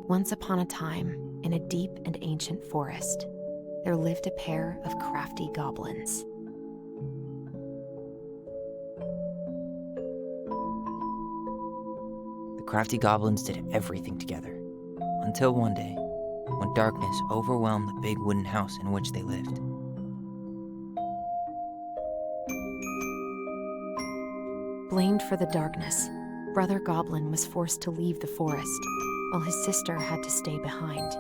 Once upon a time, in a deep and ancient forest, there lived a pair of crafty goblins. The crafty goblins did everything together, until one day, when darkness overwhelmed the big wooden house in which they lived. Blamed for the darkness, Brother Goblin was forced to leave the forest, while his sister had to stay behind.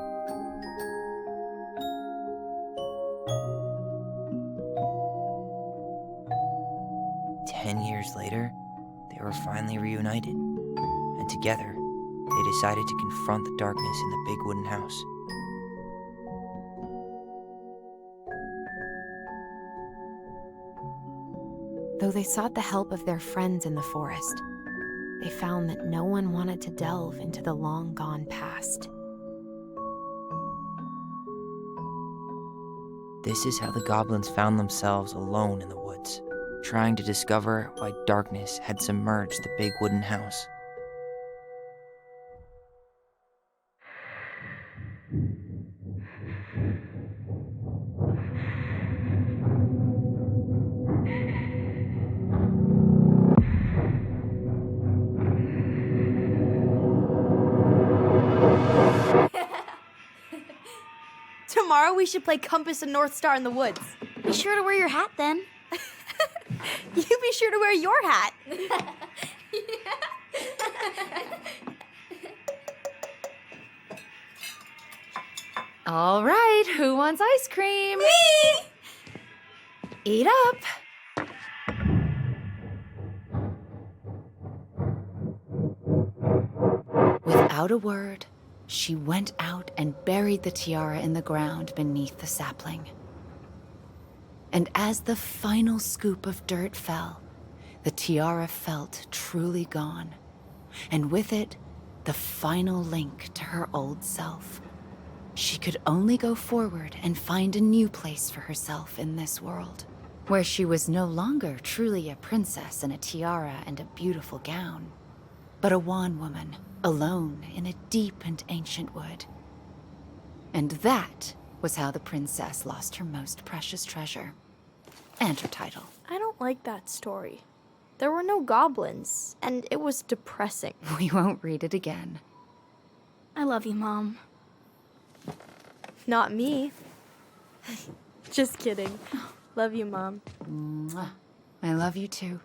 Years later, they were finally reunited, and together, they decided to confront the darkness in the big wooden house. Though they sought the help of their friends in the forest, they found that no one wanted to delve into the long-gone past. This is how the goblins found themselves alone in the woods, trying to discover why darkness had submerged the big wooden house. Tomorrow we should play Compass and North Star in the woods. Be sure to wear your hat then. You be sure to wear your hat. All right, who wants ice cream? Me! Eat up. Without a word, she went out and buried the tiara in the ground beneath the sapling. And as the final scoop of dirt fell, the tiara felt truly gone, and with it, the final link to her old self. She could only go forward and find a new place for herself in this world, where she was no longer truly a princess in a tiara and a beautiful gown, but a wan woman, alone in a deep and ancient wood. And that was how the princess lost her most precious treasure, and her title. I don't like that story. There were no goblins, and it was depressing. We won't read it again. I love you, Mom. Not me. Just kidding. Love you, Mom. Mwah. I love you too.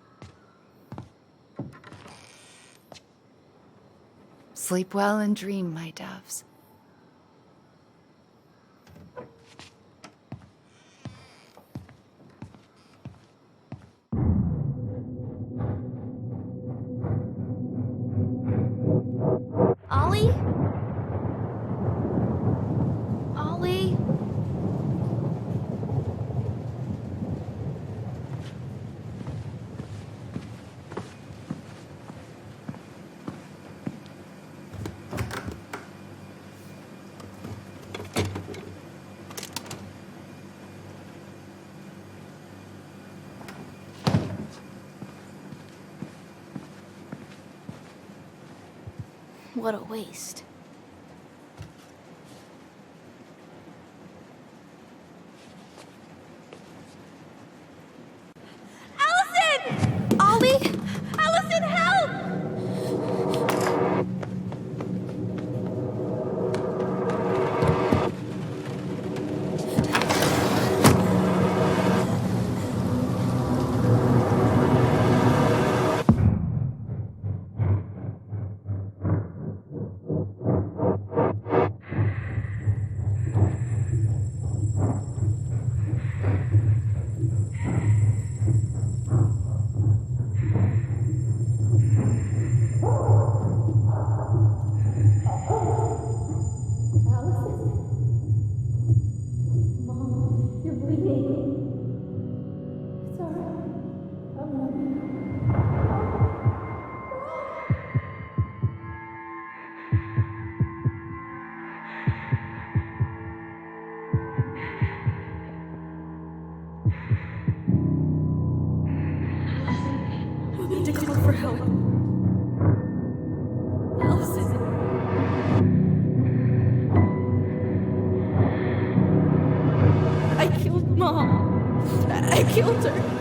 Sleep well and dream, my doves. Ollie? Ollie? What a waste. Allison! Ollie! Allison, help! I need to call for help. Allison. killed her.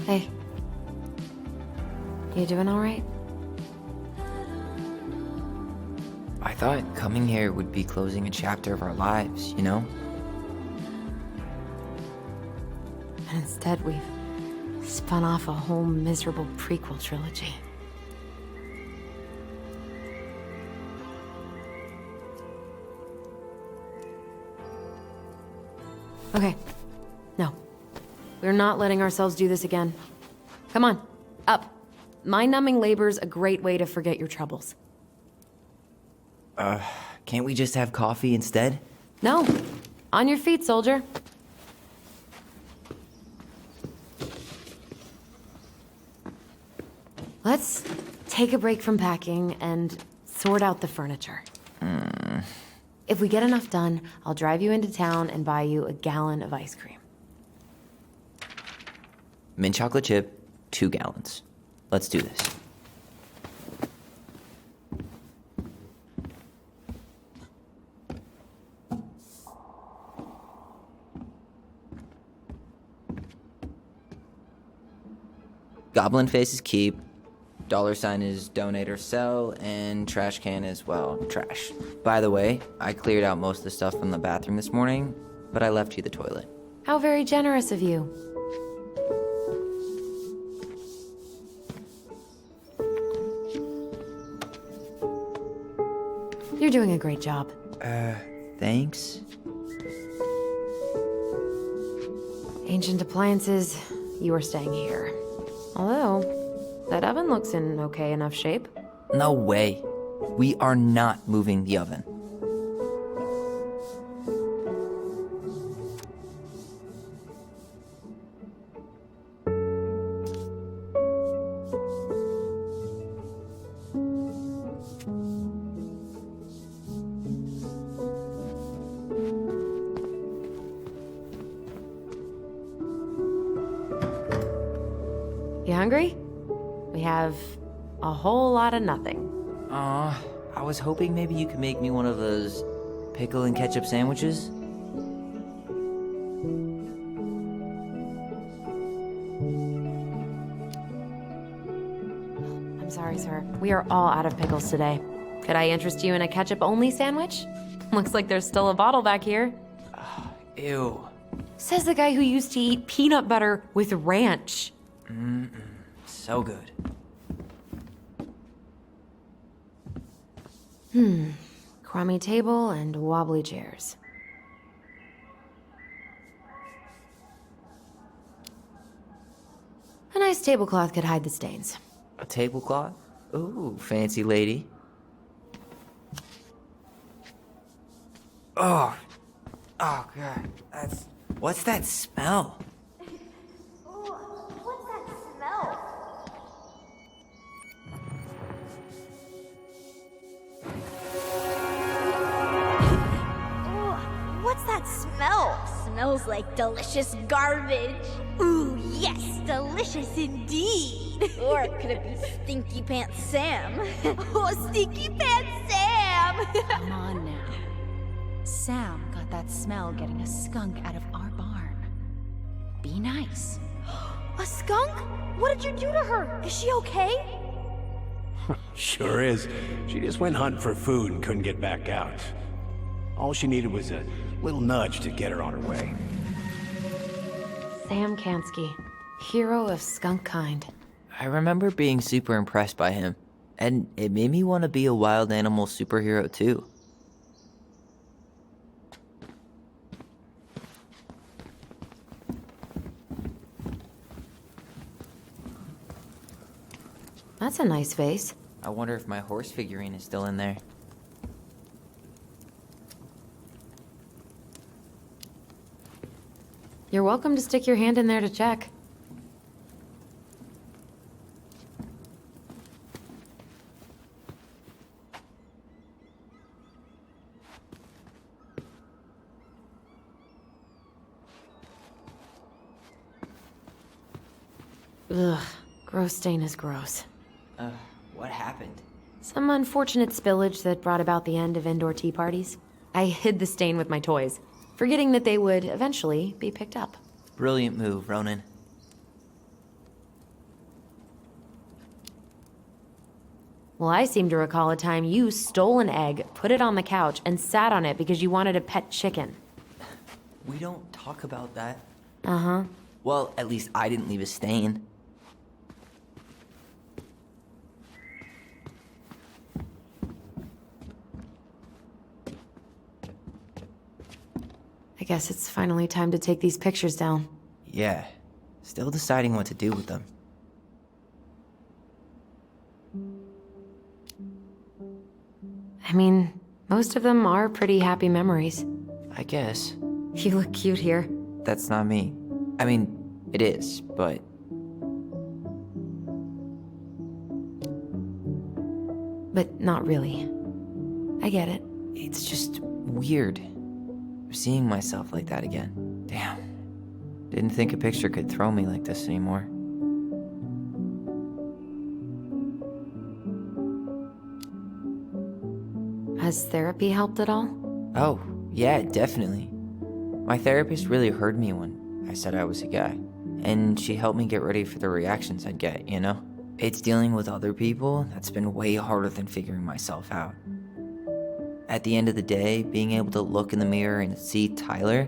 Hey. You doing all right? I thought coming here would be closing a chapter of our lives, you know? And instead, we've spun off a whole miserable prequel trilogy. Okay. No. We're not letting ourselves do this again. Come on, up. Mind-numbing labor's a great way to forget your troubles. Can't we just have coffee instead? No. On your feet, soldier. Let's take a break from packing and sort out the furniture. If we get enough done, I'll drive you into town and buy you a gallon of ice cream. Mint chocolate chip, 2 gallons. Let's do this. Goblin face is keep, $ is donate or sell, and trash can is, well, trash. By the way, I cleared out most of the stuff from the bathroom this morning, but I left you the toilet. How very generous of you. You're doing a great job. Thanks? Ancient appliances, you are staying here. Although, that oven looks in okay enough shape. No way. We are not moving the oven. hungry? We have a whole lot of nothing. Aw, I was hoping maybe you could make me one of those pickle and ketchup sandwiches. I'm sorry, sir. We are all out of pickles today. Could I interest you in a ketchup-only sandwich? Looks like there's still a bottle back here. Ew. Says the guy who used to eat peanut butter with ranch. So good. Crummy table and wobbly chairs. A nice tablecloth could hide the stains. A tablecloth? Ooh, fancy lady. Oh. Oh, God. What's that smell? What's that smell? What's that smell? Smells like delicious garbage. Ooh, yes, delicious indeed. Or could it be Stinky Pants Sam? Oh, Stinky Pants Sam! Come on now. Sam got that smell getting a skunk out of our barn. Be nice. A skunk? What did you do to her? Is she okay? Sure is. She just went hunting for food and couldn't get back out. All she needed was a little nudge to get her on her way. Sam Kansky, hero of skunk kind. I remember being super impressed by him, and it made me want to be a wild animal superhero too. That's a nice face. I wonder if my horse figurine is still in there. You're welcome to stick your hand in there to check. Ugh, gross stain is gross. What happened? Some unfortunate spillage that brought about the end of indoor tea parties. I hid the stain with my toys, forgetting that they would eventually be picked up. Brilliant move, Ronan. Well, I seem to recall a time you stole an egg, put it on the couch, and sat on it because you wanted a pet chicken. We don't talk about that. Uh-huh. Well, at least I didn't leave a stain. I guess it's finally time to take these pictures down. Yeah. Still deciding what to do with them. I mean, most of them are pretty happy memories. I guess. You look cute here. That's not me. I mean, it is, but... But not really. I get it. It's just weird. Seeing myself like that again. Damn. Didn't think a picture could throw me like this anymore. Has therapy helped at all? Oh, yeah, definitely. My therapist really heard me when I said I was a guy. And she helped me get ready for the reactions I'd get, you know? It's dealing with other people that's been way harder than figuring myself out. At the end of the day, being able to look in the mirror and see Tyler,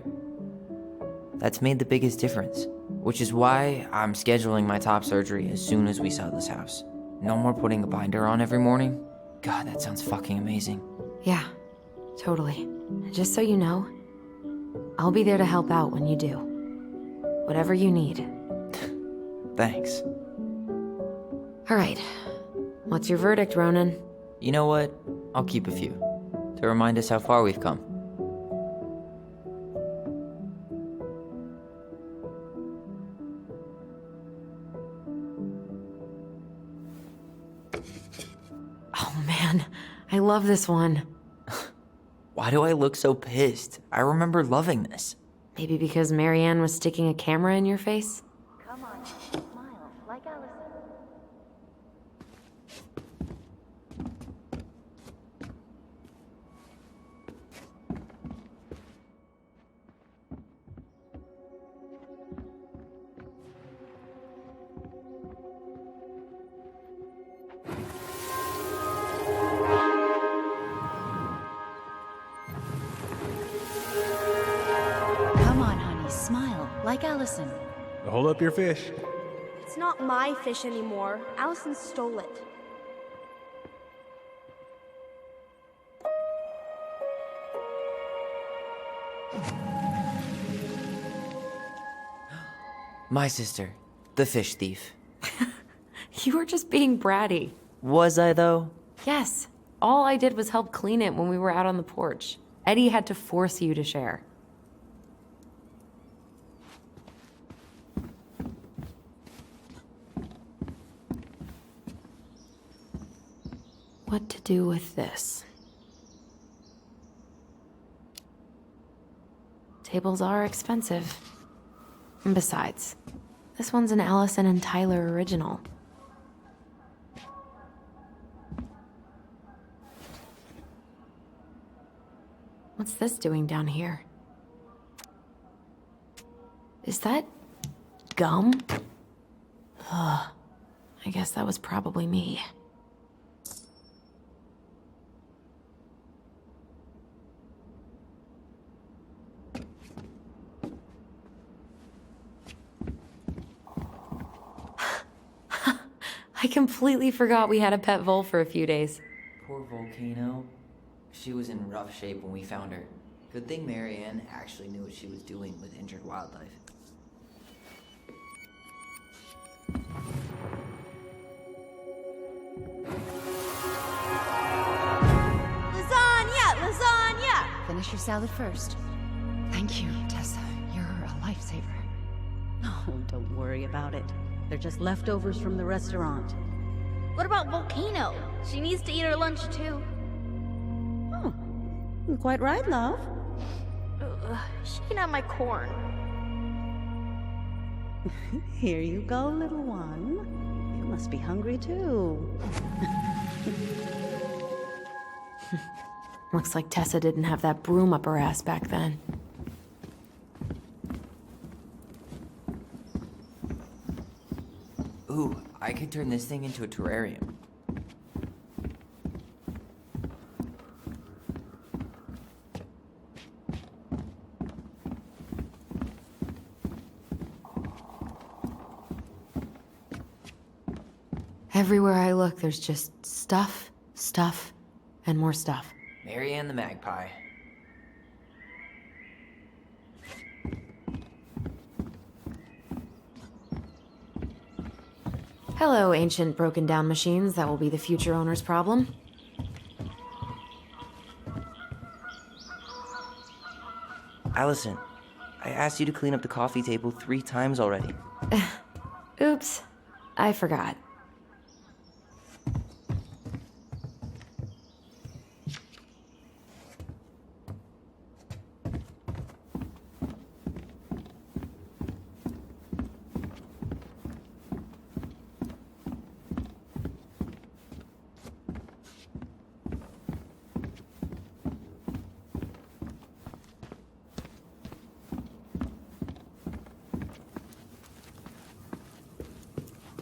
that's made the biggest difference. Which is why I'm scheduling my top surgery as soon as we sell this house. No more putting a binder on every morning. God, that sounds fucking amazing. Yeah, totally. Just so you know, I'll be there to help out when you do. Whatever you need. Thanks. All right. What's your verdict, Ronan? You know what? I'll keep a few. To remind us how far we've come. Oh man, I love this one. Why do I look so pissed? I remember loving this. Maybe because Marianne was sticking a camera in your face? Come on, smile like Allison. smile, like Allison. Hold up your fish. It's not my fish anymore. Allison stole it. My sister, the fish thief. You were just being bratty. Was I, though? Yes. All I did was help clean it when we were out on the porch. Eddie had to force you to share. What to do with this? Tables are expensive. And besides, this one's an Allison and Tyler original. What's this doing down here? Is that gum? Ugh, I guess that was probably me. I completely forgot we had a pet vole for a few days. Poor Volcano. She was in rough shape when we found her. Good thing Marianne actually knew what she was doing with injured wildlife. Lasagna! Lasagna! Finish your salad first. Thank you, Tessa. You're a lifesaver. Oh, don't worry about it. They're just leftovers from the restaurant. What about Volcano? She needs to eat her lunch too. Oh, quite right, love. She can have my corn. Here you go, little one. You must be hungry too. Looks like Tessa didn't have that broom up her ass back then. Ooh, I could turn this thing into a terrarium. Everywhere I look, there's just stuff, stuff, and more stuff. Marianne the magpie. Hello, ancient broken down machines that will be the future owner's problem. Allison, I asked you to clean up the coffee table 3 times already. Oops, I forgot.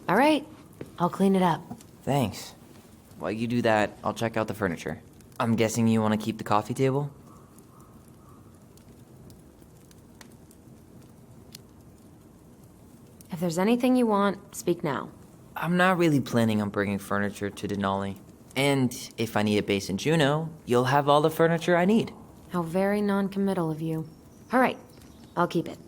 All right, I'll clean it up. Thanks. While you do that, I'll check out the furniture. I'm guessing you want to keep the coffee table? If there's anything you want, speak now. I'm not really planning on bringing furniture to Denali. And if I need a base in Juneau, you'll have all the furniture I need. How very non-committal of you. All right, I'll keep it.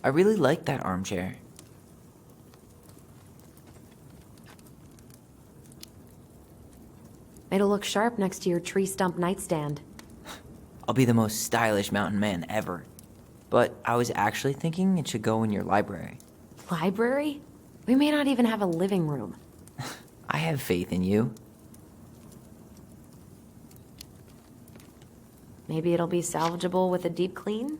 I really like that armchair. It'll look sharp next to your tree stump nightstand. I'll be the most stylish mountain man ever. But I was actually thinking it should go in your library. Library? We may not even have a living room. I have faith in you. Maybe it'll be salvageable with a deep clean?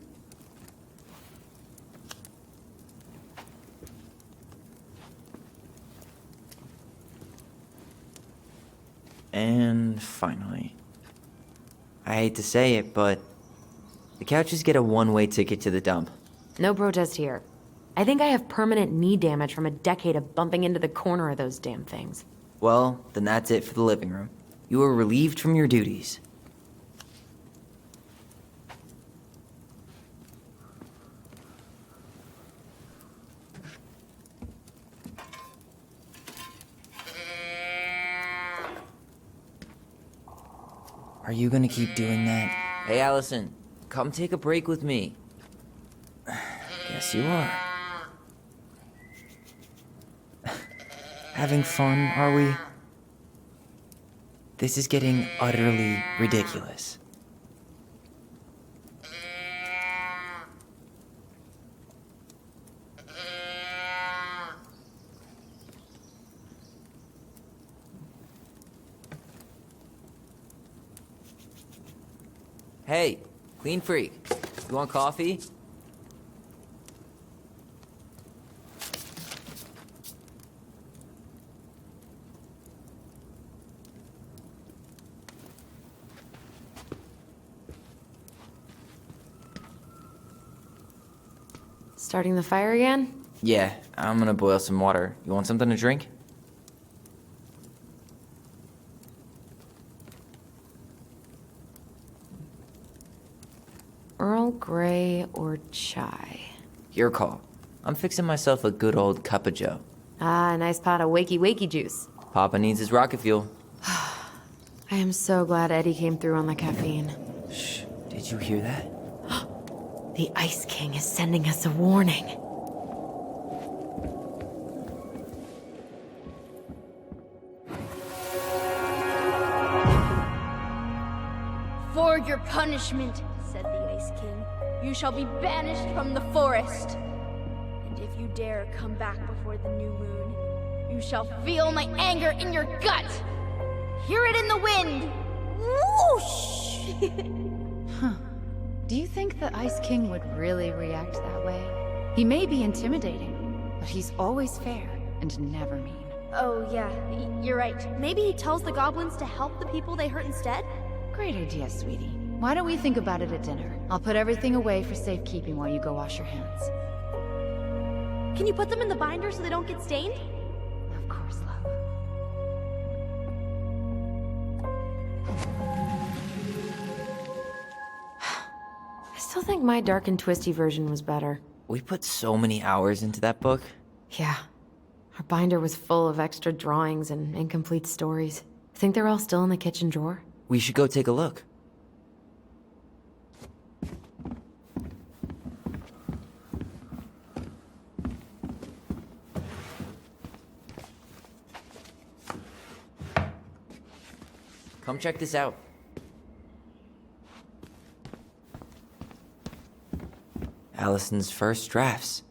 And finally, I hate to say it, but the couches get a one-way ticket to the dump. No protest here. I think I have permanent knee damage from a decade of bumping into the corner of those damn things. Well, then that's it for the living room. You are relieved from your duties. Are you gonna keep doing that? Hey, Allison, come take a break with me. Guess you are. Having fun, are we? This is getting utterly ridiculous. Hey, clean freak. You want coffee? Starting the fire again? Yeah, I'm gonna boil some water. You want something to drink? Earl Grey or chai? Your call. I'm fixing myself a good old cup of joe. Ah, a nice pot of wakey juice. Papa needs his rocket fuel. I am so glad Eddie came through on the caffeine. Shh, did you hear that? The Ice King is sending us a warning. For your punishment, said the Ice King, you shall be banished from the forest. And if you dare come back before the new moon, you shall feel my anger in your gut. Hear it in the wind. Whoosh! Do you think the Ice King would really react that way? He may be intimidating, but he's always fair and never mean. Oh, yeah, you're right. Maybe he tells the goblins to help the people they hurt instead? Great idea, sweetie. Why don't we think about it at dinner? I'll put everything away for safekeeping while you go wash your hands. Can you put them in the binder so they don't get stained? Of course, love. I still think my dark and twisty version was better. We put so many hours into that book. Yeah. Our binder was full of extra drawings and incomplete stories. Think they're all still in the kitchen drawer? We should go take a look. Come check this out. Allison's first drafts.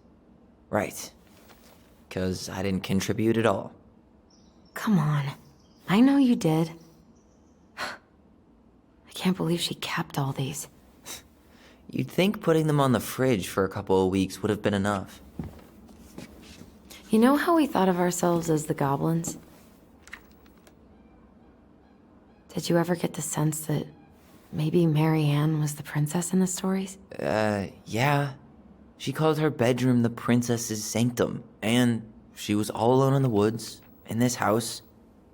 Right. 'Cause I didn't contribute at all. Come on. I know you did. I can't believe she kept all these. You'd think putting them on the fridge for a couple of weeks would have been enough. You know how we thought of ourselves as the goblins? Did you ever get the sense that maybe Mary Ann was the princess in the stories? Yeah. She called her bedroom the princess's sanctum, and she was all alone in the woods, in this house,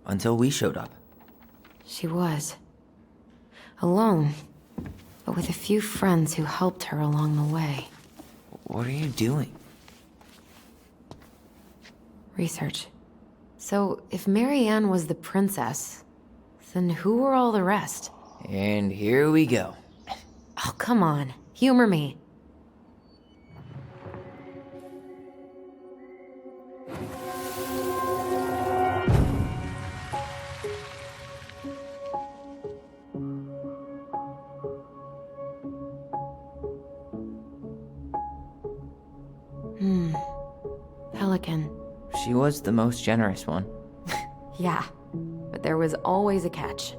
until we showed up. She was. Alone, but with a few friends who helped her along the way. What are you doing? Research. So, if Mary Ann was the princess, then who were all the rest? And here we go. Oh, come on. Humor me. Pelican. She was the most generous one. Yeah, but there was always a catch.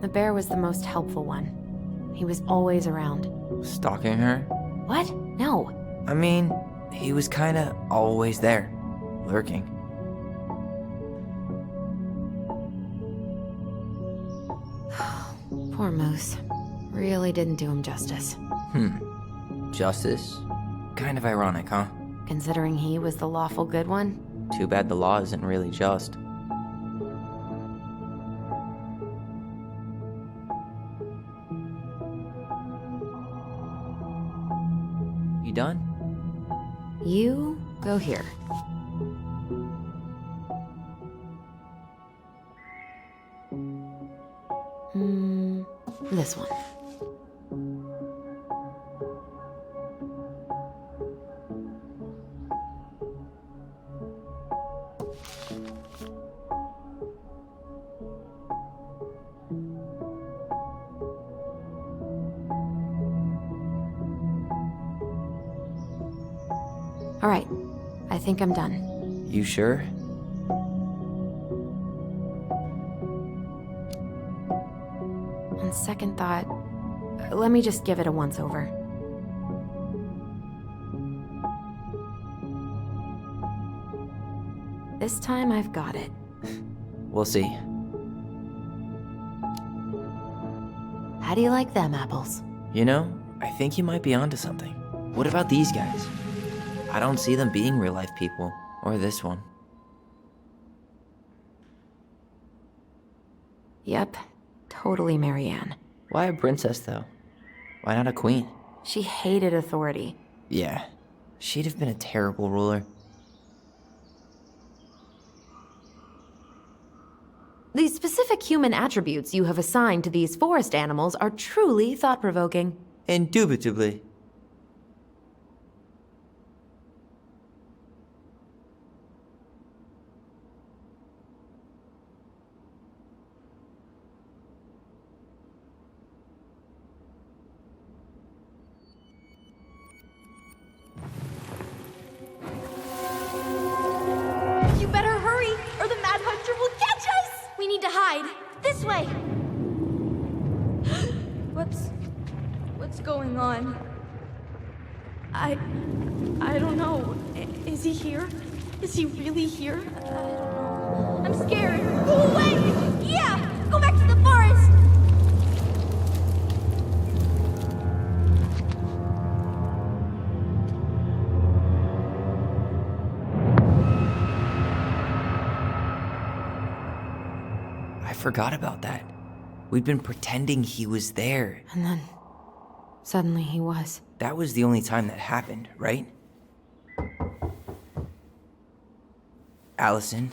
The bear was the most helpful one. He was always around. Stalking her? What? No. I mean, he was kinda always there, lurking. Poor Moose. Really didn't do him justice. Justice? Kind of ironic, huh? Considering he was the lawful good one. Too bad the law isn't really just. You done? You go here. This one. All right, I think I'm done. You sure? On second thought, let me just give it a once-over. This time I've got it. We'll see. How do you like them apples? You know, I think you might be onto something. What about these guys? I don't see them being real-life people. Or this one. Yep, totally Marianne. Why a princess, though? Why not a queen? She hated authority. Yeah, she'd have been a terrible ruler. The specific human attributes you have assigned to these forest animals are truly thought-provoking. Indubitably. You better hurry, or the Mad Hunter will catch us! We need to hide. This way! What's going on? I don't know. Is he here? Is he really here? I don't know. I'm scared. Go away! Yeah! Go back to the forest! I forgot about that. We'd been pretending he was there. And then, suddenly he was. That was the only time that happened, right? Allison?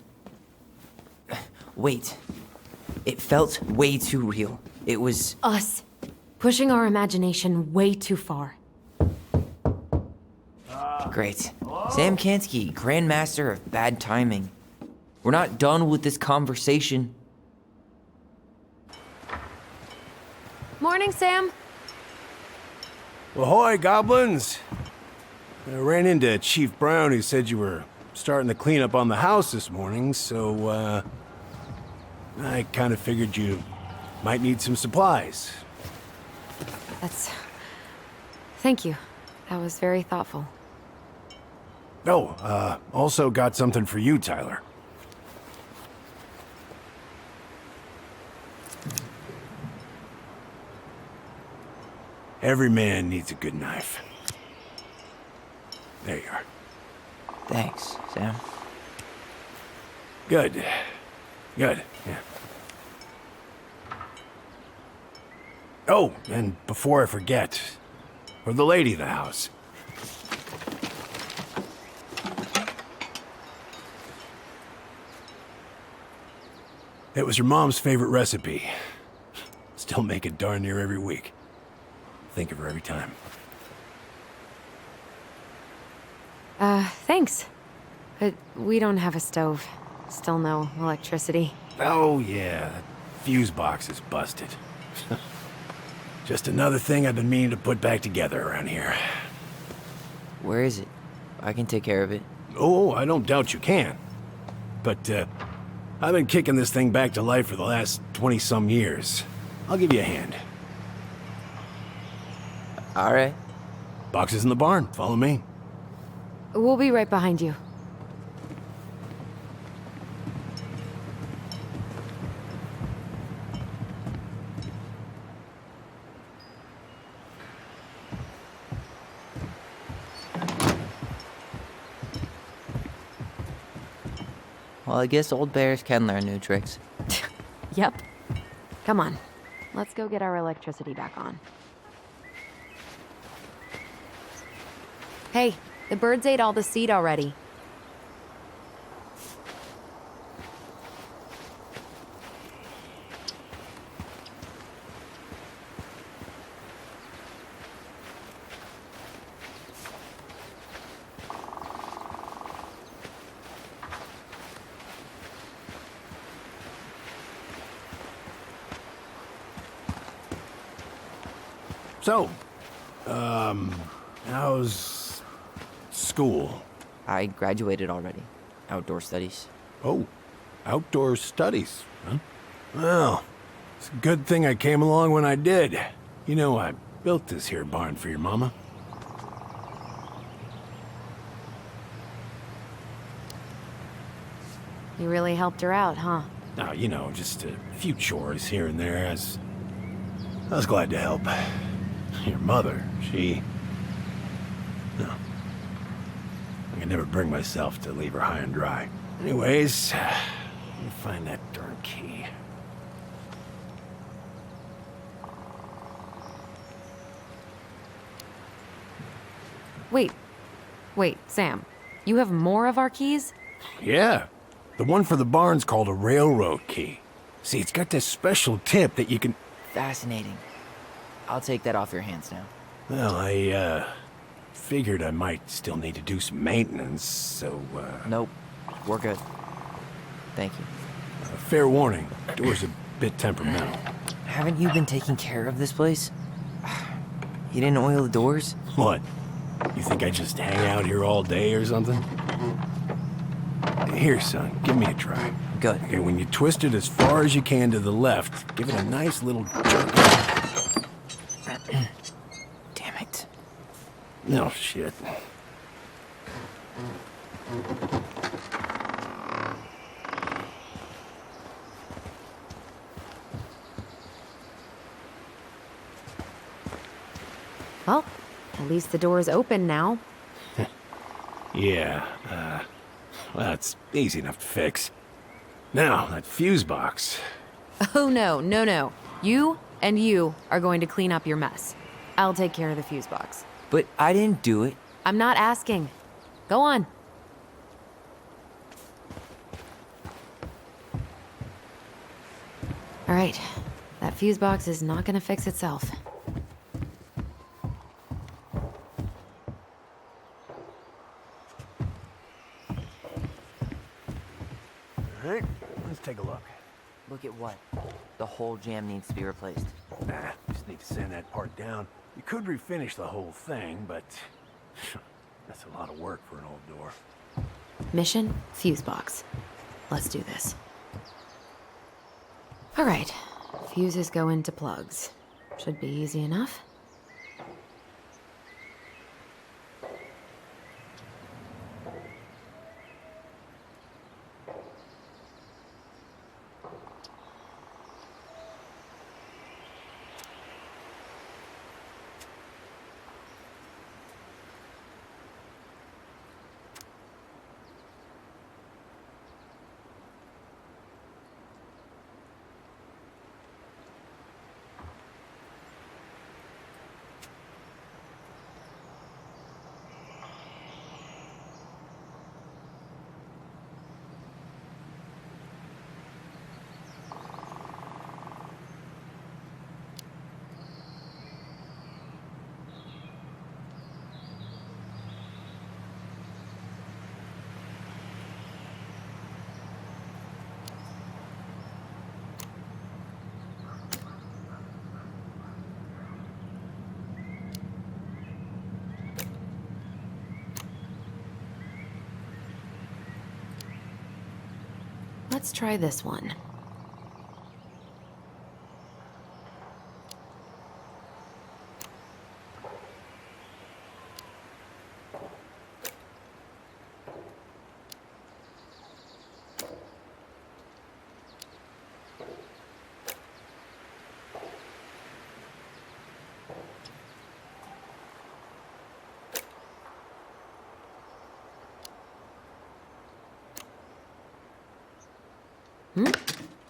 Wait. It felt way too real. It was... Us. Pushing our imagination way too far. Great. Sam Kansky, Grandmaster of Bad Timing. We're not done with this conversation. Morning, Sam. Ahoy, goblins! I ran into Chief Brown, who said you were starting the cleanup on the house this morning, so, I kind of figured you might need some supplies. Thank you. That was very thoughtful. Oh, also got something for you, Tyler. Every man needs a good knife. There you are. Thanks, Sam. Good. Good, yeah. Oh, and before I forget, for the lady of the house. It was her mom's favorite recipe. Still make it darn near every week. Think of her every time. Thanks. But we don't have a stove. Still no electricity. Oh, yeah, that fuse box is busted. Just another thing I've been meaning to put back together around here. Where is it? I can take care of it. Oh, I don't doubt you can. But, I've been kicking this thing back to life for the last 20-some years. I'll give you a hand. All right. Box is in the barn. Follow me. We'll be right behind you. Well, I guess old bears can learn new tricks. Yep. Come on. Let's go get our electricity back on. Hey, the birds ate all the seed already. So, how's school? I graduated already. Outdoor studies. Oh, outdoor studies, huh? Well, it's a good thing I came along when I did. You know, I built this here barn for your mama. You really helped her out, huh? Now, you know, just a few chores here and there. I was glad to help. Your mother, she... No. I could never bring myself to leave her high and dry. Anyways, let me find that darn key. Wait, Sam. You have more of our keys? Yeah. The one for the barn's called a railroad key. See, it's got this special tip that you can... Fascinating. I'll take that off your hands now. Well, I, figured I might still need to do some maintenance, so, Nope. We're good. Thank you. fair warning, door's a bit temperamental. Haven't you been taking care of this place? You didn't oil the doors? What? You think I just hang out here all day or something? Here, son, give me a try. Good. Okay, when you twist it as far as you can to the left, give it a nice little jerk. Damn it. No shit. Well, at least the door's open now. Yeah, well, that's easy enough to fix. Now, that fuse box. Oh, no. You and you are going to clean up your mess. I'll take care of the fuse box. But I didn't do it. I'm not asking. Go on. All right. That fuse box is not going to fix itself. All right, let's take a look. Look at what? The whole jam needs to be replaced. Nah, just need to sand that part down. You could refinish the whole thing, but that's a lot of work for an old door. Mission, fuse box. Let's do this. All right. Fuses go into plugs. Should be easy enough. Let's try this one.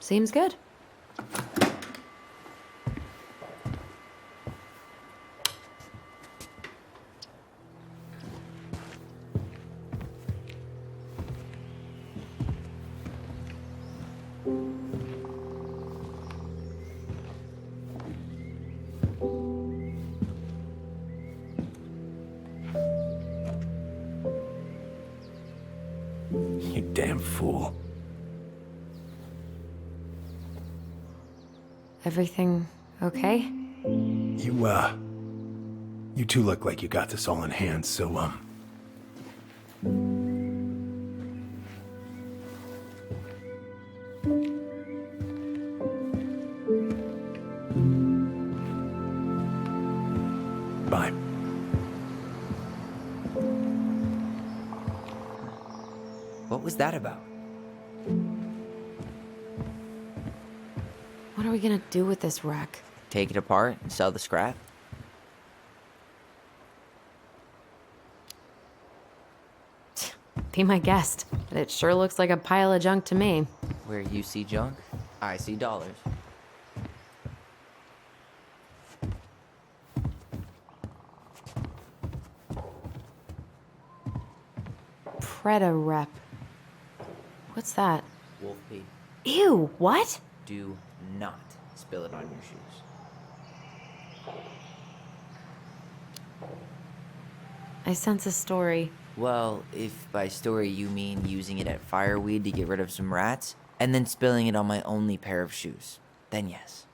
Seems good. You damn fool. Everything okay? You two look like you got this all in hand, so, bye. What was that about? What are we gonna do with this wreck? Take it apart and sell the scrap? Be my guest, but it sure looks like a pile of junk to me. Where you see junk, I see dollars. Preda rep. What's that? Wolf pee. Ew, what? Do not spill it on your shoes. I sense a story. Well, if by story you mean using it at fireweed to get rid of some rats, and then spilling it on my only pair of shoes, then yes.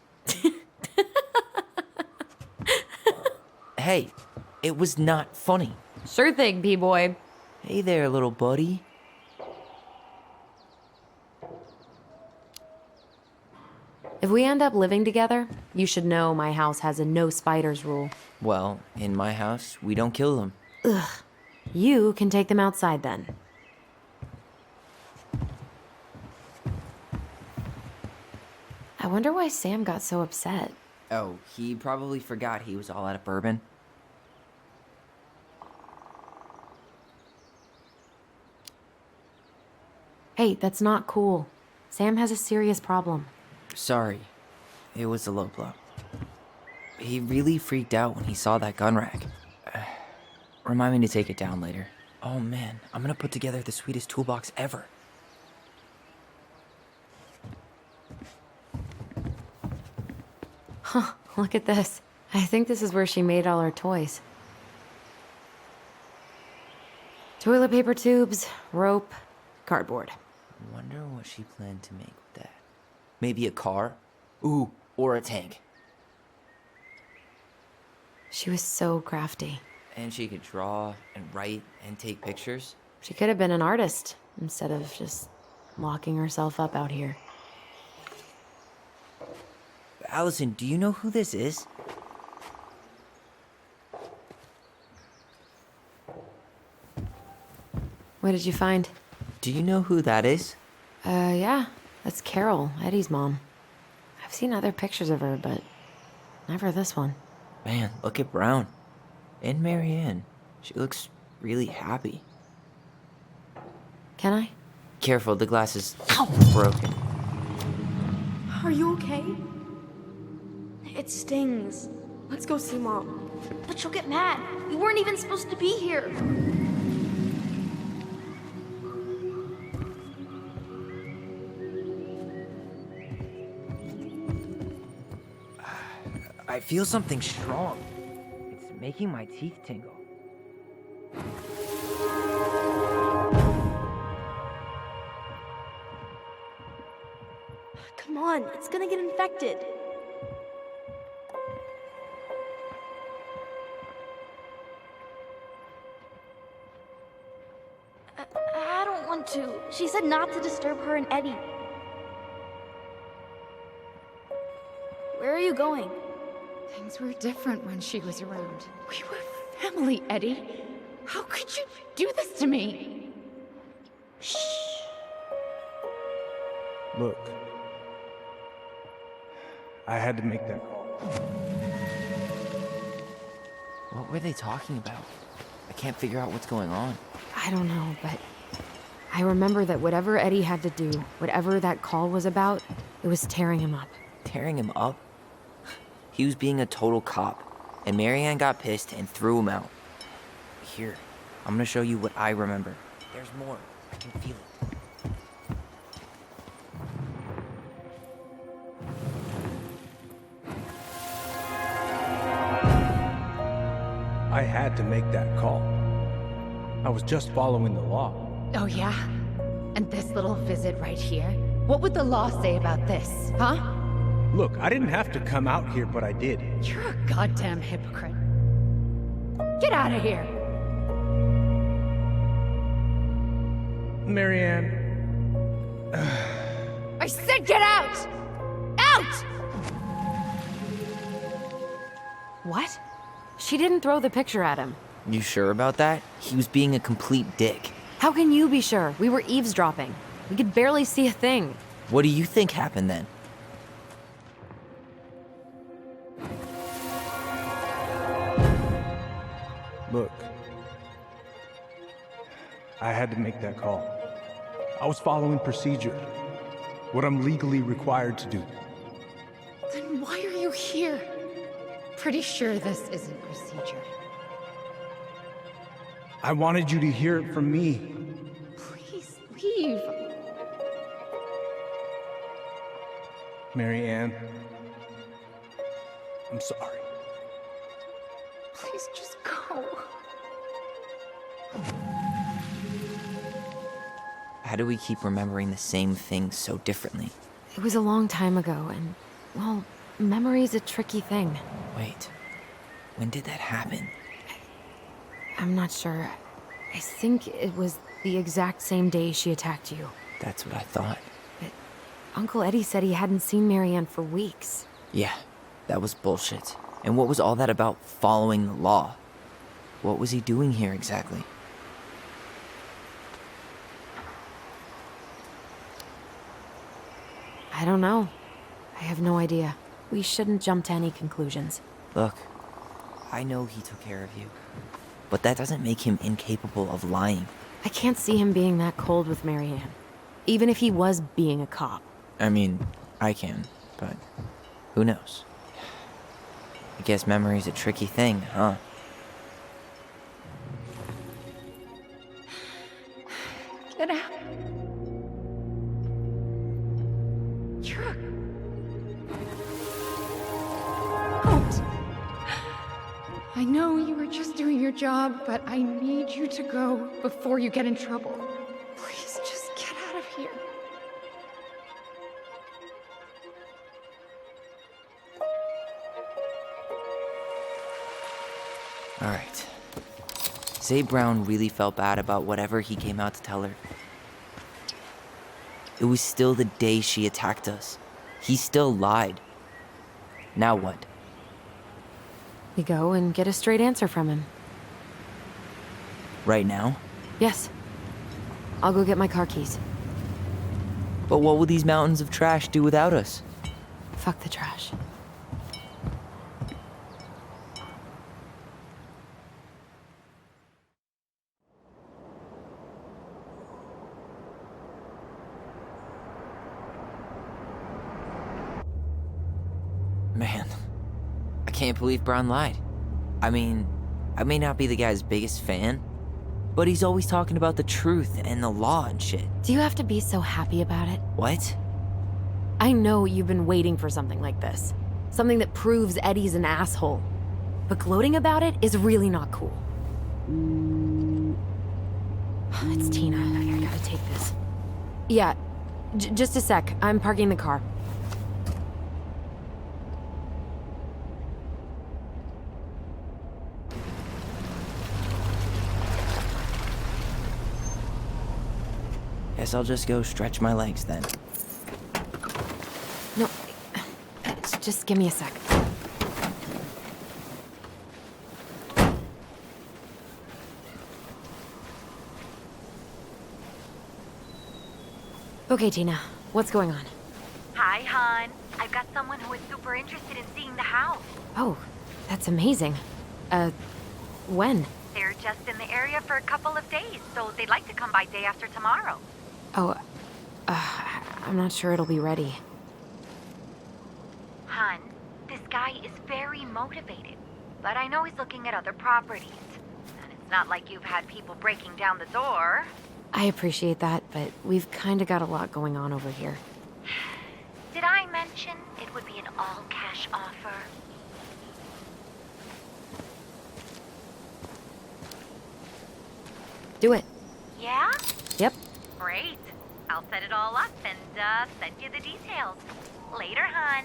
Hey, it was not funny. Sure thing, P-boy. Hey there, little buddy. If we end up living together, you should know my house has a no spiders rule. Well, in my house, we don't kill them. You can take them outside then. I wonder why Sam got so upset. Oh, he probably forgot he was all out of bourbon. Hey, that's not cool. Sam has a serious problem. Sorry. It was a low blow. He really freaked out when he saw that gun rack. Remind me to take it down later. Oh man, I'm gonna put together the sweetest toolbox ever. Huh, look at this. I think this is where she made all her toys. Toilet paper tubes, rope, cardboard. Wonder what she planned to make with that. Maybe a car? Ooh, or a tank. She was so crafty. And she could draw and write and take pictures. She could have been an artist instead of just locking herself up out here. Allison, do you know who this is? What did you find? Do you know who that is? Yeah, that's Carol, Eddie's mom. I've seen other pictures of her, but never this one. Man, look at Brown. And Marianne. She looks really happy. Can I? Careful, the glass is broken. Are you okay? It stings. Let's go see Mom. But she'll get mad. We weren't even supposed to be here. I feel something strong. It's making my teeth tingle. Come on, it's gonna get infected. I don't want to. She said not to disturb her and Eddie. Where are you going? Things were different when she was around. We were family, Eddie. How could you do this to me? Shh. Look, I had to make that call. What were they talking about? I can't figure out what's going on. I don't know, but I remember that whatever Eddie had to do, whatever that call was about, it was tearing him up. Tearing him up? He was being a total cop, and Marianne got pissed and threw him out. Here, I'm gonna show you what I remember. There's more. I can feel it. I had to make that call. I was just following the law. Oh, yeah? And this little visit right here? What would the law say about this, huh? Look, I didn't have to come out here, but I did. You're a goddamn hypocrite. Get out of here! Marianne, I said get out! Out! What? She didn't throw the picture at him. You sure about that? He was being a complete dick. How can you be sure? We were eavesdropping. We could barely see a thing. What do you think happened then? look. I had to make that call. I was following procedure. What I'm legally required to do. Then why are you here? Pretty sure this isn't procedure. I wanted you to hear it from me. Please leave. Marianne, I'm sorry. Please just go. How do we keep remembering the same things so differently? It was a long time ago, and, well, memory's a tricky thing. Wait, when did that happen? I'm not sure. I think it was the exact same day she attacked you. That's what I thought. But Uncle Eddie said he hadn't seen Marianne for weeks. Yeah, that was bullshit. And what was all that about following the law? What was he doing here exactly? I don't know. I have no idea. We shouldn't jump to any conclusions. Look, I know he took care of you, but that doesn't make him incapable of lying. I can't see him being that cold with Marianne, even if he was being a cop. I mean, I can, but who knows? I guess memory's a tricky thing, huh? Get out. You're a... Don't. I know you were just doing your job, but I need you to go before you get in trouble. Please just get out of here. All right. Say Brown really felt bad about whatever he came out to tell her. It was still the day she attacked us. He still lied. Now what? We go and get a straight answer from him. Right now? Yes. I'll go get my car keys. But what will these mountains of trash do without us? Fuck the trash. Man, I can't believe Brown lied. I mean, I may not be the guy's biggest fan, but he's always talking about the truth and the law and shit. Do you have to be so happy about it? What? I know you've been waiting for something like this. Something that proves Eddie's an asshole. But gloating about it is really not cool. It's Tina. I gotta take this. Yeah, just a sec. I'm parking the car. Guess I'll just go stretch my legs then. No, just give me a sec. Okay, Tina, what's going on? Hi, hon. I've got someone who is super interested in seeing the house. Oh, that's amazing. When? They're just in the area for a couple of days, so they'd like to come by day after tomorrow. Oh, I'm not sure it'll be ready. Hun, this guy is very motivated, but I know he's looking at other properties. And it's not like you've had people breaking down the door. I appreciate that, but we've kind of got a lot going on over here. Did I mention it would be an all-cash offer? Do it. Yeah? Yep. Great. I'll set it all up and send you the details. Later, hun.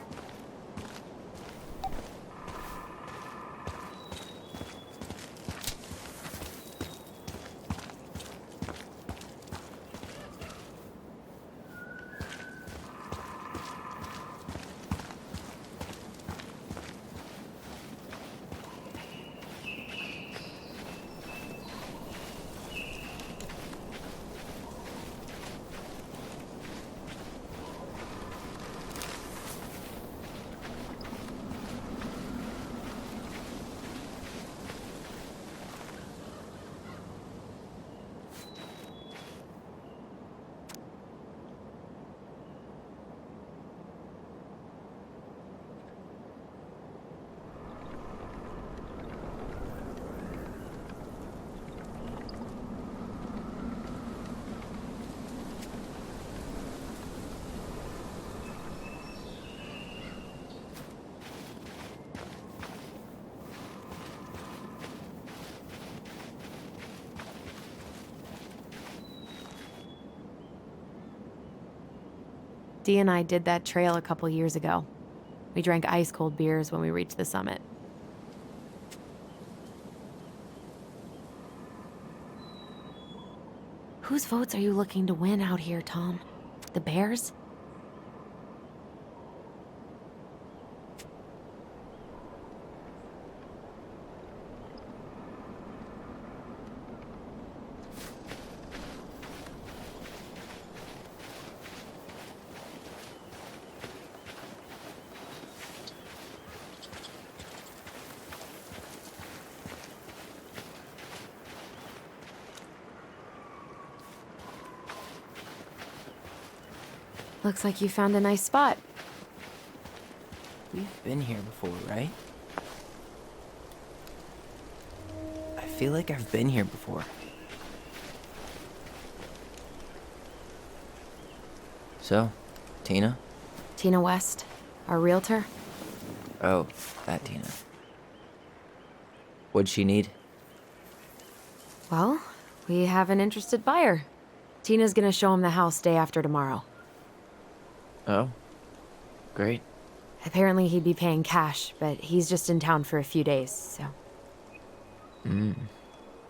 Dee and I did that trail a couple years ago. We drank ice-cold beers when we reached the summit. Whose votes are you looking to win out here, Tom? The Bears? Looks like you found a nice spot. We've been here before, right? I feel like I've been here before. So, Tina? Tina West, our realtor. Oh, that Tina. What'd she need? Well, we have an interested buyer. Tina's gonna show him the house day after tomorrow. Oh, great. Apparently he'd be paying cash, but he's just in town for a few days, so...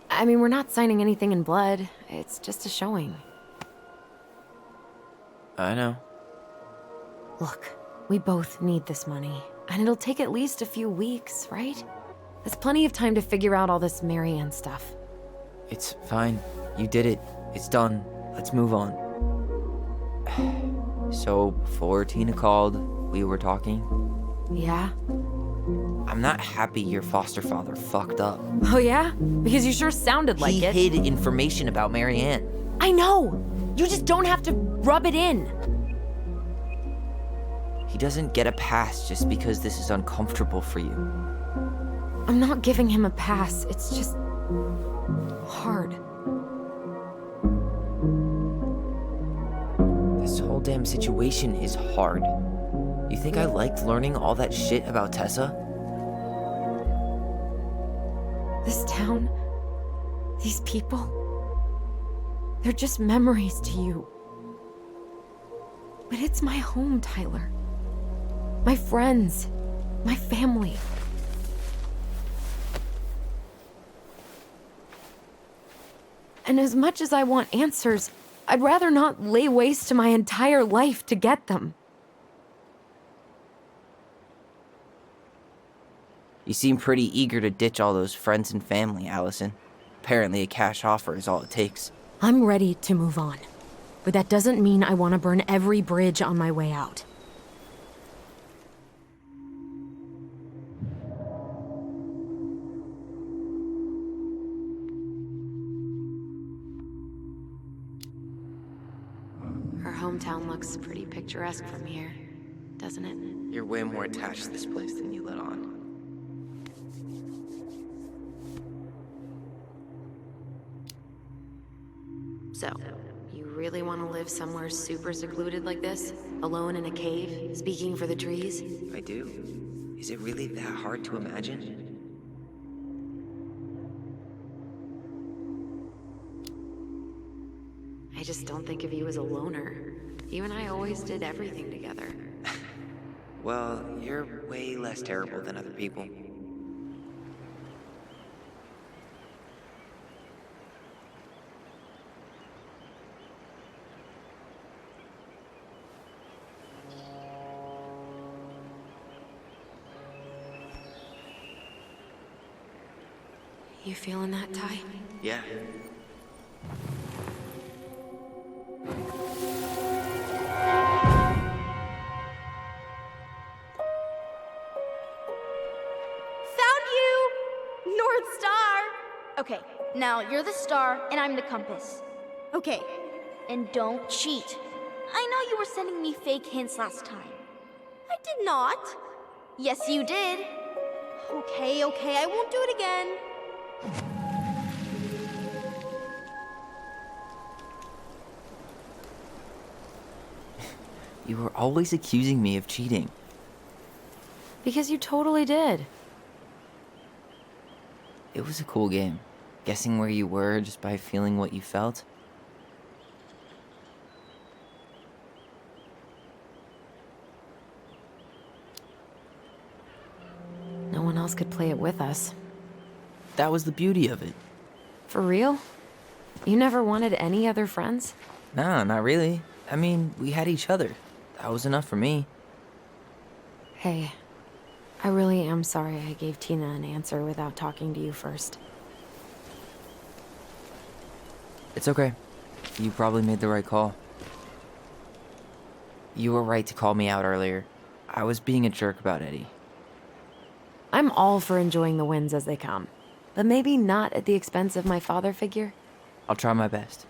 I mean, we're not signing anything in blood. It's just a showing. I know. Look, we both need this money, and it'll take at least a few weeks, right? There's plenty of time to figure out all this Marianne stuff. It's fine. You did it. It's done. Let's move on. So, before Tina called, we were talking. Yeah? I'm not happy your foster father fucked up. Oh yeah? Because you sure sounded like it. He hid information about Marianne. I know! You just don't have to rub it in. He doesn't get a pass just because this is uncomfortable for you. I'm not giving him a pass. It's just... hard. This whole damn situation is hard. You think I liked learning all that shit about Tessa? This town, these people, they're just memories to you. But it's my home, Tyler. My friends, my family. And as much as I want answers, I'd rather not lay waste to my entire life to get them. You seem pretty eager to ditch all those friends and family, Allison. Apparently a cash offer is all it takes. I'm ready to move on. But that doesn't mean I want to burn every bridge on my way out. Her hometown looks pretty picturesque from here, doesn't it? You're way more attached to this place than you let on. So, you really want to live somewhere super secluded like this? Alone in a cave, speaking for the trees? I do. Is it really that hard to imagine? I just don't think of you as a loner. You and I always did everything together. Well, you're way less terrible than other people. You feeling that, Ty? Yeah. Found you! North Star! Okay, now you're the star and I'm the compass. Okay, and don't cheat. I know you were sending me fake hints last time. I did not. Yes, you did. Okay, I won't do it again. You were always accusing me of cheating. Because you totally did. It was a cool game. Guessing where you were just by feeling what you felt. No one else could play it with us. That was the beauty of it. For real? You never wanted any other friends? No, not really. I mean, we had each other. That was enough for me. Hey, I really am sorry I gave Tina an answer without talking to you first. It's okay. You probably made the right call. You were right to call me out earlier. I was being a jerk about Eddie. I'm all for enjoying the wins as they come, but maybe not at the expense of my father figure. I'll try my best.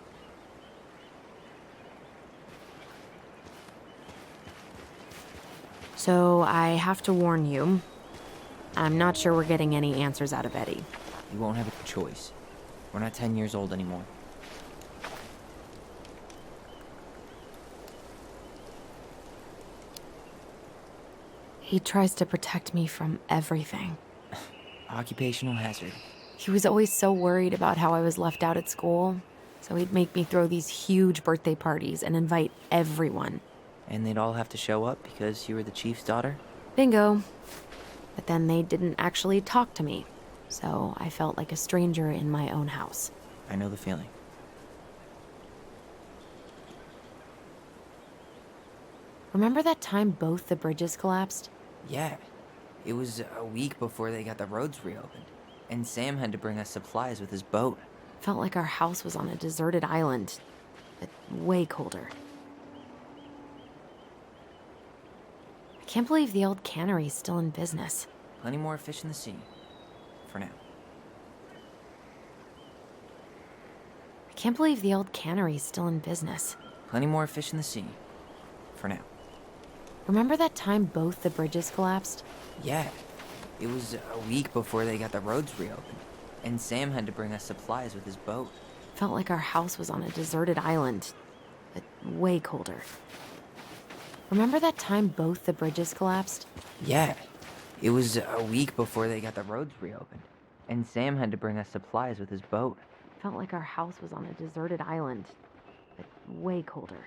So I have to warn you, I'm not sure we're getting any answers out of Eddie. You won't have a choice. We're not 10 years old anymore. He tries to protect me from everything. Occupational hazard. He was always so worried about how I was left out at school, so he'd make me throw these huge birthday parties and invite everyone. And they'd all have to show up because you were the chief's daughter? Bingo. But then they didn't actually talk to me, so I felt like a stranger in my own house. I know the feeling. Remember that time both the bridges collapsed? Yeah. It was a week before they got the roads reopened. And Sam had to bring us supplies with his boat. Felt like our house was on a deserted island, but way colder. I can't believe the old cannery's still in business. Plenty more fish in the sea. For now. I can't believe the old cannery's still in business. Plenty more fish in the sea. For now. Remember that time both the bridges collapsed? Yeah. It was a week before they got the roads reopened. And Sam had to bring us supplies with his boat. Felt like our house was on a deserted island, but way colder. Remember that time both the bridges collapsed? Yeah. It was a week before they got the roads reopened. And Sam had to bring us supplies with his boat. Felt like our house was on a deserted island, but way colder.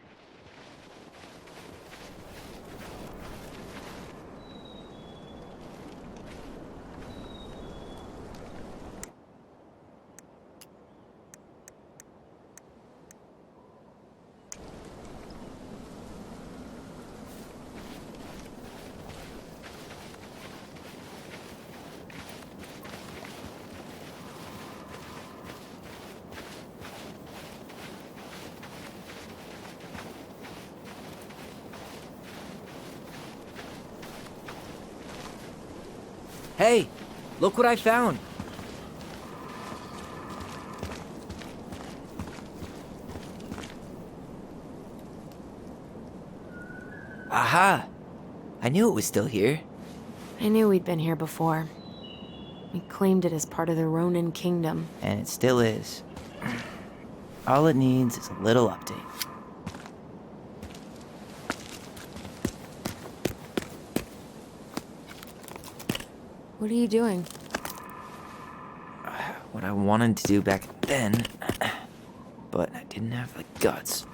Hey! Look what I found! Aha! I knew it was still here. I knew we'd been here before. We claimed it as part of the Ronin kingdom. And it still is. All it needs is a little update. What are you doing? What I wanted to do back then, but I didn't have the guts.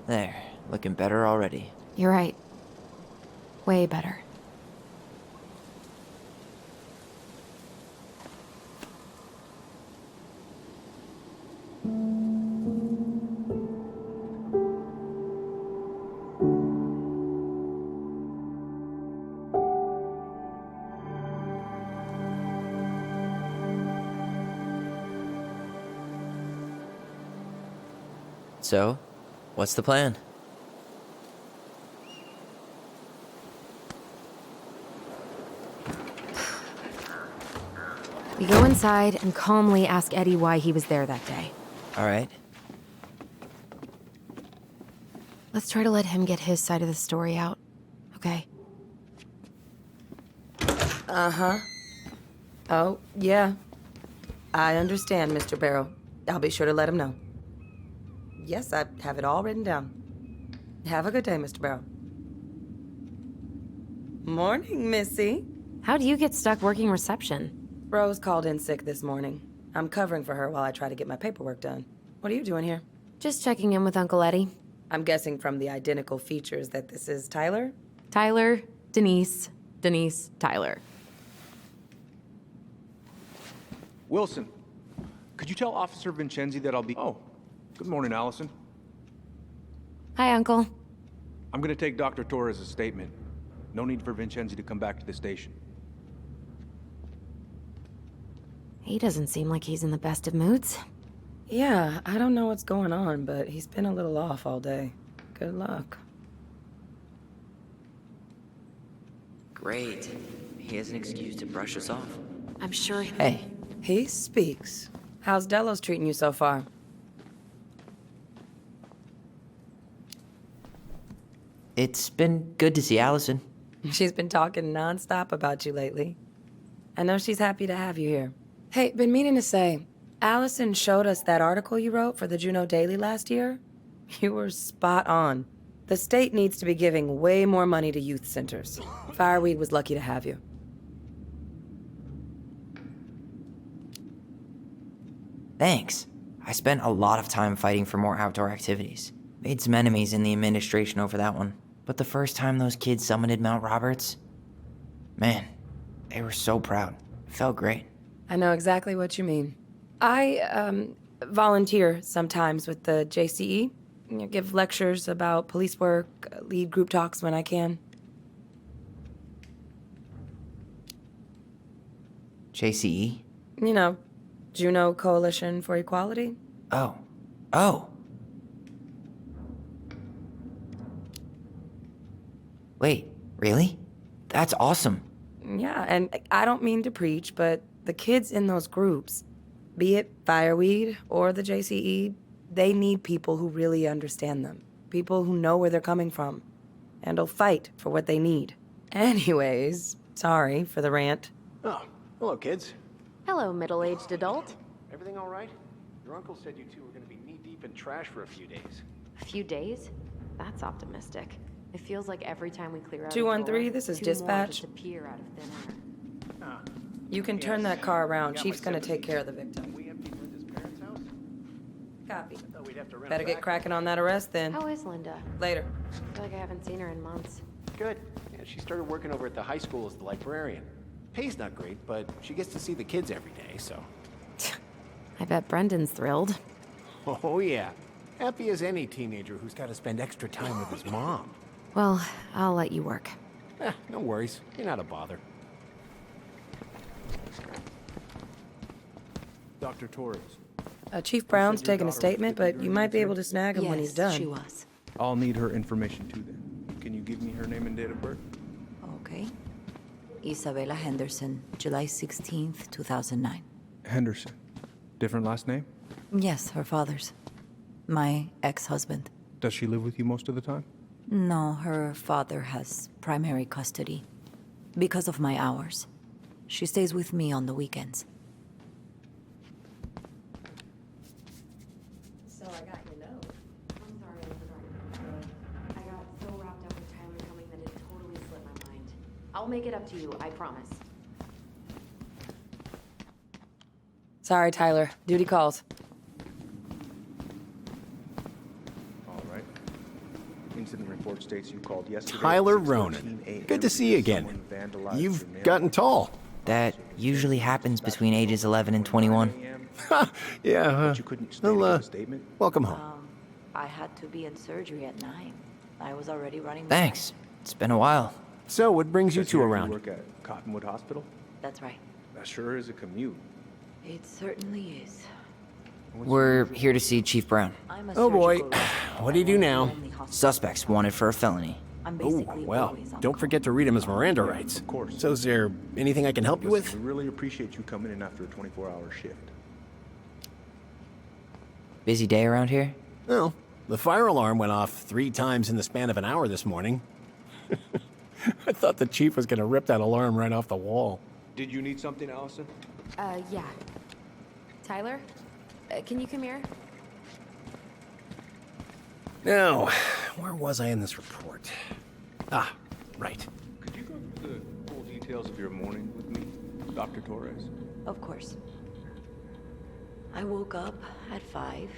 There, looking better already. You're right. Way better. So, what's the plan? We go inside and calmly ask Eddie why he was there that day. All right. Let's try to let him get his side of the story out, okay? Uh-huh. Oh, yeah. I understand, Mr. Barrow. I'll be sure to let him know. Yes, I have it all written down. Have a good day, Mr. Barrow. Morning, Missy. How'd you get stuck working reception? Rose called in sick this morning. I'm covering for her while I try to get my paperwork done. What are you doing here? Just checking in with Uncle Eddie. I'm guessing from the identical features that this is Tyler? Tyler, Denise, Denise, Tyler. Wilson, could you tell Officer Vincenzi that I'll be... Oh, good morning, Allison. Hi, Uncle. I'm gonna take Dr. Torres' statement. No need for Vincenzi to come back to the station. He doesn't seem like he's in the best of moods. Yeah, I don't know what's going on, but he's been a little off all day. Good luck. Great. He has an excuse to brush us off. I'm sure... Hey. He speaks. How's Delos treating you so far? It's been good to see Allison. She's been talking nonstop about you lately. I know she's happy to have you here. Hey, been meaning to say, Allison showed us that article you wrote for the Juneau Daily last year. You were spot on. The state needs to be giving way more money to youth centers. Fireweed was lucky to have you. Thanks. I spent a lot of time fighting for more outdoor activities. Made some enemies in the administration over that one. But the first time those kids summited Mount Roberts, man, they were so proud. It felt great. I know exactly what you mean. I, volunteer sometimes with the JCE. Give lectures about police work, lead group talks when I can. JCE? You know, Juneau Coalition for Equality. Oh. Wait, really? That's awesome. Yeah, and I don't mean to preach, but the kids in those groups, be it Fireweed or the JCE, they need people who really understand them. People who know where they're coming from and will fight for what they need. Anyways, sorry for the rant. Oh, hello, kids. Hello, middle-aged adult. Everything all right? Your uncle said you two were going to be knee-deep in trash for a few days. A few days? That's optimistic. It feels like every time we clear out 213, this is dispatch. Disappear out of thin air. You can turn that car around. Chief's gonna take care of the victim. We emptied Linda's parents' house? Copy. I thought we'd have to rent Better it get back. cracking on that arrest then. How is Linda? Later. I feel like I haven't seen her in months. Good. Yeah, she started working over at the high school as the librarian. Pay's not great, but she gets to see the kids every day, so... I bet Brendan's thrilled. Oh, yeah. Happy as any teenager who's got to spend extra time with his mom. Well, I'll let you work. No worries. You're not a bother. Dr. Torres. Chief Brown's taking a statement, but you might be able to snag him when he's done. She was. I'll need her information too then. Can you give me her name and date of birth? Okay. Isabella Henderson, July 16th, 2009. Henderson. Different last name? Yes, her father's. My ex-husband. Does she live with you most of the time? No, her father has primary custody. Because of my hours. She stays with me on the weekends. So I got your note. I'm sorry I forgot. I got so wrapped up with Tyler coming that it totally slipped my mind. I'll make it up to you, I promise. Sorry, Tyler. Duty calls. All right. Incident report states you called yesterday. Tyler at 6:13 Ronan. a.m. Good to see you again. Someone vandalized You've your gotten tall. That usually happens between ages 11 and 21. Yeah, But you couldn't state a statement? welcome home. I had to be in surgery at 9. I was already running. Thanks. It's been a while. So, what brings you Says two here around? You work at Cottonwood Hospital? That's right. That sure is a commute. It certainly is. We're here to see Chief Brown. I'm a Oh boy, surgical rep. what do you do now? Only hospital. Suspects wanted for a felony. I'm Oh, basically well, always on don't call. forget to read him his Miranda rights. Of course. So is there anything I can help you with? Listen, we really appreciate you coming in after a 24-hour shift. Busy day around here? Well, the fire alarm went off 3 times in the span of an hour this morning. I thought the chief was gonna rip that alarm right off the wall. Did you need something, Allison? Yeah. Tyler? Can you come here? Now, where was I in this report? Ah, right. Could you go through the full details of your morning with me, Dr. Torres? Of course. I woke up at 5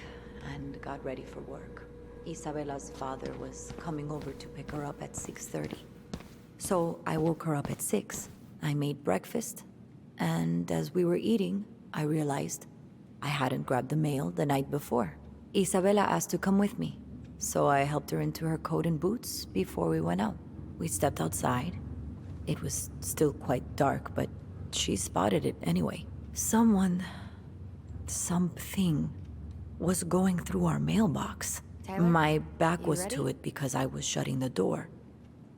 and got ready for work. Isabella's father was coming over to pick her up at 6:30. So I woke her up at 6. I made breakfast, and as we were eating, I realized I hadn't grabbed the mail the night before. Isabella asked to come with me, so I helped her into her coat and boots before we went out. We stepped outside. It was still quite dark, but she spotted it anyway. Something was going through our mailbox. Tyler, My back you was ready? to it because I was shutting the door.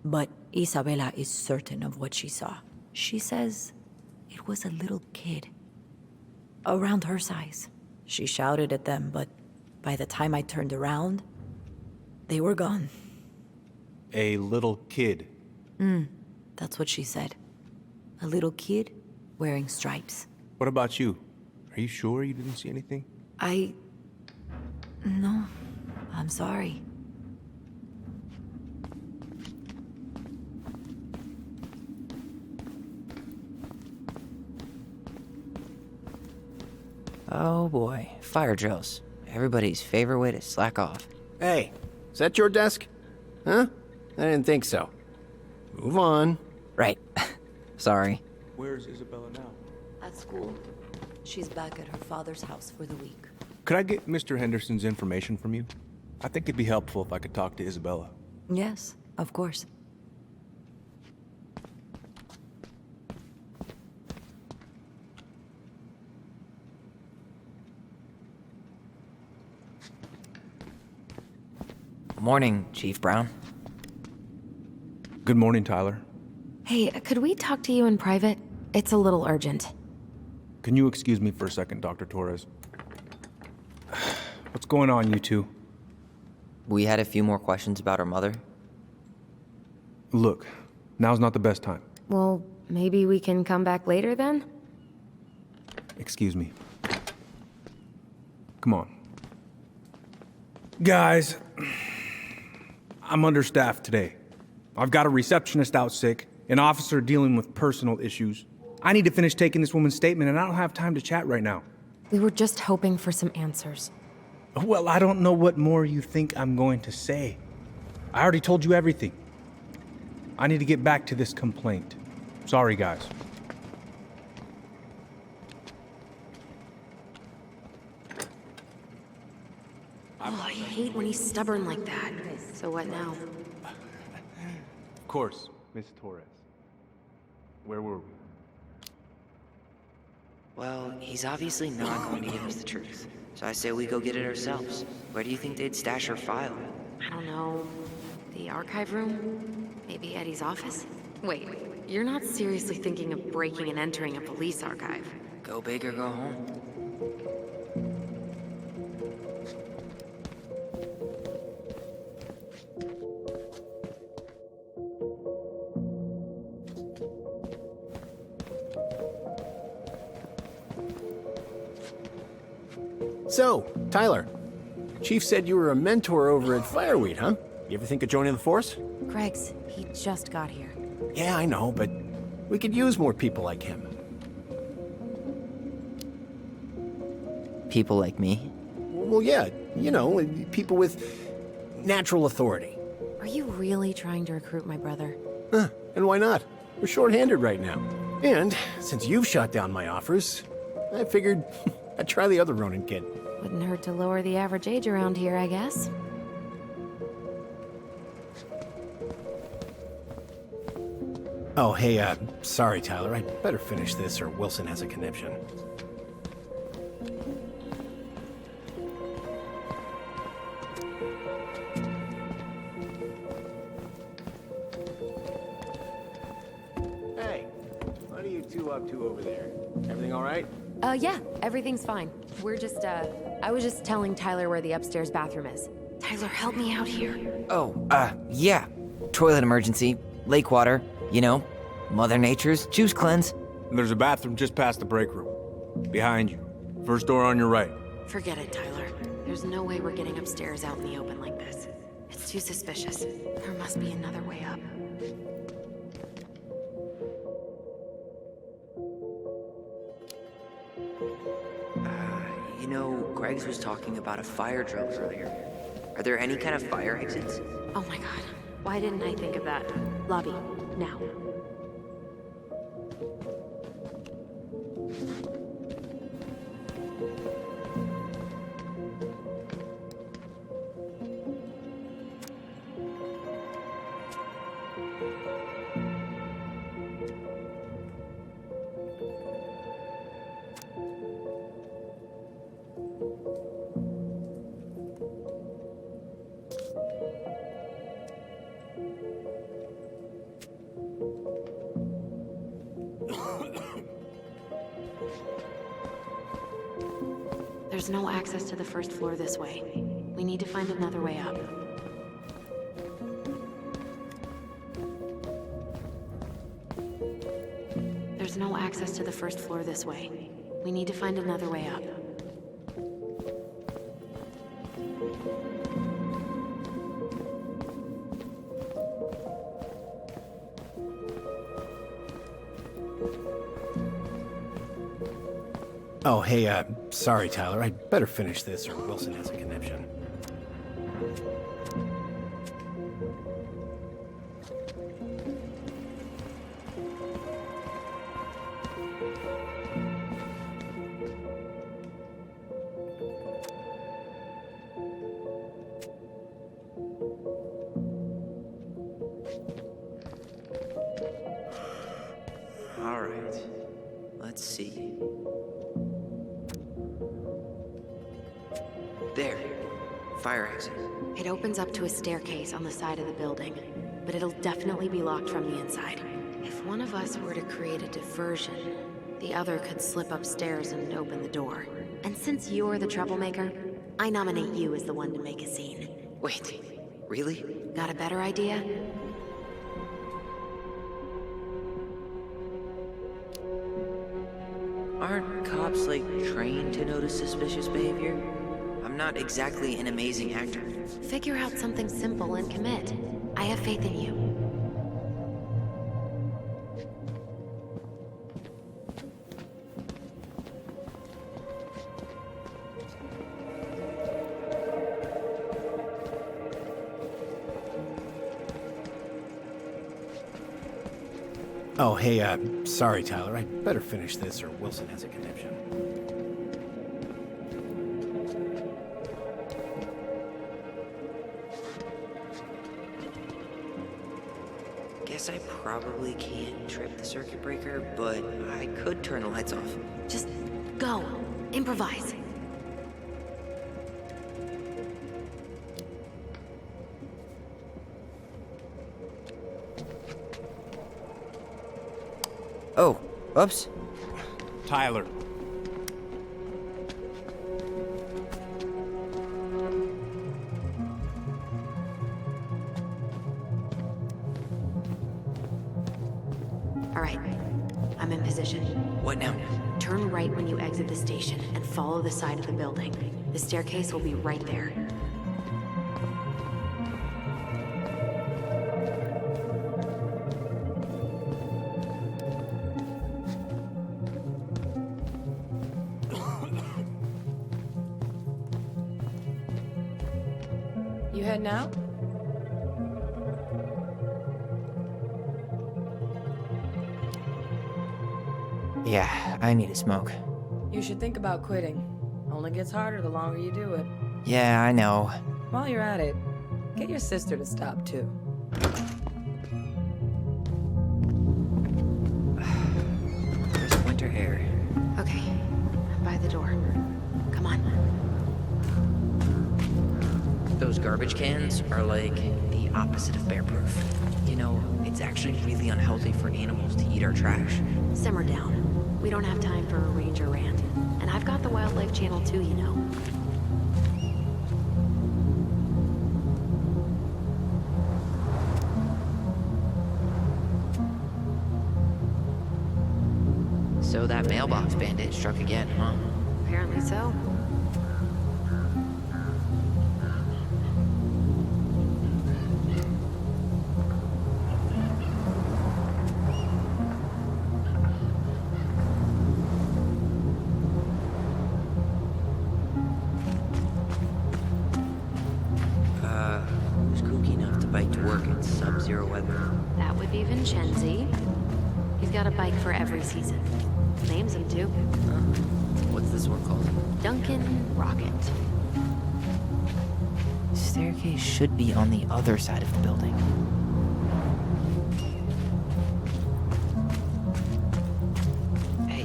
But Isabella is certain of what she saw. She says it was a little kid. Around her size. She shouted at them, but by the time I turned around, they were gone. A little kid. That's what she said. A little kid wearing stripes. What about you? Are you sure you didn't see anything? No, I'm sorry. Oh boy, fire drills. Everybody's favorite way to slack off. Hey, is that your desk? Huh? I didn't think so. Move on. Right. Sorry. Where's Isabella now? At school. She's back at her father's house for the week. Could I get Mr. Henderson's information from you? I think it'd be helpful if I could talk to Isabella. Yes, of course. Morning, Chief Brown. Good morning, Tyler. Hey, could we talk to you in private? It's a little urgent. Can you excuse me for a second, Dr. Torres? What's going on, you two? We had a few more questions about our mother. Look, now's not the best time. Well, maybe we can come back later then? Excuse me. Come on. Guys, I'm understaffed today. I've got a receptionist out sick, an officer dealing with personal issues. I need to finish taking this woman's statement, and I don't have time to chat right now. We were just hoping for some answers. Well, I don't know what more you think I'm going to say. I already told you everything. I need to get back to this complaint. Sorry, guys. Oh, I hate when he's stubborn like that. So what now? Of course, Miss Torres. Where were we? Well, he's obviously not going to give us the truth. So I say we go get it ourselves. Where do you think they'd stash her file? I don't know. The archive room? Maybe Eddie's office? Wait, you're not seriously thinking of breaking and entering a police archive? Go big or go home. So, Tyler, Chief said you were a mentor over at Fireweed, huh? You ever think of joining the force? Greg's, he just got here. Yeah, I know, but we could use more people like him. People like me? Well, yeah, you know, people with natural authority. Are you really trying to recruit my brother? Huh, and why not? We're short-handed right now. And since you've shot down my offers, I figured I'd try the other Ronin kid. Wouldn't hurt to lower the average age around here, I guess. Oh, hey, sorry, Tyler. I'd better finish this or Wilson has a conniption. Hey, what are you two up to over there? Everything all right? Yeah, everything's fine. We're just, I was just telling Tyler where the upstairs bathroom is. Tyler, help me out here. Oh, yeah. Toilet emergency, lake water, you know, Mother Nature's juice cleanse. There's a bathroom just past the break room. Behind you. First door on your right. Forget it, Tyler. There's no way we're getting upstairs out in the open like this. It's too suspicious. There must be another way up. You know, Greg's was talking about a fire drill earlier. Are there any kind of fire exits? Oh my god. Why didn't I think of that? Lobby, now. There's no access to the first floor this way. We need to find another way up. There's no access to the first floor this way. We need to find another way up. Oh, hey, sorry, Tyler. I'd better finish this or Wilson has a conniption. All right. Let's see. There. Fire exit. It opens up to a staircase on the side of the building, but it'll definitely be locked from the inside. If one of us were to create a diversion, the other could slip upstairs and open the door. And since you're the troublemaker, I nominate you as the one to make a scene. Wait, really? Got a better idea? Aren't cops, like, trained to notice suspicious behavior? I'm not exactly an amazing actor. Figure out something simple and commit. I have faith in you. Oh, hey, sorry, Tyler. I'd better finish this or Wilson has a conniption. Guess I probably can't trip the circuit breaker, but I could turn the lights off. Just go. Improvise. Oh, oops. Tyler. All right. I'm in position. What now? Turn right when you exit the station and follow the side of the building. The staircase will be right there. You heading out? Yeah, I need a smoke. You should think about quitting. Only gets harder the longer you do it. Yeah, I know. While you're at it, get your sister to stop too. There's winter air. Okay, I'm by the door. Come on. Those garbage cans are like the opposite of bear-proof. You know, it's actually really unhealthy for animals to eat our trash. Simmer down. We don't have time for a ranger rant. And I've got the Wildlife Channel too, you know. So that mailbox bandit struck again, huh? Apparently so. Who's kooky enough to bike to work in sub-zero weather? That would be Vincenzi. He's got a bike for every season. Names him too. What's this one called? Duncan Rocket. Staircase should be on the other side of the building. Hey,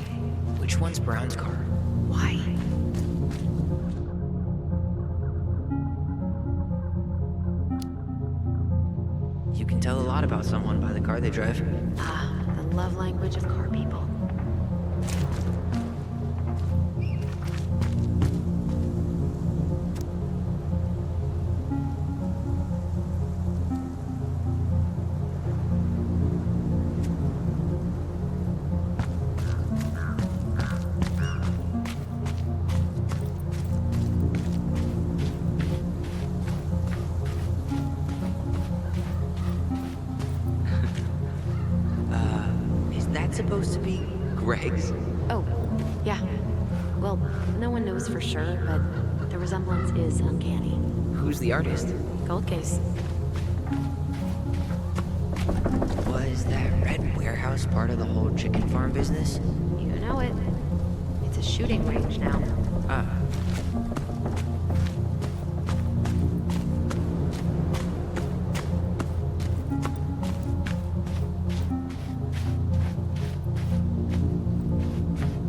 which one's Brown's car? Why? You can tell a lot about someone by the car they drive. Ah, the love language of car people. Is that supposed to be Greg's? Oh, yeah. Well, no one knows for sure, but the resemblance is uncanny. Who's the artist? Gold case. Was that red warehouse part of the whole chicken farm business? You know it. It's a shooting range now. Ah.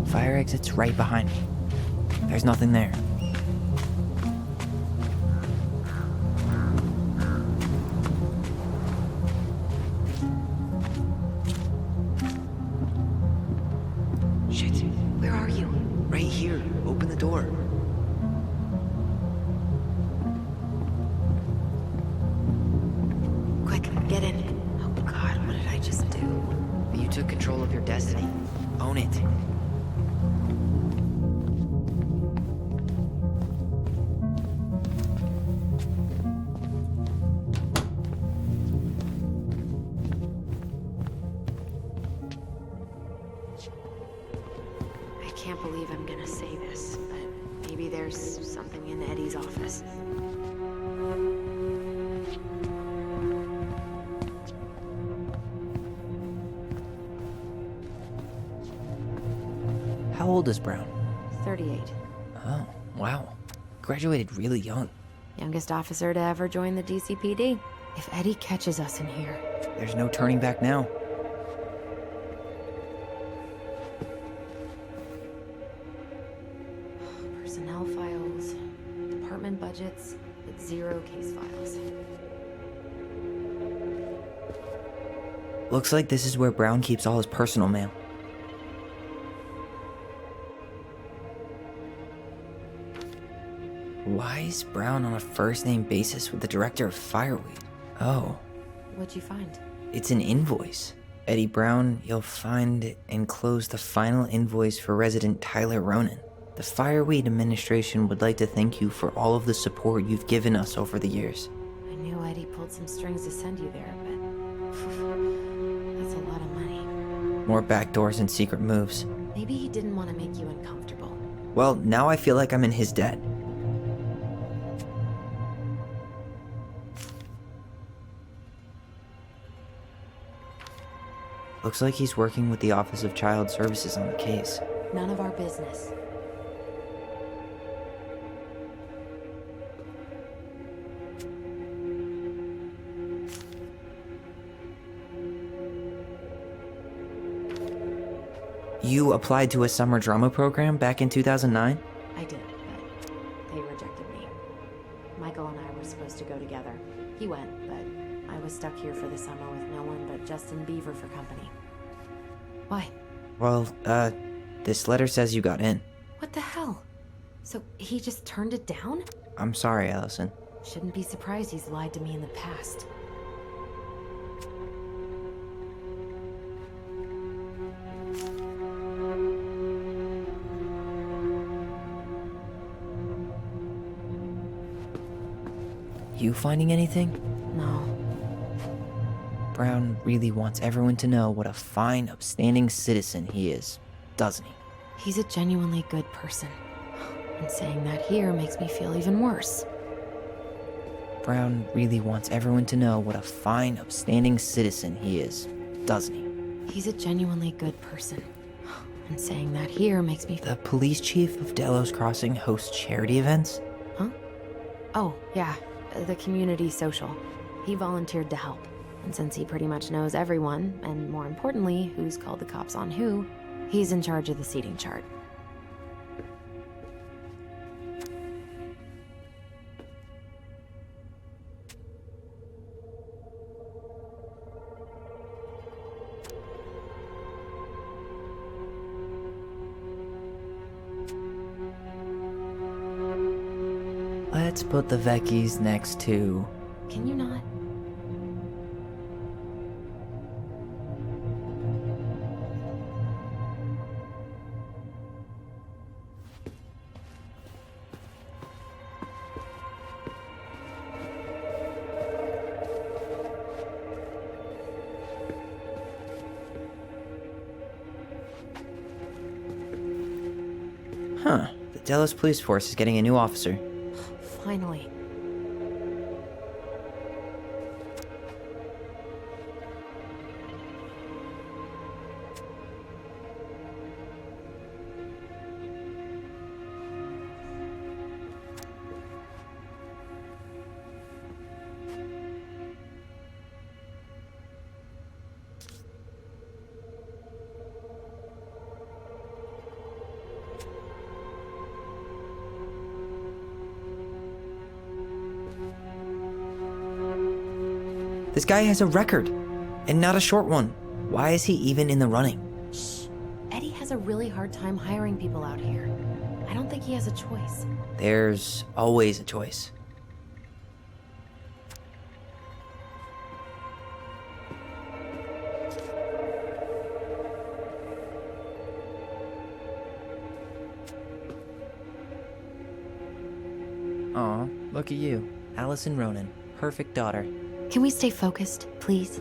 Fire exit's right behind me. There's nothing there. Shit. Where are you? Right here. Open the door. Quick, get in. Oh God, what did I just do? You took control of your destiny. Own it. I can't believe I'm gonna say this, but maybe there's something in Eddie's office. How old is Brown? 38. Oh, wow. Graduated really young. Youngest officer to ever join the DCPD. If Eddie catches us in here... There's no turning back now. Personnel files, department budgets, with 0 case files. Looks like this is where Brown keeps all his personal mail. Why is Brown on a first-name basis with the director of Fireweed? Oh, What'd you find? it's an invoice. Eddie Brown, you'll find enclosed the final invoice for resident Tyler Ronan. The Fireweed administration would like to thank you for all of the support you've given us over the years. I knew Eddie pulled some strings to send you there, but that's a lot of money. More backdoors and secret moves. Maybe he didn't want to make you uncomfortable. Well, now I feel like I'm in his debt. Looks like he's working with the Office of Child Services on the case. None of our business. You applied to a summer drama program back in 2009? I did, but they rejected me. Michael and I were supposed to go together. He went, but I was stuck here for the summer with no one but Justin Beaver for company. Why? Well, this letter says you got in. What the hell? So he just turned it down? I'm sorry, Allison. Shouldn't be surprised he's lied to me in the past. You finding anything? No. Brown really wants everyone to know what a fine, upstanding citizen he is, doesn't he? He's a genuinely good person. And saying that here makes me feel even worse. Brown really wants everyone to know what a fine, upstanding citizen he is, doesn't he? He's a genuinely good person. And saying that here makes me... The police chief of Delos Crossing hosts charity events? Huh? Oh, yeah. The community social. He volunteered to help. And since he pretty much knows everyone, and more importantly, who's called the cops on who, he's in charge of the seating chart. Let's put the Vecchies next to... Can you not? Huh. The Delos Police Force is getting a new officer. Finally. This guy has a record, and not a short one. Why is he even in the running? Shh. Eddie has a really hard time hiring people out here. I don't think he has a choice. There's always a choice. Aw, look at you. Allison Ronan. Perfect daughter. Can we stay focused, please?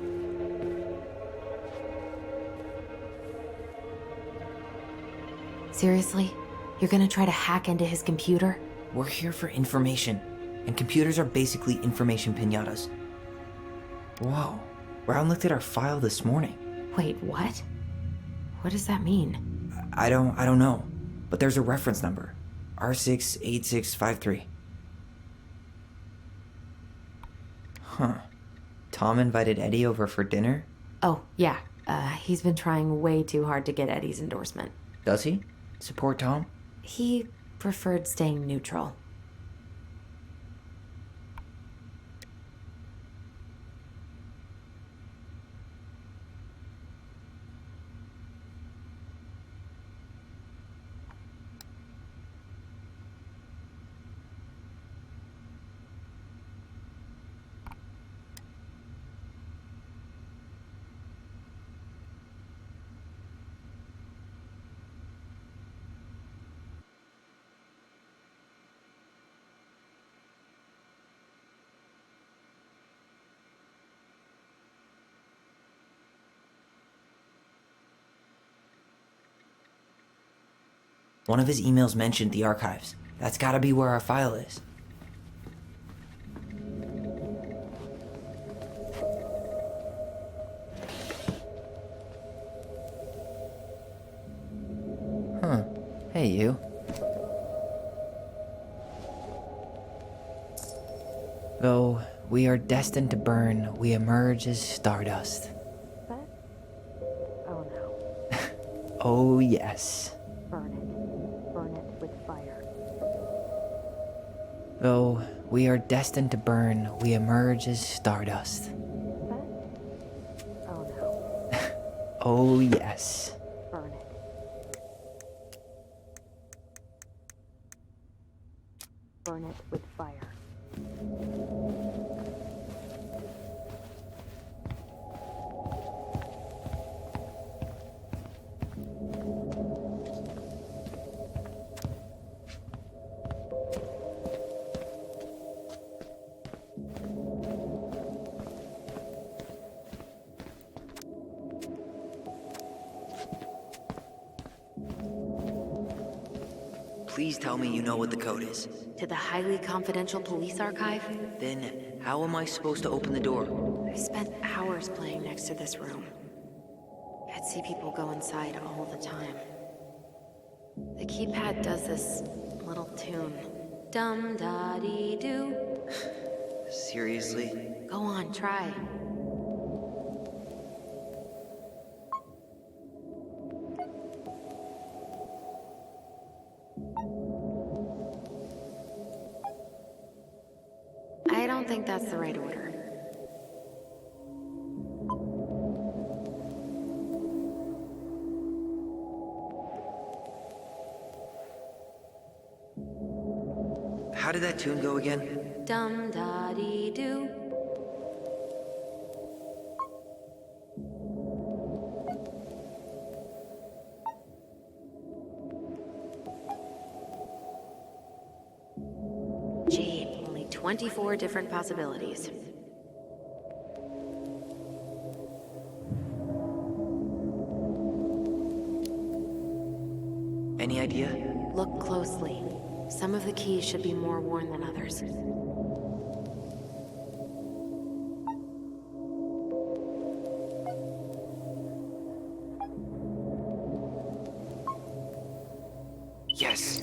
Seriously? You're gonna try to hack into his computer? We're here for information, and computers are basically information piñatas. Whoa, Brown looked at our file this morning. Wait, what? What does that mean? I don't know, but there's a reference number. R68653. Huh. Tom invited Eddie over for dinner? Oh, yeah. He's been trying way too hard to get Eddie's endorsement. Does he? Support Tom? He preferred staying neutral. One of his emails mentioned the archives. That's gotta be where our file is. Huh. Hey, you. Though we are destined to burn, we emerge as stardust. But? Oh no. Oh, yes. Burn it. Burn it with fire. Though we are destined to burn, we emerge as stardust. But? Oh no. Oh, yes. Burn it. Burn it with fire. Please tell me you know what the code is. To the highly confidential police archive? Then, how am I supposed to open the door? I spent hours playing next to this room. I'd see people go inside all the time. The keypad does this little tune. Dum-da-dee-doo. Seriously? Go on, try. I don't think that's the right order. How did that tune go again? Dum-da-dee-doo. Gee, only 24 different possibilities. Any idea? Look closely. Some of the keys should be more worn than others. Yes.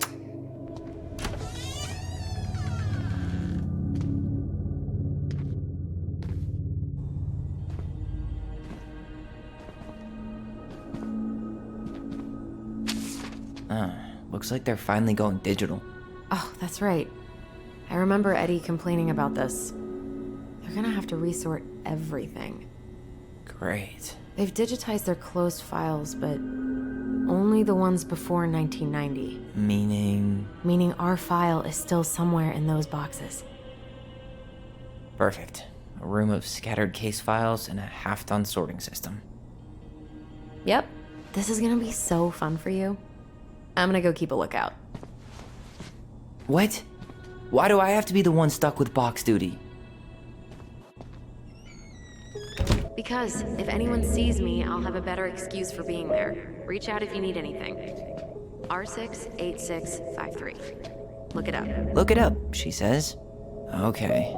Looks like they're finally going digital. Oh, that's right. I remember Eddie complaining about this. They're gonna have to resort everything. Great. They've digitized their closed files, but only the ones before 1990. Meaning? Meaning our file is still somewhere in those boxes. Perfect. A room of scattered case files and a half-done sorting system. Yep. This is gonna be so fun for you. I'm gonna go keep a lookout. What? Why do I have to be the one stuck with box duty? Because if anyone sees me, I'll have a better excuse for being there. Reach out if you need anything. R68653. Look it up. Look it up, she says. Okay.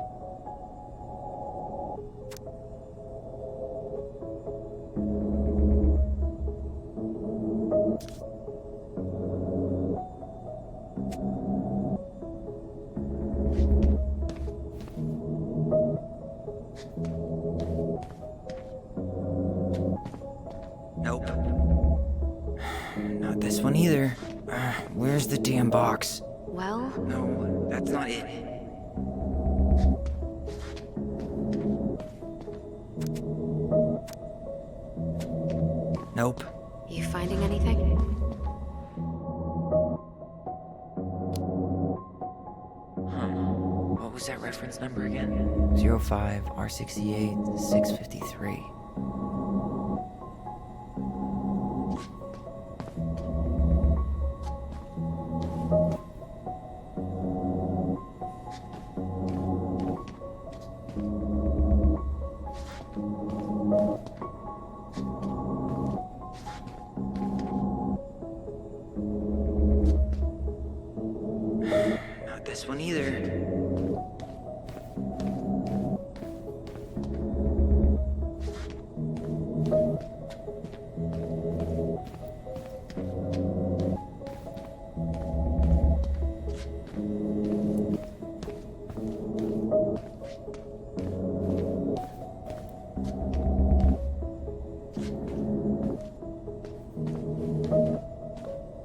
Nope. Not this one either. Where's the damn box? Well, No, that's not it. Nope. you finding anything? What was that reference number again? 05 R68 653. this one either.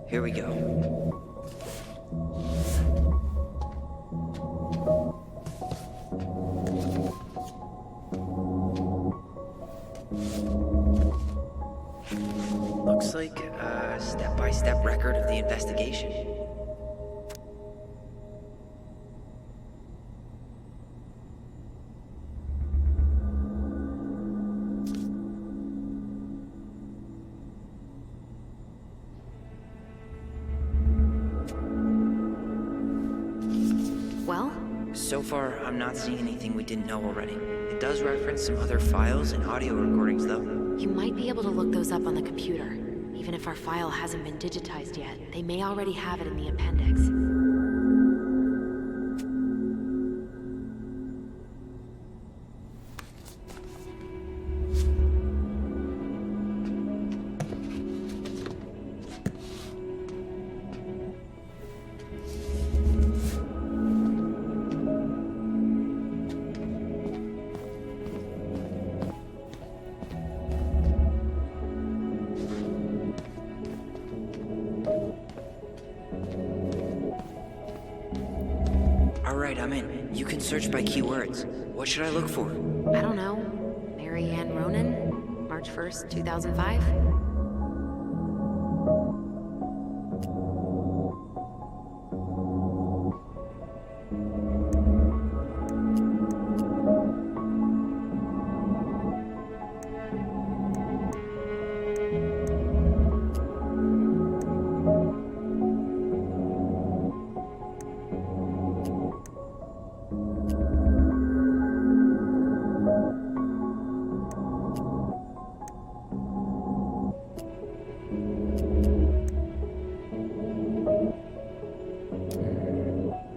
Here we go. Looks like a step-by-step record of the investigation. Well? So far, I'm not seeing anything we didn't know already. It does reference some other files and audio recordings, though. You might be able to look those up on the computer. Even if our file hasn't been digitized yet, they may already have it in the appendix. Alright, I'm in. You can search by keywords. What should I look for? I don't know. Mary Ann Ronan? March 1st, 2005?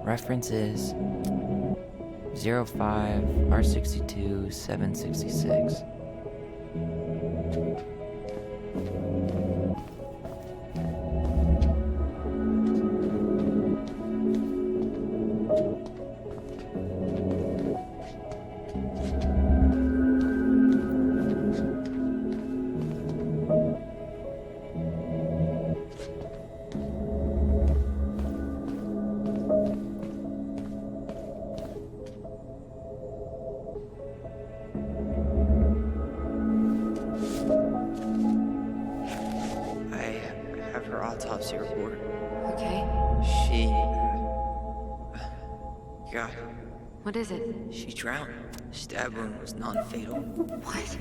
References 05 R62 766. Autopsy report. Okay. She... God. What is it? She drowned. Stab wound was non-fatal. What?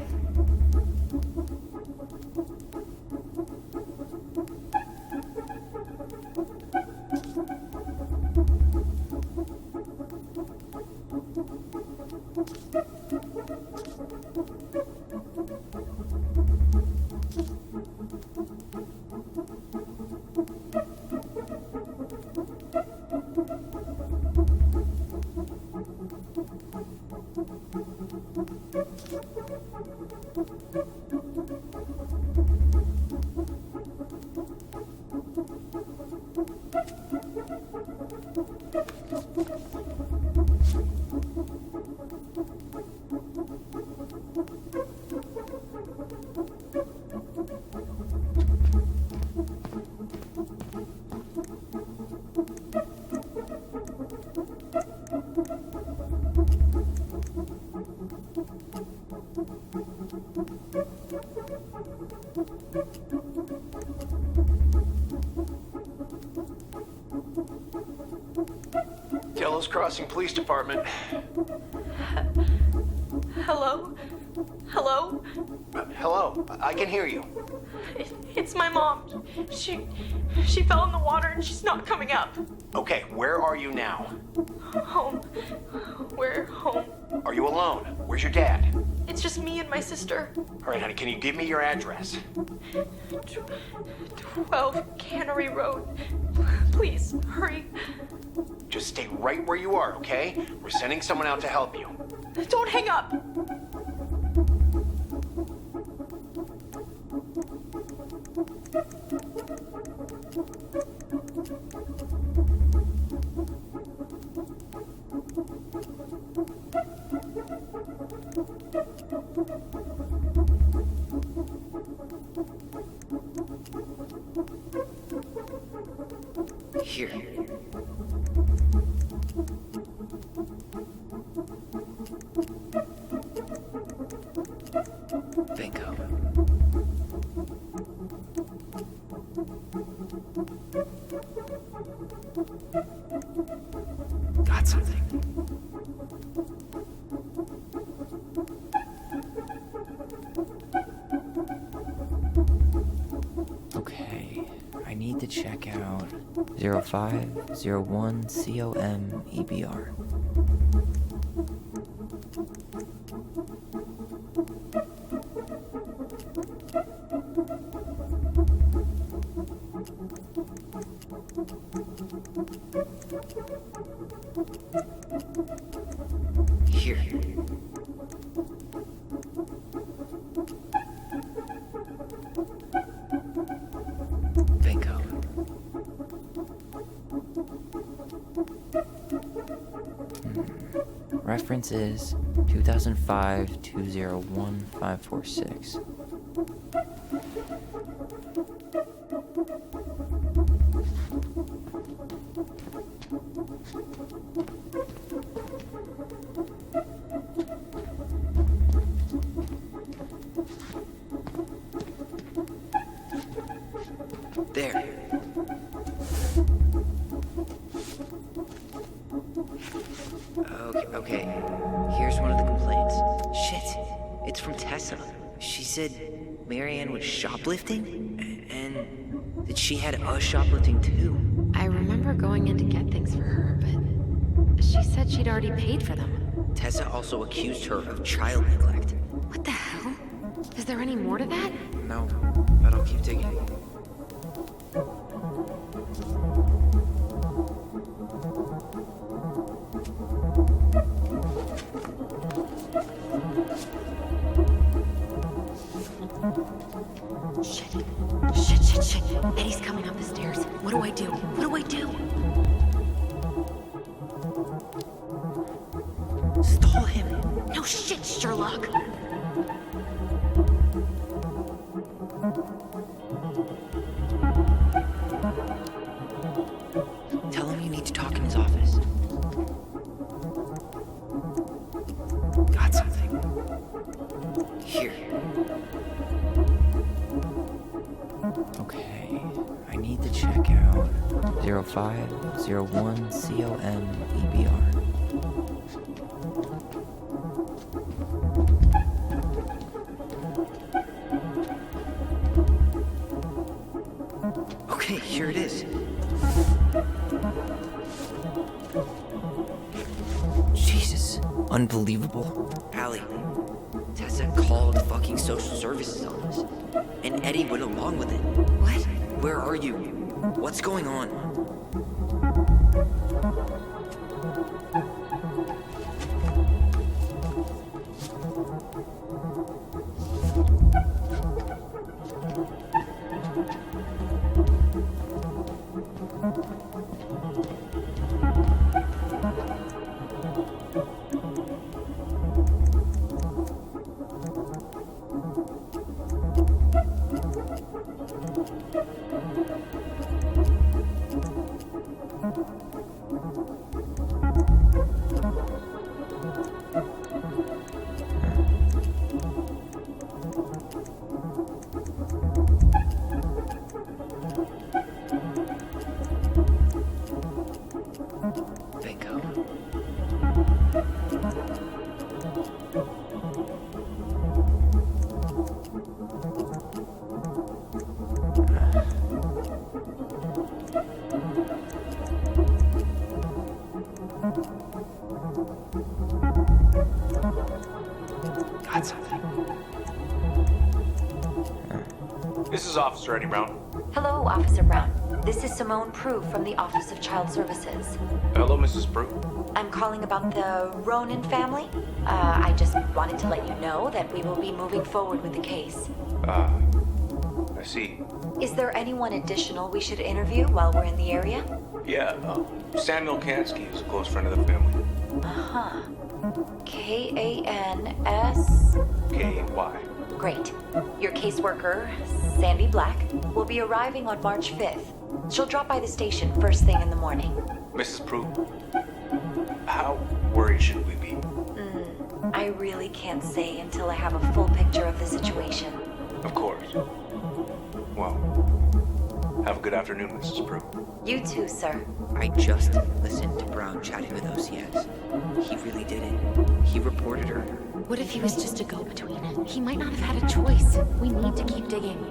Delos Crossing Police Department. Hello? Hello? Hello, I can hear you. It's my mom. She fell in the water and she's not coming up. Okay, where are you now? Home. We're home. Are you alone? Where's your dad? It's just me and my sister. All right, honey, can you give me your address? 12 Cannery Road. Please, hurry. Just stay right where you are, okay? We're sending someone out to help you. Don't hang up! Here. Bingo. Got something. Okay, I need to check out 0501 COM EBR. Here. Bingo. Reference is 2005-201-546. There. Okay. Here's one of the complaints. Shit. It's from Tessa. She said Marianne was shoplifting, and that she had us shoplifting too. I remember going in to get things for her, but she said she'd already paid for them. Tessa also accused her of child neglect. What the hell? Is there any more to that? No, but I'll keep digging. Shit. Eddie's coming up the stairs. What do I do? Stall him. No shit, Sherlock. Tell him you need to talk in his office. Got something. Here. Okay, I need to check out 0501 COM EBR. Okay, here it is. Jesus, unbelievable. Allie, Tessa called fucking social services on us. And Eddie went along with it. What? Where are you? What's going on? Bingo. Got something. This is Officer Eddie Brown. Hello, Officer Brown. This is Simone Prue from the Office of Child Services. Hello, Mrs. Prue. I'm calling about the Ronan family. I just wanted to let you know that we will be moving forward with the case. I see. Is there anyone additional we should interview while we're in the area? Yeah, Samuel Kansky is a close friend of the family. Uh-huh. K-A-N-S... K-Y. Great. Your caseworker, Sandy Black, will be arriving on March 5th. She'll drop by the station first thing in the morning. Mrs. Prue, how worried should we be? I really can't say until I have a full picture of the situation. Of course. Well, have a good afternoon, Mrs. Prue. You too, sir. I just listened to Brown chatting with OCS. He really did it. He reported her. What if he was just a go-between? He might not have had a choice. We need to keep digging.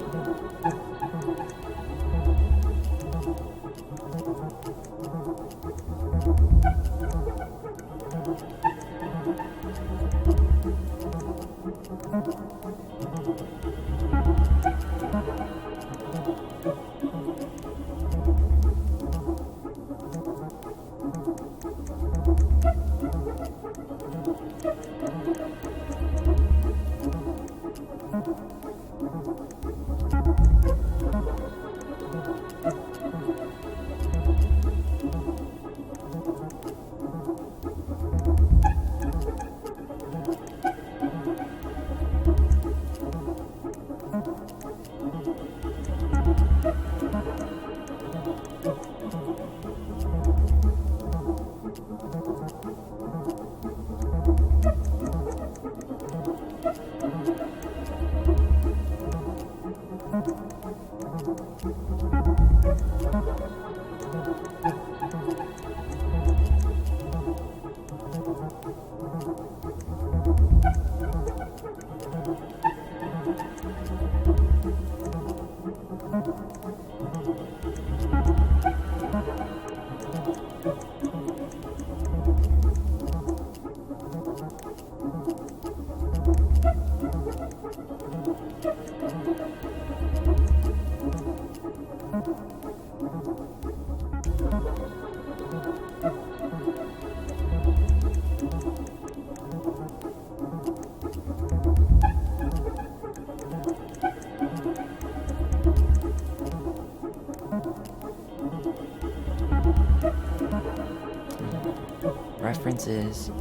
References.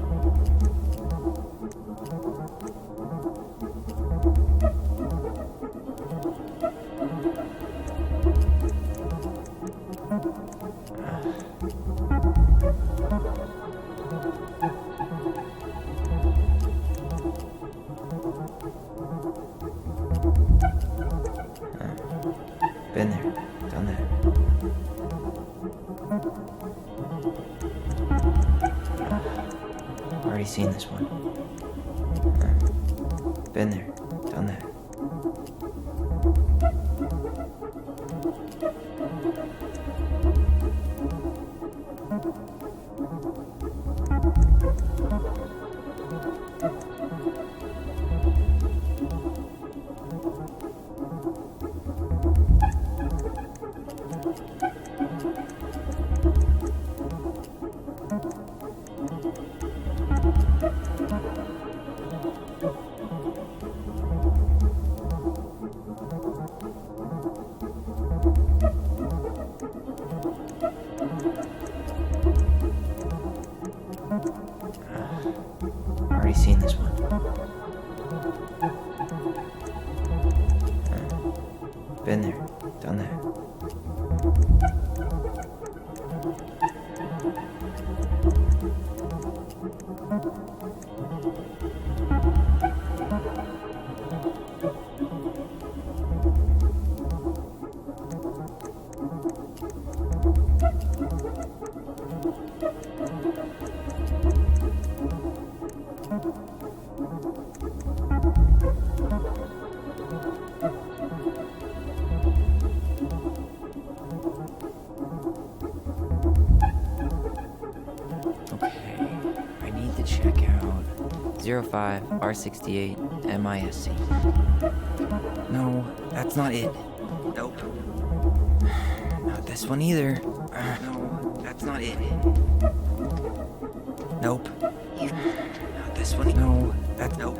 Been there, done that. Already seen this one. Been there, done that. Already seen this one. Been there, done that. I need to check out 05 R68 MISC. No, that's not it. Nope. Not that. this one either. No, that's not it. Nope. Not this one. No, that's Nope.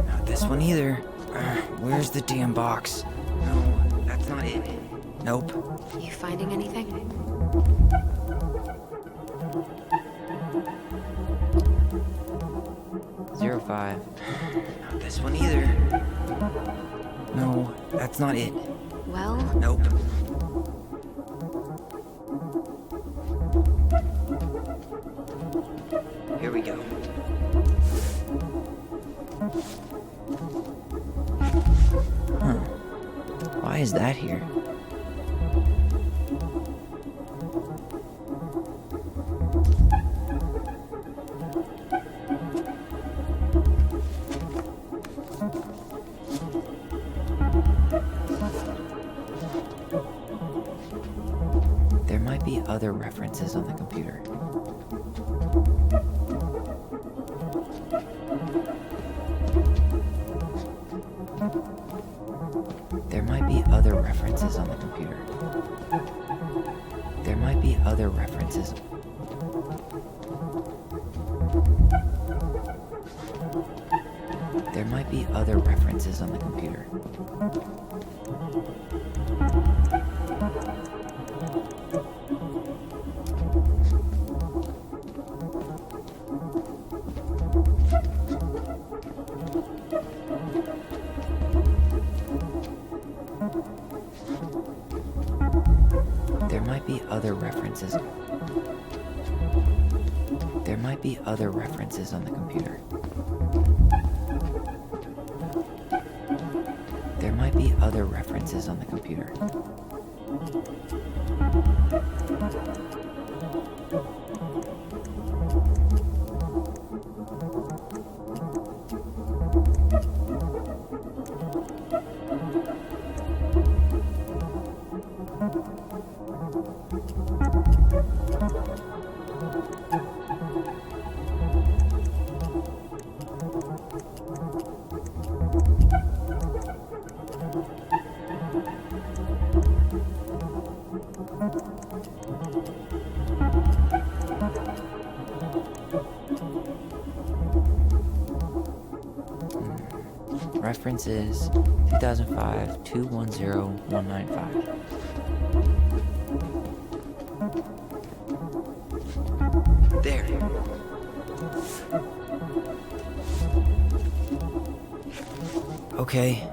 not this one either. Where's the damn box? No, that's not it. Nope. You finding anything? Zero 5. Not this one either. No, that's not it. Well, Nope. Here we go. Why is that here? There might be other references on the computer. There might be other references on the computer. There might be other references. There might be other references on the computer. There might be other references. There might be other references on the computer. There might be other references on the computer. Reference is 2005 210 195. There. Okay.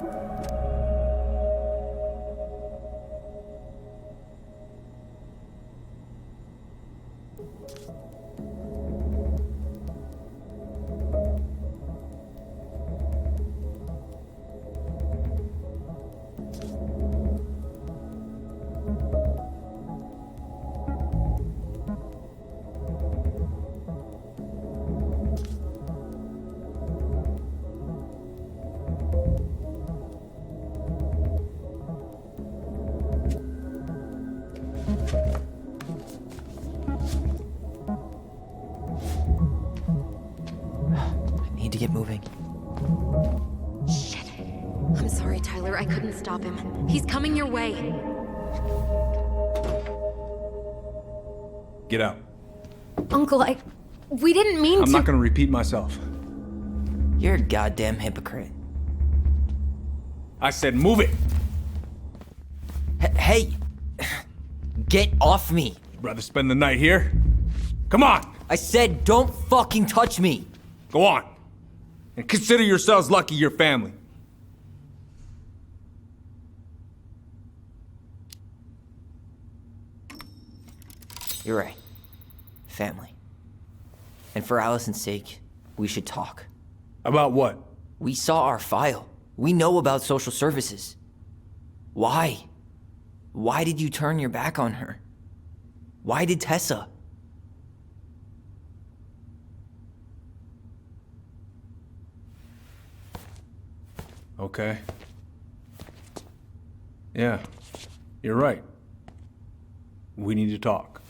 Need to get moving. shit. I'm sorry, Tyler. I couldn't stop him. He's coming your way. Get out. Uncle, we didn't mean to. I'm not gonna repeat myself. You're a goddamn hypocrite. I said move it! Hey! Get off me! Rather spend the night here? Come on! I said don't fucking touch me! Go on. And consider yourselves lucky you're family. You're right. Family. And for Allison's sake, we should talk. About what? We saw our file. We know about social services. Why? Why did you turn your back on her? Why did Tessa? Okay. Yeah, you're right. We need to talk.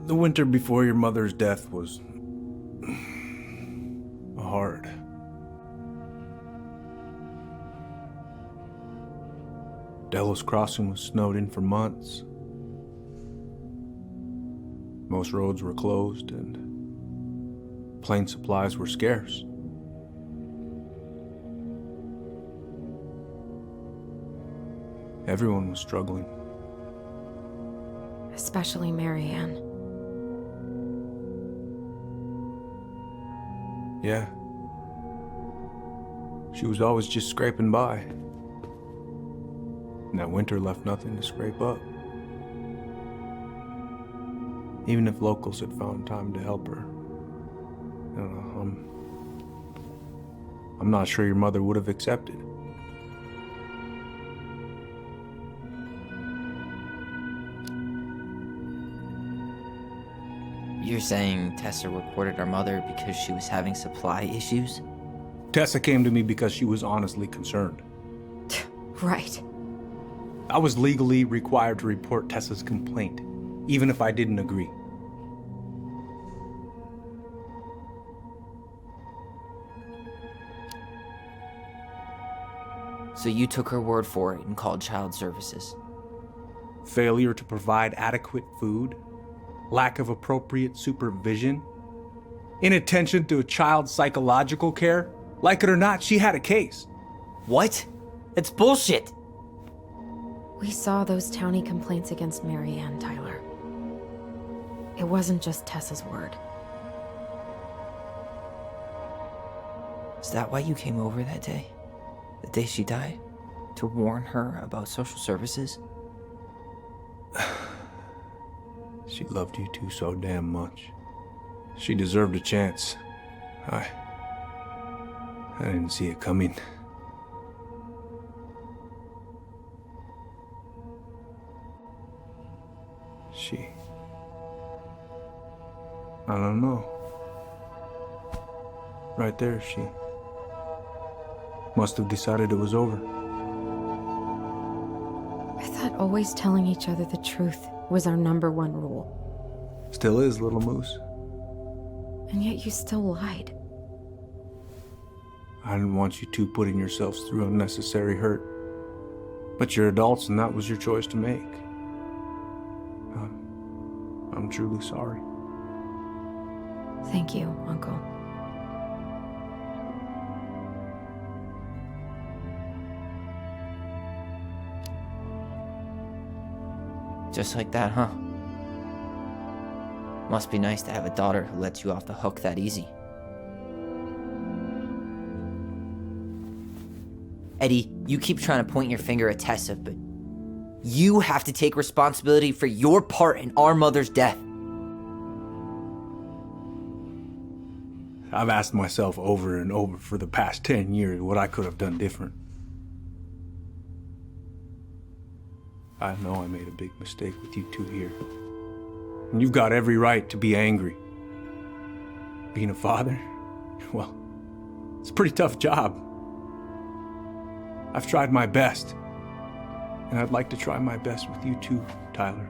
The winter before your mother's death was hard. Delos Crossing was snowed in for months. Most roads were closed and plane supplies were scarce. Everyone was struggling. Especially Marianne. Yeah. She was always just scraping by. And that winter left nothing to scrape up. Even if locals had found time to help her. I don't know, I'm not sure your mother would have accepted. You're saying Tessa reported our mother because she was having supply issues? Tessa came to me because she was honestly concerned. Right. I was legally required to report Tessa's complaint, even if I didn't agree. So you took her word for it and called child services? Failure to provide adequate food, lack of appropriate supervision, inattention to a child's psychological care. Like it or not, she had a case. What? It's bullshit! We saw those townie complaints against Marianne, Tyler. It wasn't just Tessa's word. Is that why you came over that day? The day she died? To warn her about social services? She loved you two so damn much. She deserved a chance. I didn't see it coming. I don't know. Right there, she must have decided it was over. I thought always telling each other the truth was our #1 rule. Still is, little moose. And yet you still lied. I didn't want you two putting yourselves through unnecessary hurt. But you're adults and that was your choice to make. I'm truly sorry. Thank you, Uncle. Just like that, huh? Must be nice to have a daughter who lets you off the hook that easy. Eddie, you keep trying to point your finger at Tessa, but you have to take responsibility for your part in our mother's death. I've asked myself over and over for the past 10 years what I could have done different. I know I made a big mistake with you two here. And you've got every right to be angry. Being a father, well, it's a pretty tough job. I've tried my best. And I'd like to try my best with you too, Tyler,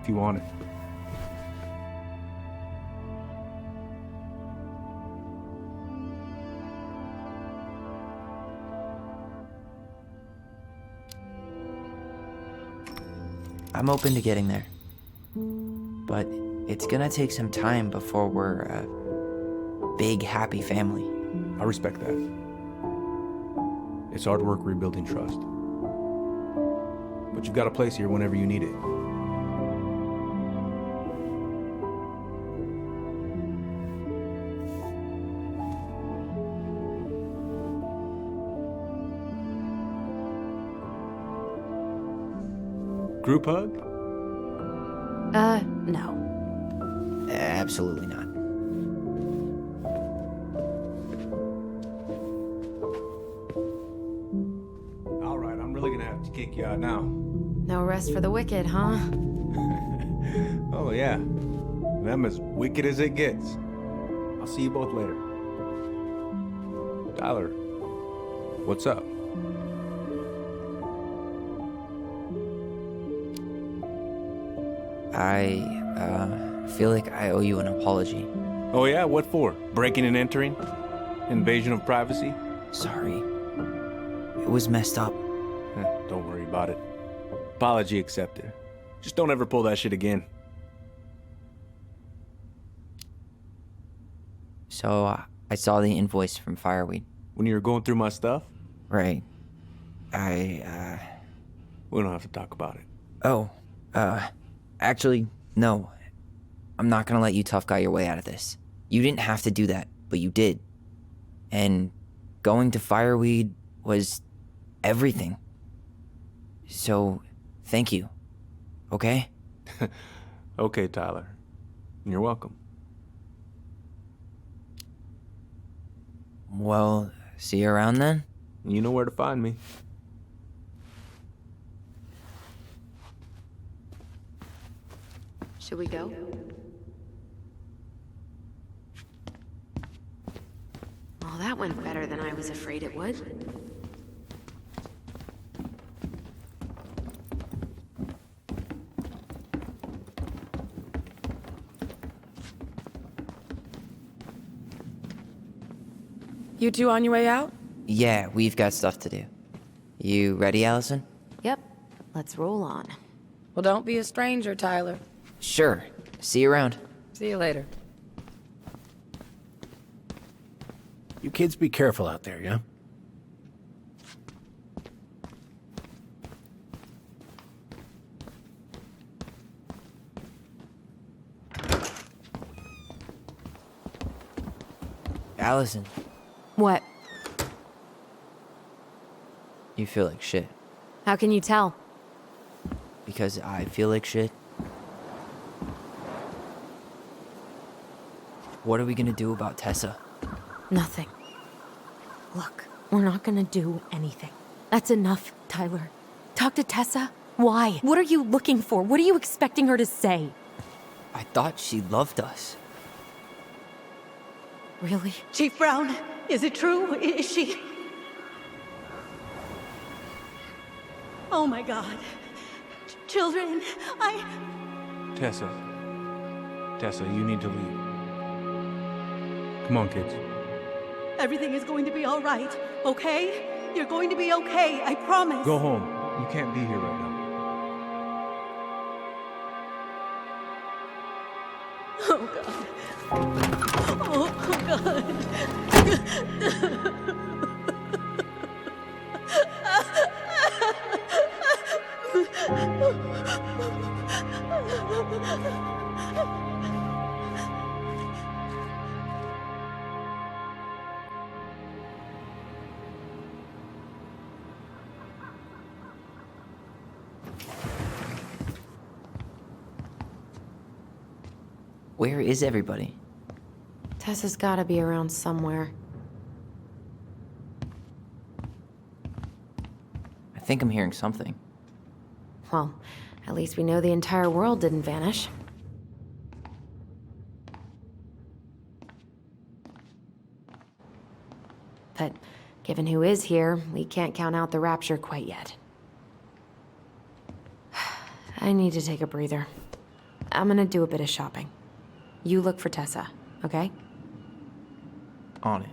if you want it. I'm open to getting there. But it's gonna take some time before we're a big, happy family. I respect that. It's hard work rebuilding trust. But you've got a place here whenever you need it. Group hug? No. Absolutely not. All right, I'm really gonna have to kick you out now. No rest for the wicked, huh? Oh yeah, them as wicked as it gets. I'll see you both later. Tyler, what's up? I feel like I owe you an apology. Oh yeah, what for? Breaking and entering? Invasion of privacy? Sorry. It was messed up. Don't worry about it. Apology accepted. Just don't ever pull that shit again. So, I saw the invoice from Fireweed. When you were going through my stuff? Right. We don't have to talk about it. Oh, actually, no. I'm not gonna let you tough guy your way out of this. You didn't have to do that, but you did. And going to Fireweed was everything. So, thank you. Okay? Okay, Tyler. You're welcome. Well, see you around then? You know where to find me. Should we go? Well, that went better than I was afraid it would. You two on your way out? Yeah, we've got stuff to do. You ready, Allison? Yep. Let's roll on. Well, don't be a stranger, Tyler. Sure. See you around. See you later. You kids be careful out there, yeah? Allison, What? you feel like shit. How can you tell? Because I feel like shit. What are we gonna do about Tessa? Nothing. Look, we're not gonna do anything. That's enough, Tyler. Talk to Tessa? Why? What are you looking for? What are you expecting her to say? I thought she loved us. Really? Chief Brown, is it true? Is she... Oh my God. Children, Tessa. Tessa, you need to leave. Come on, kids. Everything is going to be all right, okay? You're going to be okay, I promise. Go home. You can't be here right now. Oh, God. Oh, God. Where is everybody? Tessa's gotta be around somewhere. I think I'm hearing something. Well, at least we know the entire world didn't vanish. But given who is here, we can't count out the rapture quite yet. I need to take a breather. I'm gonna do a bit of shopping. You look for Tessa, okay? On it.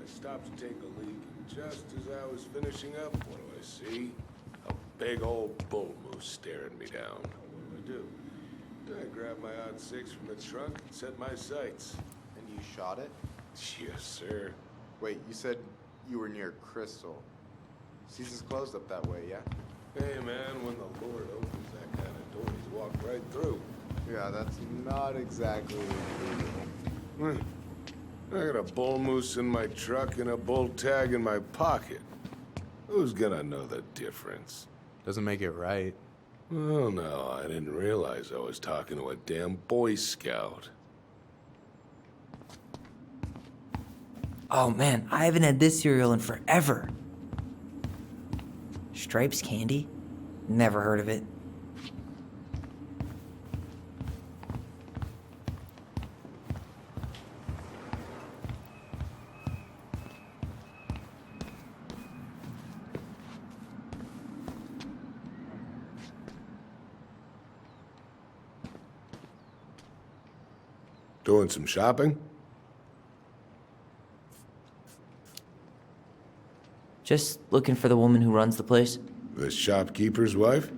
I stopped to take a leak, and just as I was finishing up, what do I see? A big old bull moose staring me down. What do? I grabbed my odd six from the trunk and set my sights. And you shot it? Yes, sir. Wait, you said you were near Crystal. Season's closed up that way, yeah? Hey, man, when the Lord opens that kind of door, he's walked right through. Yeah, that's not exactly illegal. I got a bull moose in my truck and a bull tag in my pocket. Who's gonna know the difference? Doesn't make it right. Oh, no, I didn't realize I was talking to a damn Boy Scout. Oh man, I haven't had this cereal in forever. Stripes candy? Never heard of it. Doing some shopping? Just looking for the woman who runs the place. The shopkeeper's wife?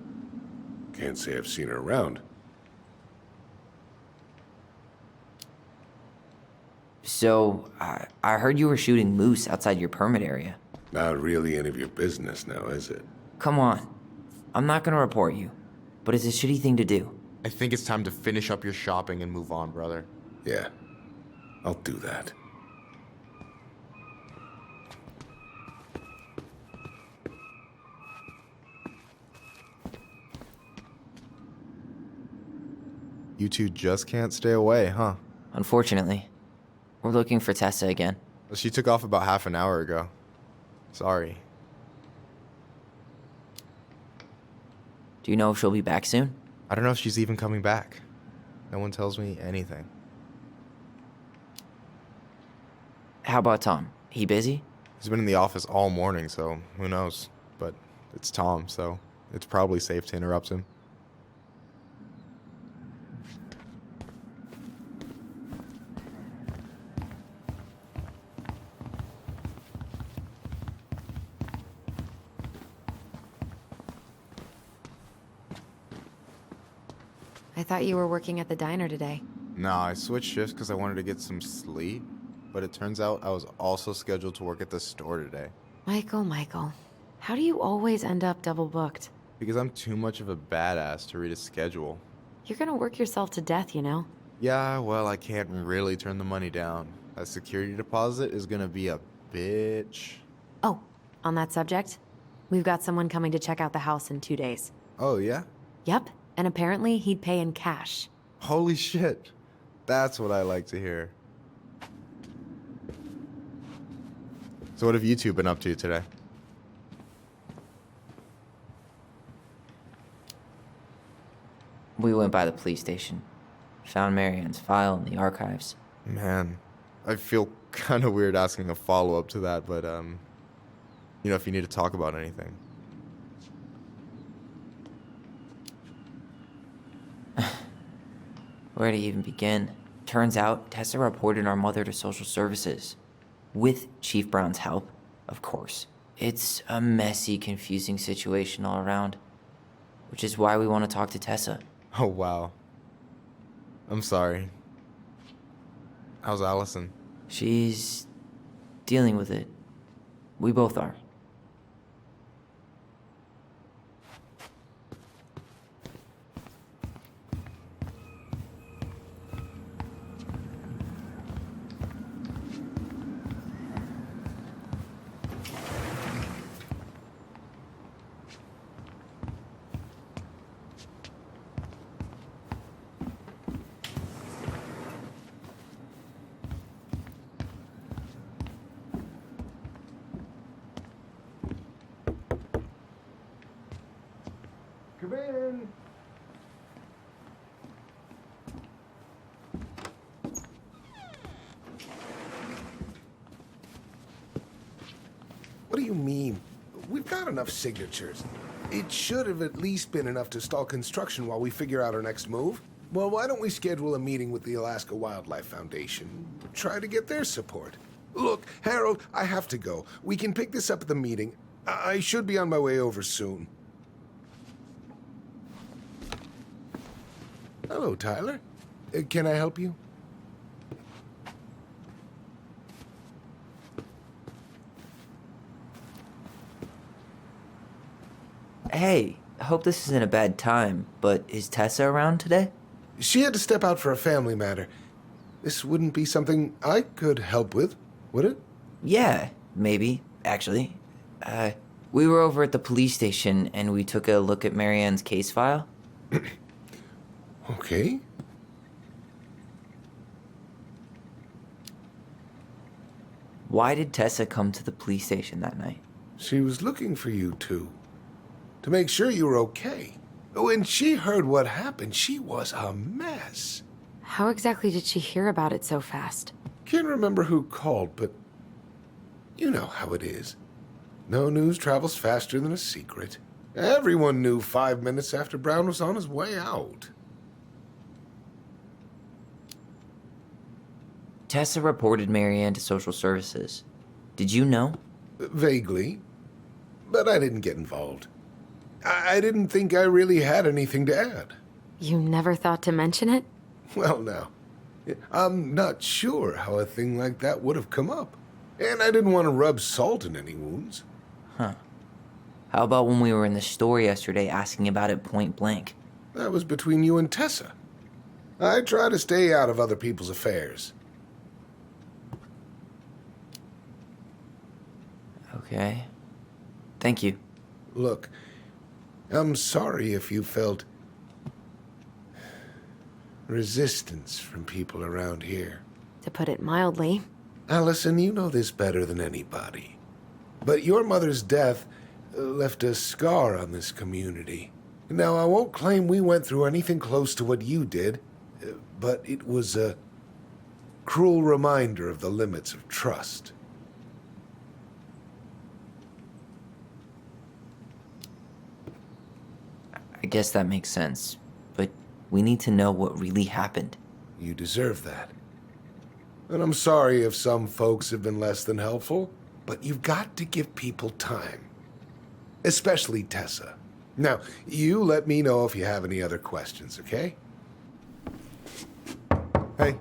Can't say I've seen her around. So, I heard you were shooting moose outside your permit area. Not really any of your business now, is it? Come on. I'm not gonna report you, but it's a shitty thing to do. I think it's time to finish up your shopping and move on, brother. Yeah, I'll do that. You two just can't stay away, huh? Unfortunately, we're looking for Tessa again. She took off about half an hour ago. Sorry. Do you know if she'll be back soon? I don't know if she's even coming back. No one tells me anything. How about Tom? He busy? He's been in the office all morning, so who knows? But it's Tom, so it's probably safe to interrupt him. I thought you were working at the diner today. No, I switched shifts because I wanted to get some sleep, but it turns out I was also scheduled to work at the store today. Michael, how do you always end up double booked? Because I'm too much of a badass to read a schedule. You're gonna work yourself to death, you know? Yeah, well, I can't really turn the money down. That security deposit is gonna be a bitch. Oh, on that subject, we've got someone coming to check out the house in 2 days. Oh, yeah? Yep, and apparently he'd pay in cash. Holy shit. That's what I like to hear. So what have you two been up to today? We went by the police station. Found Marianne's file in the archives. Man, I feel kind of weird asking a follow-up to that, but, if you need to talk about anything. Where to even begin? Turns out, Tessa reported our mother to social services. With Chief Brown's help, of course. It's a messy, confusing situation all around. Which is why we want to talk to Tessa. Oh, wow. I'm sorry. How's Allison? She's dealing with it. We both are. Come in. What do you mean? We've got enough signatures. It should have at least been enough to stall construction while we figure out our next move. Well, why don't we schedule a meeting with the Alaska Wildlife Foundation? Try to get their support. Look, Harold, I have to go. We can pick this up at the meeting. I should be on my way over soon. Hello, Tyler. Can I help you? Hey, I hope this isn't a bad time, but is Tessa around today? She had to step out for a family matter. This wouldn't be something I could help with, would it? Yeah, maybe, actually. We were over at the police station and we took a look at Marianne's case file. Okay. Why did Tessa come to the police station that night? She was looking for you two. To make sure you were okay. When she heard what happened, she was a mess. How exactly did she hear about it so fast? Can't remember who called, but you know how it is. No news travels faster than a secret. Everyone knew 5 minutes after Brown was on his way out. Tessa reported Marianne to social services. Did you know? Vaguely. But I didn't get involved. I didn't think I really had anything to add. You never thought to mention it? Well, now, I'm not sure how a thing like that would have come up. And I didn't want to rub salt in any wounds. Huh. How about when we were in the store yesterday asking about it point blank? That was between you and Tessa. I try to stay out of other people's affairs. Okay. Thank you. Look, I'm sorry if you felt resistance from people around here. To put it mildly. Allison, you know this better than anybody. But your mother's death left a scar on this community. Now, I won't claim we went through anything close to what you did, but it was a cruel reminder of the limits of trust. I guess that makes sense, but we need to know what really happened. You deserve that. And I'm sorry if some folks have been less than helpful, but you've got to give people time. Especially Tessa. Now, you let me know if you have any other questions, okay? Hey.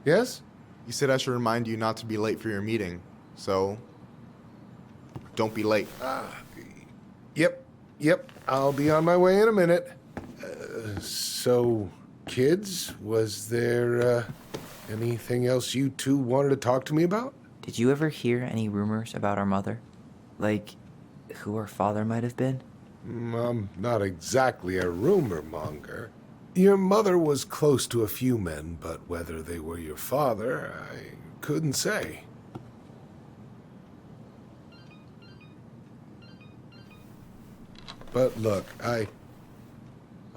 Yes? You said I should remind you not to be late for your meeting, so don't be late. Yep, I'll be on my way in a minute. So, kids, was there anything else you two wanted to talk to me about? Did you ever hear any rumors about our mother? Like, who our father might have been? I'm not exactly a rumor monger. Your mother was close to a few men, but whether they were your father, I couldn't say. But look,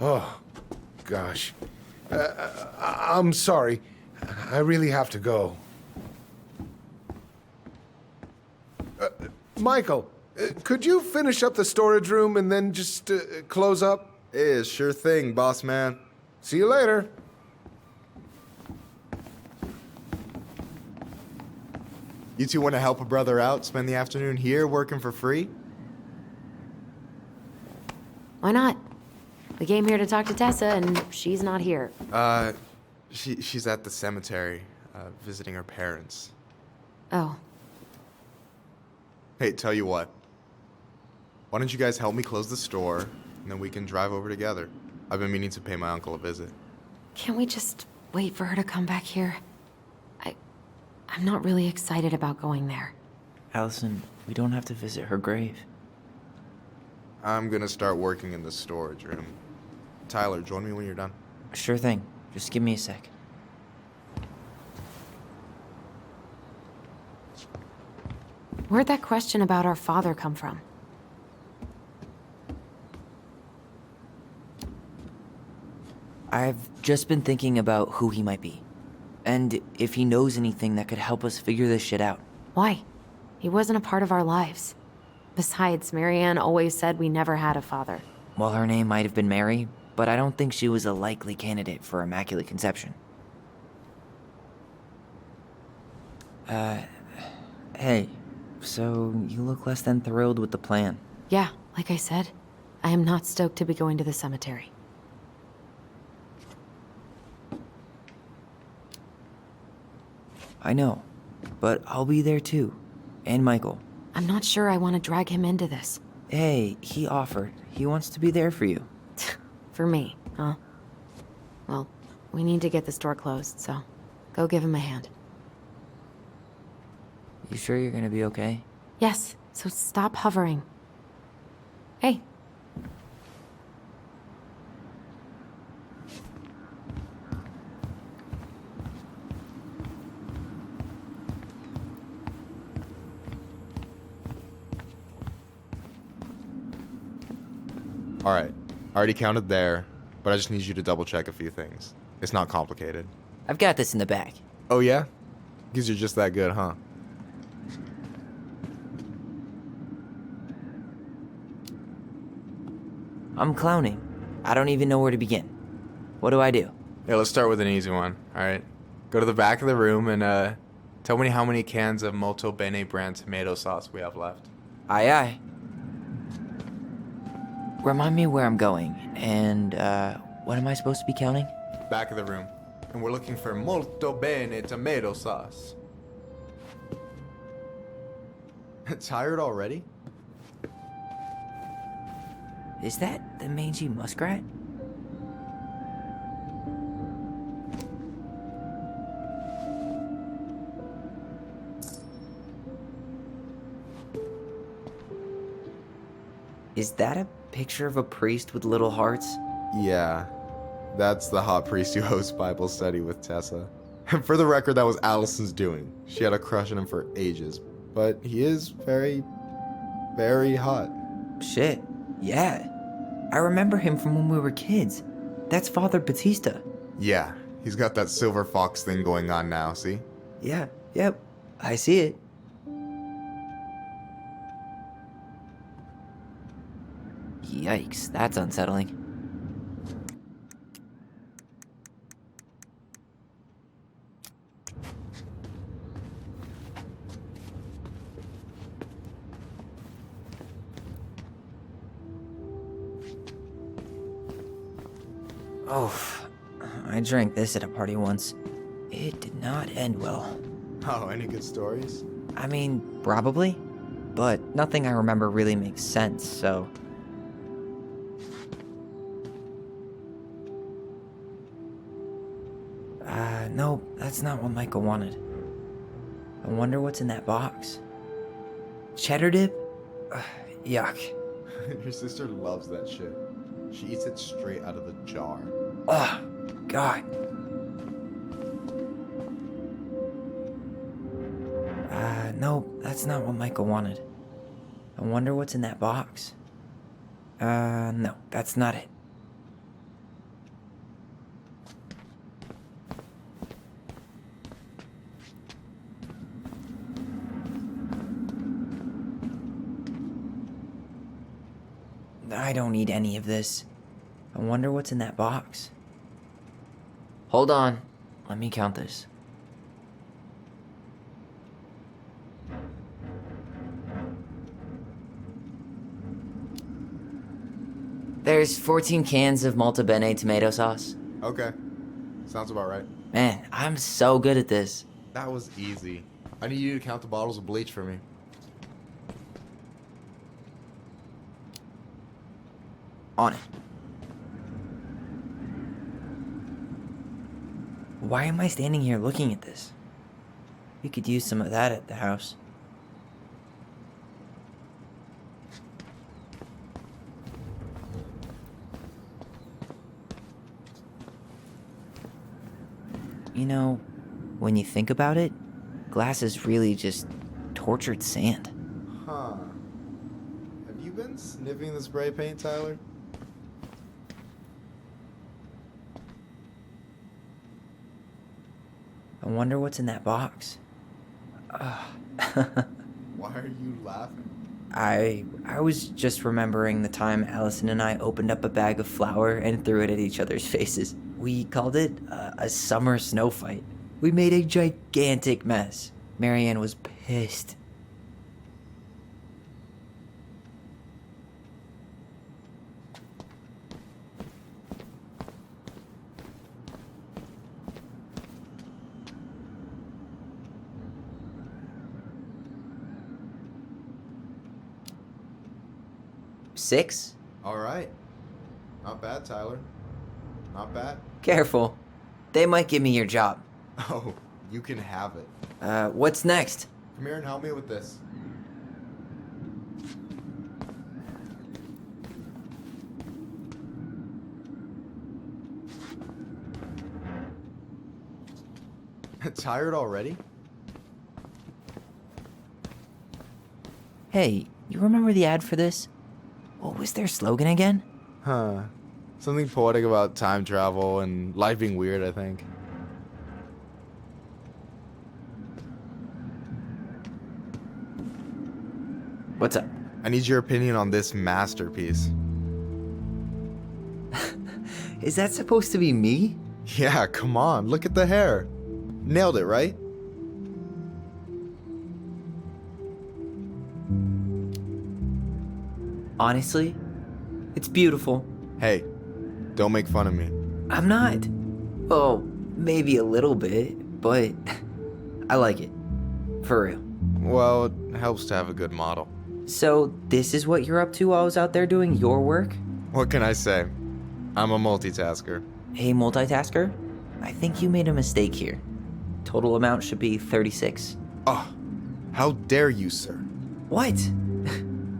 oh, gosh. I'm sorry. I really have to go. Michael, could you finish up the storage room and then just close up? Yeah, sure thing, boss man. See you later. You two want to help a brother out, spend the afternoon here working for free? Why not? We came here to talk to Tessa, and she's not here. She's at the cemetery, visiting her parents. Oh. Hey, tell you what. Why don't you guys help me close the store, and then we can drive over together. I've been meaning to pay my uncle a visit. Can't we just wait for her to come back here? I'm not really excited about going there. Allison, we don't have to visit her grave. I'm gonna start working in the storage room. Tyler, join me when you're done. Sure thing. Just give me a sec. Where'd that question about our father come from? I've just been thinking about who he might be. And if he knows anything that could help us figure this shit out. Why? He wasn't a part of our lives. Besides, Marianne always said we never had a father. Well, her name might have been Mary, but I don't think she was a likely candidate for Immaculate Conception. Hey, so you look less than thrilled with the plan. Yeah, like I said, I am not stoked to be going to the cemetery. I know, but I'll be there too. And Michael. I'm not sure I want to drag him into this. Hey, he offered. He wants to be there for you. For me, huh? Well, we need to get the store closed, so go give him a hand. You sure you're gonna be okay? Yes, so stop hovering. Hey. All right, I already counted there, but I just need you to double check a few things. It's not complicated. I've got this in the bag. Oh yeah? Because you're just that good, huh? I'm clowning. I don't even know where to begin. What do I do? Yeah, let's start with an easy one, all right? Go to the back of the room and tell me how many cans of Molto Bene brand tomato sauce we have left. Aye, aye. Remind me where I'm going, and what am I supposed to be counting? Back of the room. And we're looking for Molto Bene tomato sauce. Tired already? Is that the mangy muskrat? Is that a picture of a priest with little hearts? Yeah. That's the hot priest who hosts Bible study with Tessa. And for the record, that was Allison's doing. She had a crush on him for ages. But he is very, very hot. Shit, yeah. I remember him from when we were kids. That's Father Batista. Yeah, he's got that silver fox thing going on now, see? Yeah, yep, I see it. Yikes, that's unsettling. Oh, I drank this at a party once. It did not end well. Oh, any good stories? I mean, probably, but nothing I remember really makes sense, so... No, that's not what Michael wanted. I wonder what's in that box. Cheddar dip? Yuck. Your sister loves that shit. She eats it straight out of the jar. Ugh, God. No, that's not what Michael wanted. I wonder what's in that box. No, that's not it. I don't need any of this. I wonder what's in that box. Hold on. Let me count this. There's 14 cans of Molto Bene tomato sauce. Okay. Sounds about right. Man, I'm so good at this. That was easy. I need you to count the bottles of bleach for me. On it. Why am I standing here looking at this? We could use some of that at the house. You know, when you think about it, glass is really just tortured sand. Huh. Have you been sniffing the spray paint, Tyler? I wonder what's in that box. Why are you laughing? I was just remembering the time Allison and I opened up a bag of flour and threw it at each other's faces. We called it a summer snow fight. We made a gigantic mess. Marianne was pissed. Six? All right. Not bad, Tyler. Not bad. Careful. They might give me your job. Oh, you can have it. What's next? Come here and help me with this. Tired already? Hey, you remember the ad for this? What was their slogan again? Huh. Something poetic about time travel and life being weird, I think. What's up? I need your opinion on this masterpiece. Is that supposed to be me? Yeah, come on. Look at the hair. Nailed it, right? Honestly, it's beautiful. Hey, don't make fun of me. I'm not. Oh, maybe a little bit, but I like it. For real. Well, it helps to have a good model. So, this is what you're up to while I was out there doing your work? What can I say? I'm a multitasker. Hey, multitasker, I think you made a mistake here. Total amount should be 36. Oh, how dare you, sir? What?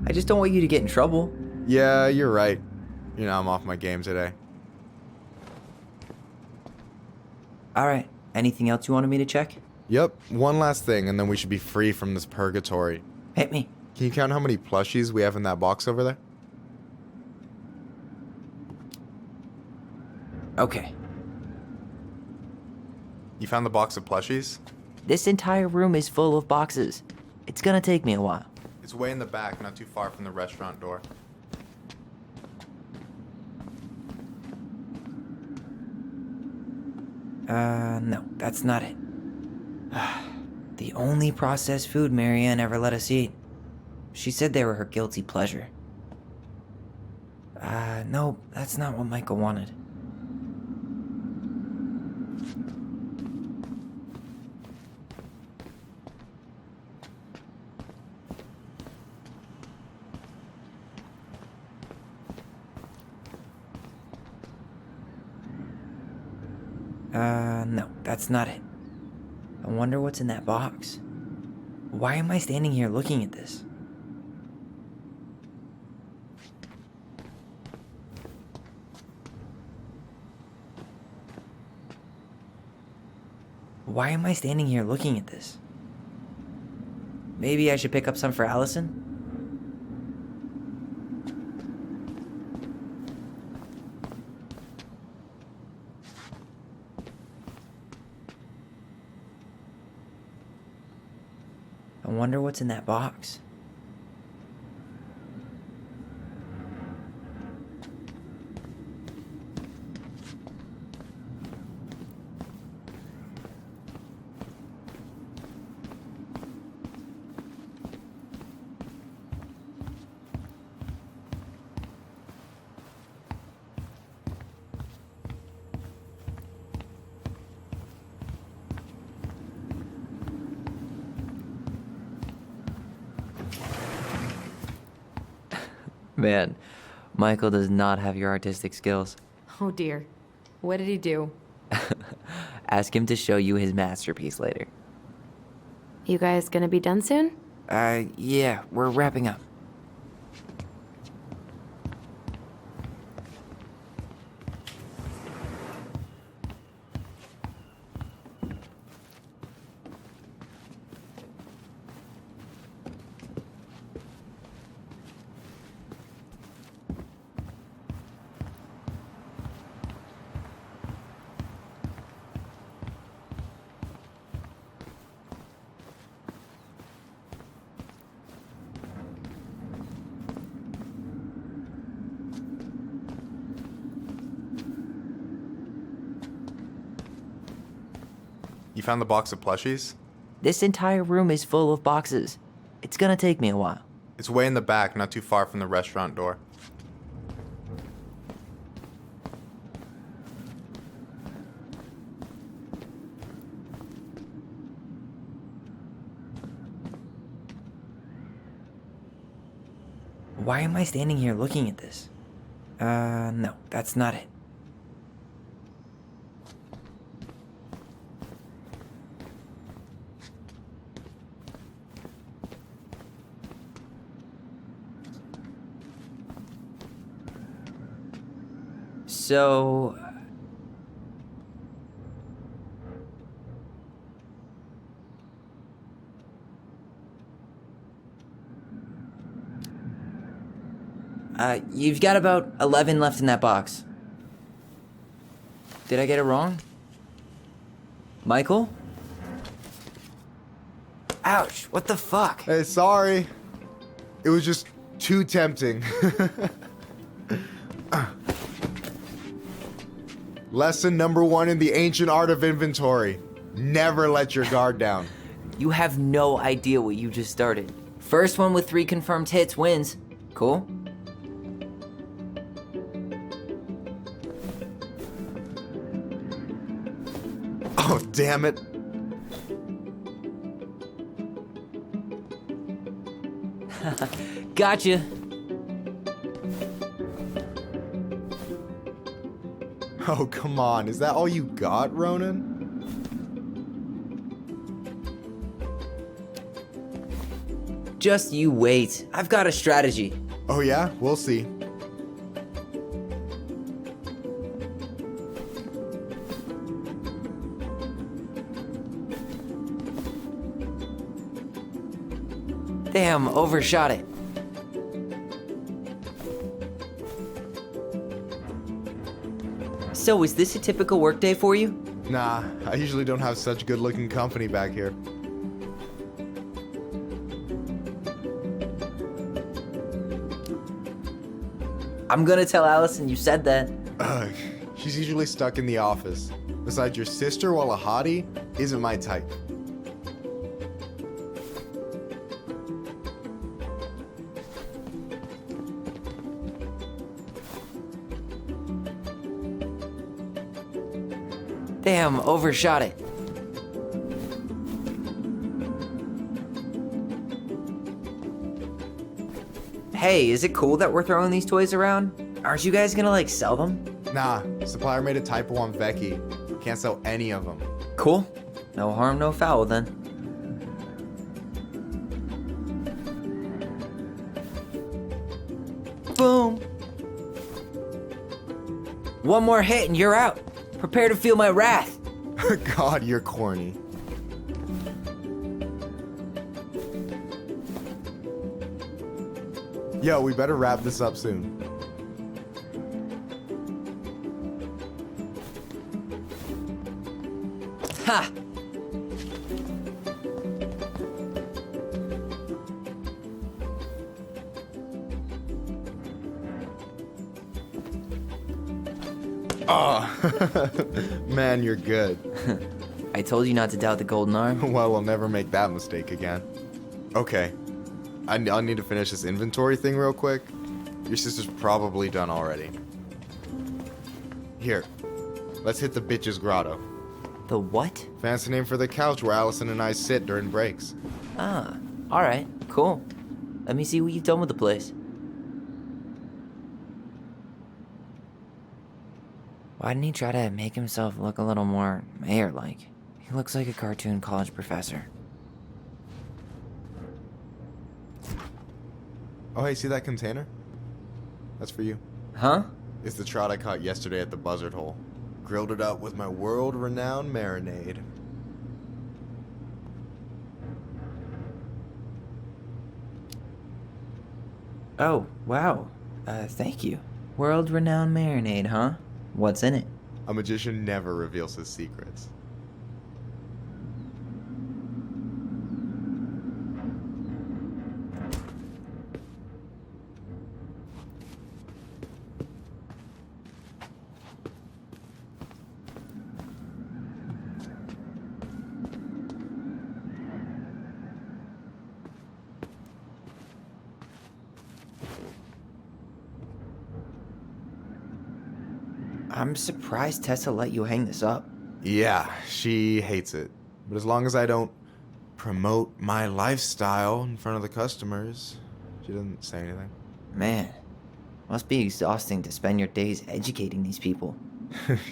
I just don't want you to get in trouble. Yeah, you're right. You know, I'm off my game today. Alright, anything else you wanted me to check? Yep, one last thing, and then we should be free from this purgatory. Hit me. Can you count how many plushies we have in that box over there? Okay. You found the box of plushies? This entire room is full of boxes. It's gonna take me a while. It's way in the back, not too far from the restaurant door. No, that's not it. The only processed food Marianne ever let us eat. She said they were her guilty pleasure. No, that's not what Michael wanted. No, that's not it. I wonder what's in that box. Why am I standing here looking at this? Why am I standing here looking at this? Maybe I should pick up some for Allison? I wonder what's in that box. Man, Michael does not have your artistic skills. Oh dear. What did he do? Ask him to show you his masterpiece later. You guys gonna be done soon? Yeah, we're wrapping up. You found the box of plushies? This entire room is full of boxes. It's gonna take me a while. It's way in the back, not too far from the restaurant door. Why am I standing here looking at this? No, that's not it. So... you've got about 11 left in that box. Did I get it wrong? Michael? Ouch, what the fuck? Hey, sorry. It was just too tempting. Lesson number 1 in the ancient art of inventory. Never let your guard down. You have no idea what you just started. First one with 3 confirmed hits wins. Cool? Oh, damn it. Gotcha. Oh, come on. Is that all you got, Ronan? Just you wait. I've got a strategy. Oh, yeah? We'll see. Damn, overshot it. So, is this a typical workday for you? Nah, I usually don't have such good-looking company back here. I'm gonna tell Allison you said that. Ugh, she's usually stuck in the office. Besides, your sister, while a hottie, isn't my type. Damn, overshot it. Hey, is it cool that we're throwing these toys around? Aren't you guys gonna, like, sell them? Nah, supplier made a typo on Becky. Can't sell any of them. Cool. No harm, no foul, then. Boom. One more hit and you're out. Prepare to feel my wrath. God, you're corny. Yo, we better wrap this up soon. Ha! Oh, man, you're good. I told you not to doubt the golden arm. Well, I'll never make that mistake again. Okay, I'll need to finish this inventory thing real quick. Your sister's probably done already. Here, let's hit the bitch's grotto. The what? Fancy name for the couch where Allison and I sit during breaks. Ah, alright, cool. Let me see what you've done with the place. Why didn't he try to make himself look a little more mayor-like? He looks like a cartoon college professor. Oh, hey, see that container? That's for you. Huh? It's the trout I caught yesterday at the buzzard hole. Grilled it up with my world-renowned marinade. Oh, wow. Thank you. World-renowned marinade, huh? What's in it? A magician never reveals his secrets. I'm surprised Tessa let you hang this up. Yeah, she hates it. But as long as I don't promote my lifestyle in front of the customers, she doesn't say anything. Man, must be exhausting to spend your days educating these people.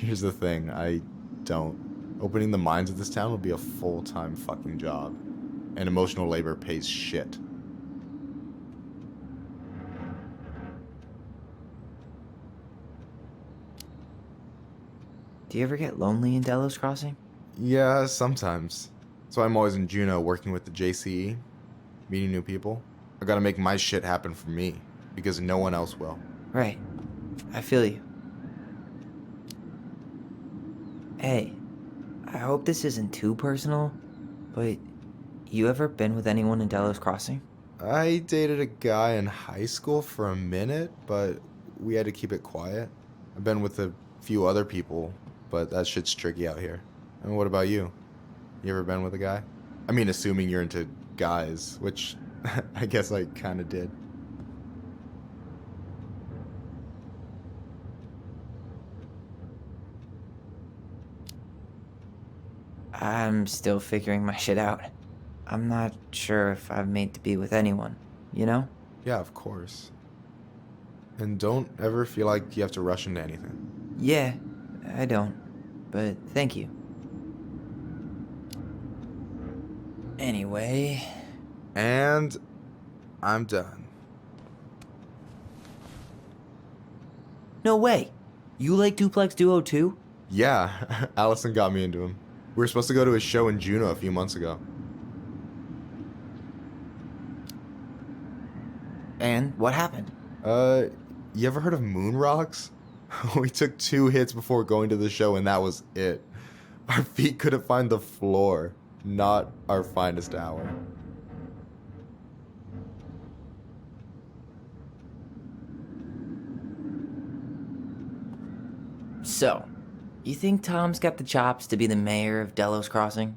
Here's the thing, I don't. Opening the mines of this town would be a full-time fucking job. And emotional labor pays shit. Do you ever get lonely in Delos Crossing? Yeah, sometimes. So I'm always in Juneau working with the JCE, meeting new people. I gotta make my shit happen for me, because no one else will. Right. I feel you. Hey, I hope this isn't too personal, but you ever been with anyone in Delos Crossing? I dated a guy in high school for a minute, but we had to keep it quiet. I've been with a few other people, but that shit's tricky out here. And what about you? You ever been with a guy? I mean, assuming you're into guys, which I guess I kind of did. I'm still figuring my shit out. I'm not sure if I'm made to be with anyone, you know? Yeah, of course. And don't ever feel like you have to rush into anything. Yeah, I don't. But thank you. Anyway. And I'm done. No way! You like Duplex Duo too? Yeah, Allison got me into him. We were supposed to go to his show in Juneau a few months ago. And what happened? You ever heard of moon rocks? We took 2 hits before going to the show and that was it. Our feet couldn't find the floor. Not our finest hour. So, you think Tom's got the chops to be the mayor of Delos Crossing?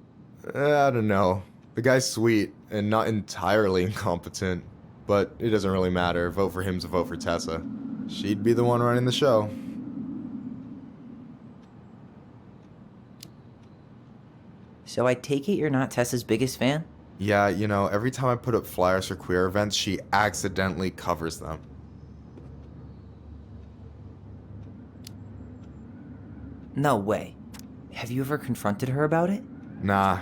I don't know. The guy's sweet and not entirely incompetent. But it doesn't really matter. Vote for him's a vote for Tessa. She'd be the one running the show. So I take it you're not Tessa's biggest fan? Yeah, you know, every time I put up flyers for queer events, she accidentally covers them. No way. Have you ever confronted her about it? Nah.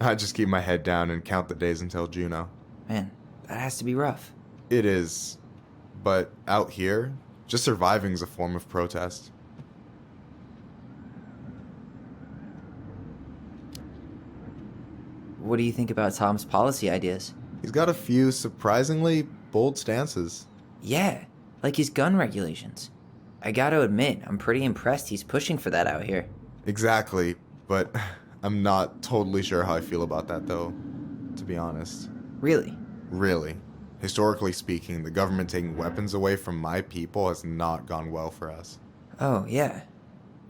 I just keep my head down and count the days until Juneau. Man, that has to be rough. It is. But out here, just surviving is a form of protest. What do you think about Tom's policy ideas? He's got a few surprisingly bold stances. Yeah, like his gun regulations. I gotta admit, I'm pretty impressed he's pushing for that out here. Exactly, but I'm not totally sure how I feel about that though, to be honest. Really? Really. Historically speaking, the government taking weapons away from my people has not gone well for us. Oh, yeah.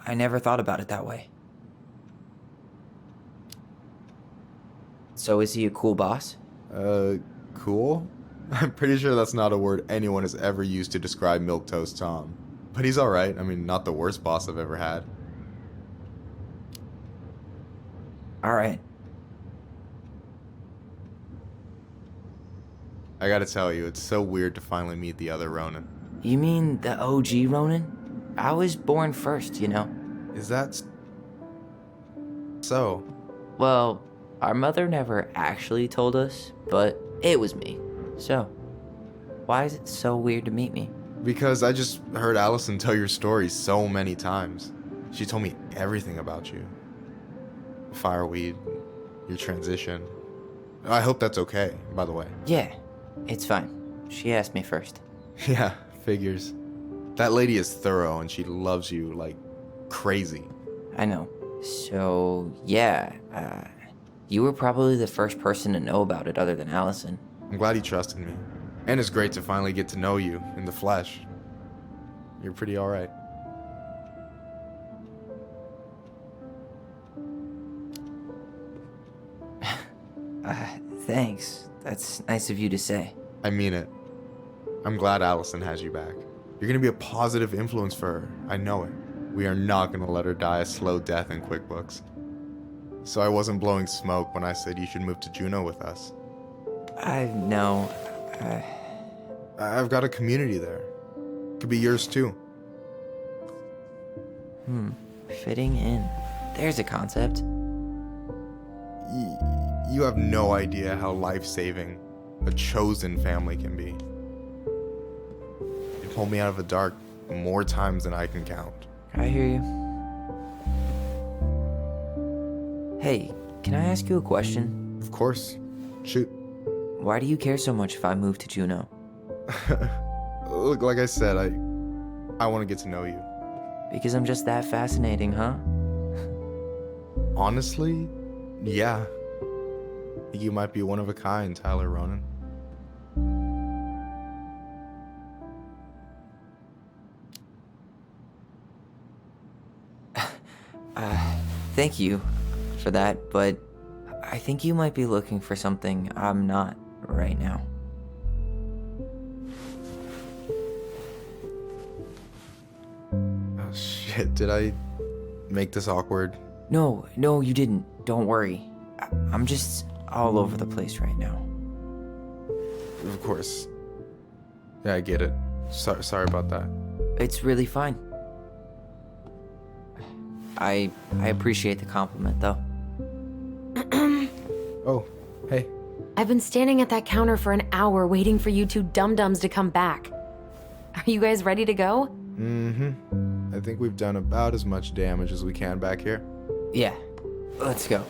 I never thought about it that way. So is he a cool boss? Cool? I'm pretty sure that's not a word anyone has ever used to describe Milquetoast Tom. But he's alright. I mean, not the worst boss I've ever had. Alright. I gotta tell you, it's so weird to finally meet the other Ronin. You mean the OG Ronin? I was born first, you know. Is that so? Well, our mother never actually told us, but it was me. So, why is it so weird to meet me? Because I just heard Allison tell your story so many times. She told me everything about you. Fireweed, your transition. I hope that's okay, by the way. Yeah, it's fine. She asked me first. Yeah, figures. That lady is thorough and she loves you like crazy. I know. So, yeah, you were probably the first person to know about it other than Allison. I'm glad he trusted me. And it's great to finally get to know you in the flesh. You're pretty alright. Thanks. That's nice of you to say. I mean it. I'm glad Allison has you back. You're gonna be a positive influence for her. I know it. We are not gonna let her die a slow death in QuickBooks. So I wasn't blowing smoke when I said you should move to Juneau with us. I know. I've got a community there. Could be yours too. Fitting in. There's a concept. You have no idea how life-saving a chosen family can be. You pulled me out of the dark more times than I can count. I hear you. Hey, can I ask you a question? Of course. Shoot. Why do you care so much if I move to Juneau? Look, like I said, I want to get to know you. Because I'm just that fascinating, huh? Honestly, yeah. You might be one of a kind, Tyler Ronan. Thank you. for that, but I think you might be looking for something I'm not right now. Oh shit, did I make this awkward? No, you didn't. Don't worry. I'm just all over the place right now. Of course. Yeah, I get it. Sorry about that. It's really fine. I appreciate the compliment, though. Oh, hey. I've been standing at that counter for an hour waiting for you two dum-dums to come back. Are you guys ready to go? Mm-hmm. I think we've done about as much damage as we can back here. Yeah, let's go.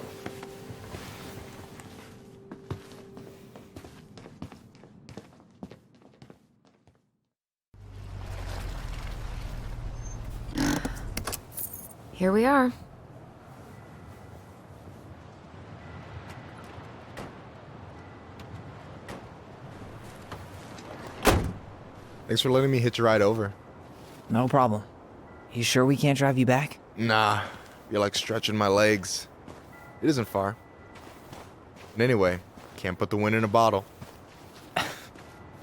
Here we are. Thanks for letting me hitch a ride over. No problem. You sure we can't drive you back? Nah, you're like stretching my legs. It isn't far. And anyway, can't put the wind in a bottle.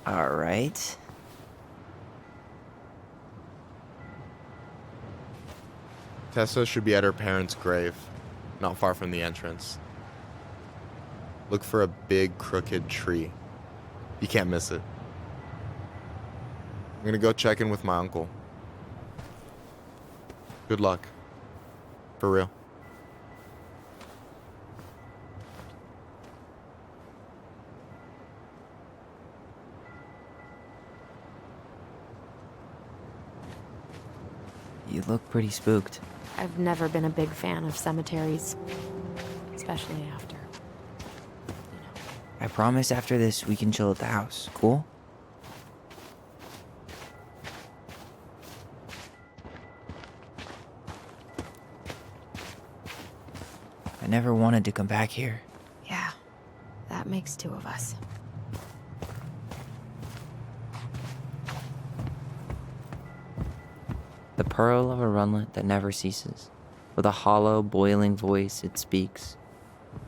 All right. Tessa should be at her parents' grave, not far from the entrance. Look for a big crooked tree. You can't miss it. I'm gonna go check in with my uncle. Good luck. For real. You look pretty spooked. I've never been a big fan of cemeteries, especially after. I promise after this we can chill at the house. Cool? I never wanted to come back here. Yeah, that makes two of us. The pearl of a runlet that never ceases. With a hollow, boiling voice it speaks,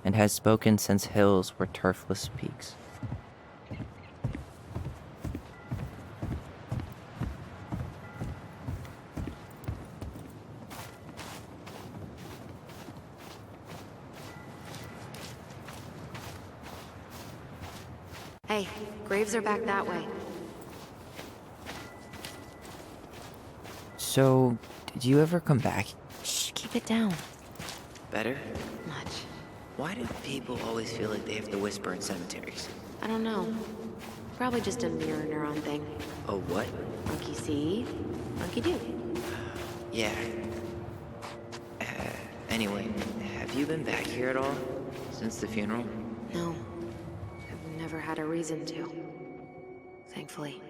and has spoken since hills were turfless peaks. Hey, graves are back that way. So, did you ever come back? Shh, keep it down. Better? Much. Why do people always feel like they have to whisper in cemeteries? I don't know. Probably just a mirror neuron thing. A what? Monkey see, monkey do. Yeah. Anyway, have you been back here at all? Since the funeral? No. I've never had a reason to. Thankfully.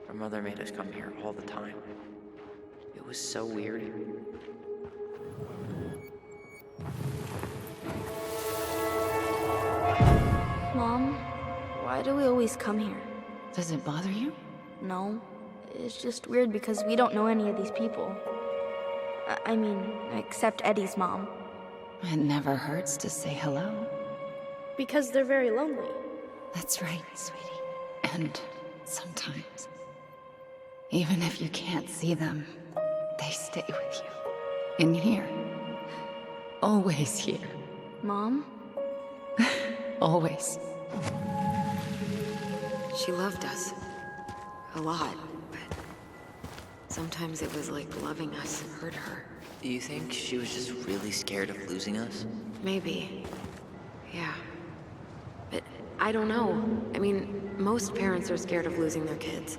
Our mother made us come here all the time. It was so weird. Mom, why do we always come here? Does it bother you? No. It's just weird because we don't know any of these people. I mean, except Eddie's mom. It never hurts to say hello. Because they're very lonely. That's right, sweetie. And sometimes, even if you can't see them, they stay with you. In here. Always here. Mom? Always. She loved us. A lot, but sometimes it was like loving us hurt her. Do you think she was just really scared of losing us? Maybe. Yeah. But I don't know. I mean, most parents are scared of losing their kids.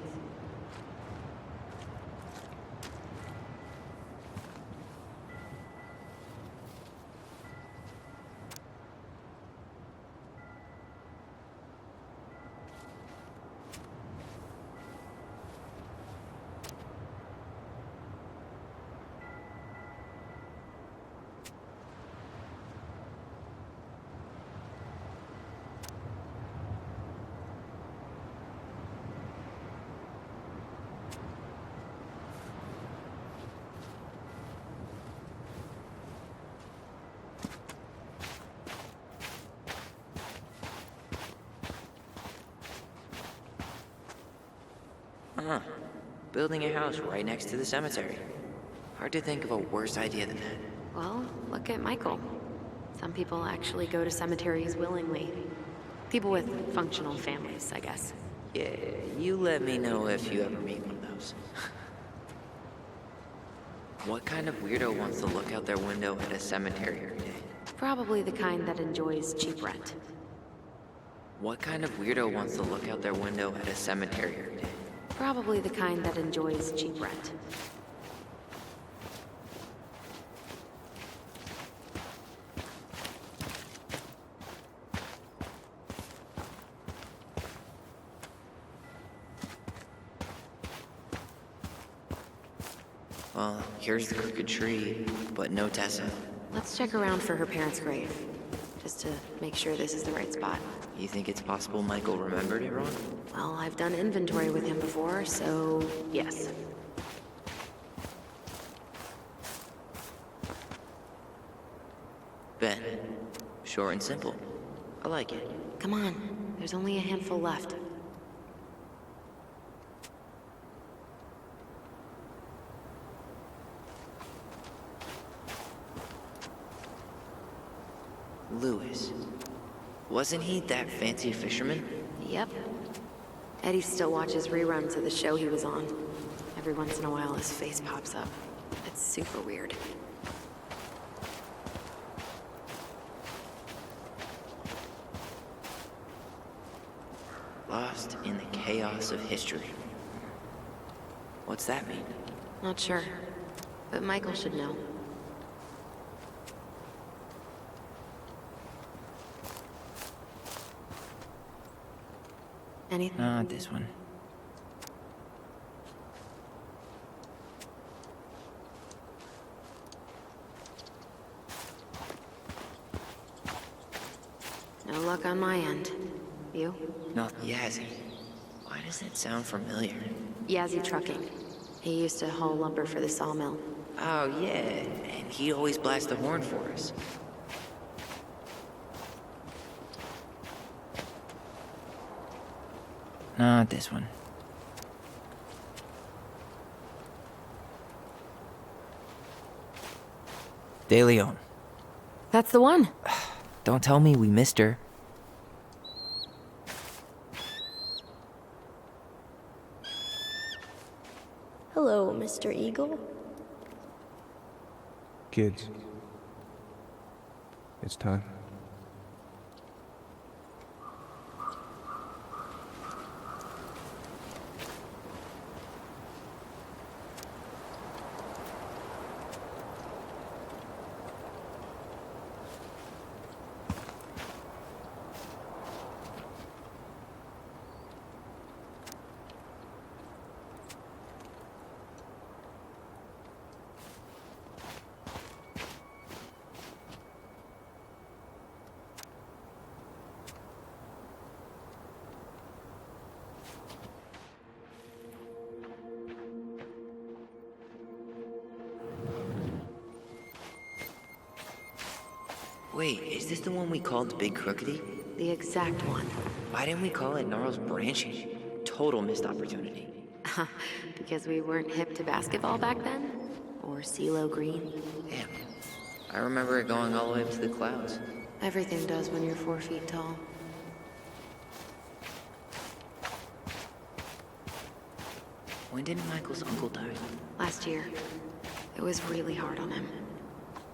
Building a house right next to the cemetery. Hard to think of a worse idea than that. Well, look at Michael. Some people actually go to cemeteries willingly. People with functional families, I guess. Yeah, you let me know if you ever meet one of those. What kind of weirdo wants to look out their window at a cemetery every day? Probably the kind that enjoys cheap rent. What kind of weirdo wants to look out their window at a cemetery every day? Probably the kind that enjoys cheap rent. Well, here's the crooked tree, but no Tessa. Let's check around for her parents' grave, just to make sure this is the right spot. You think it's possible Michael remembered it wrong? Well, I've done inventory with him before, so yes. Ben. Short and simple. I like it. Come on, there's only a handful left. Lewis. Wasn't he that fancy fisherman? Yep. Eddie still watches reruns of the show he was on. Every once in a while his face pops up. It's super weird. Lost in the chaos of history. What's that mean? Not sure, but Michael should know. Anything? Not this one. No luck on my end. You? Not Yazzie. Why does that sound familiar? Yazzie Trucking. He used to haul lumber for the sawmill. Oh, yeah. And he always blast the horn for us. Not this one. De Leon. That's the one. Don't tell me we missed her. Hello, Mr. Eagle. Kids. It's time. Wait, is this the one we called Big Crookedy? The exact one. Why didn't we call it Gnarls Branching? Total missed opportunity. Because we weren't hip to basketball back then? Or CeeLo Green? Damn. I remember it going all the way up to the clouds. Everything does when you're 4 feet tall. When did Michael's uncle die? Last year. It was really hard on him.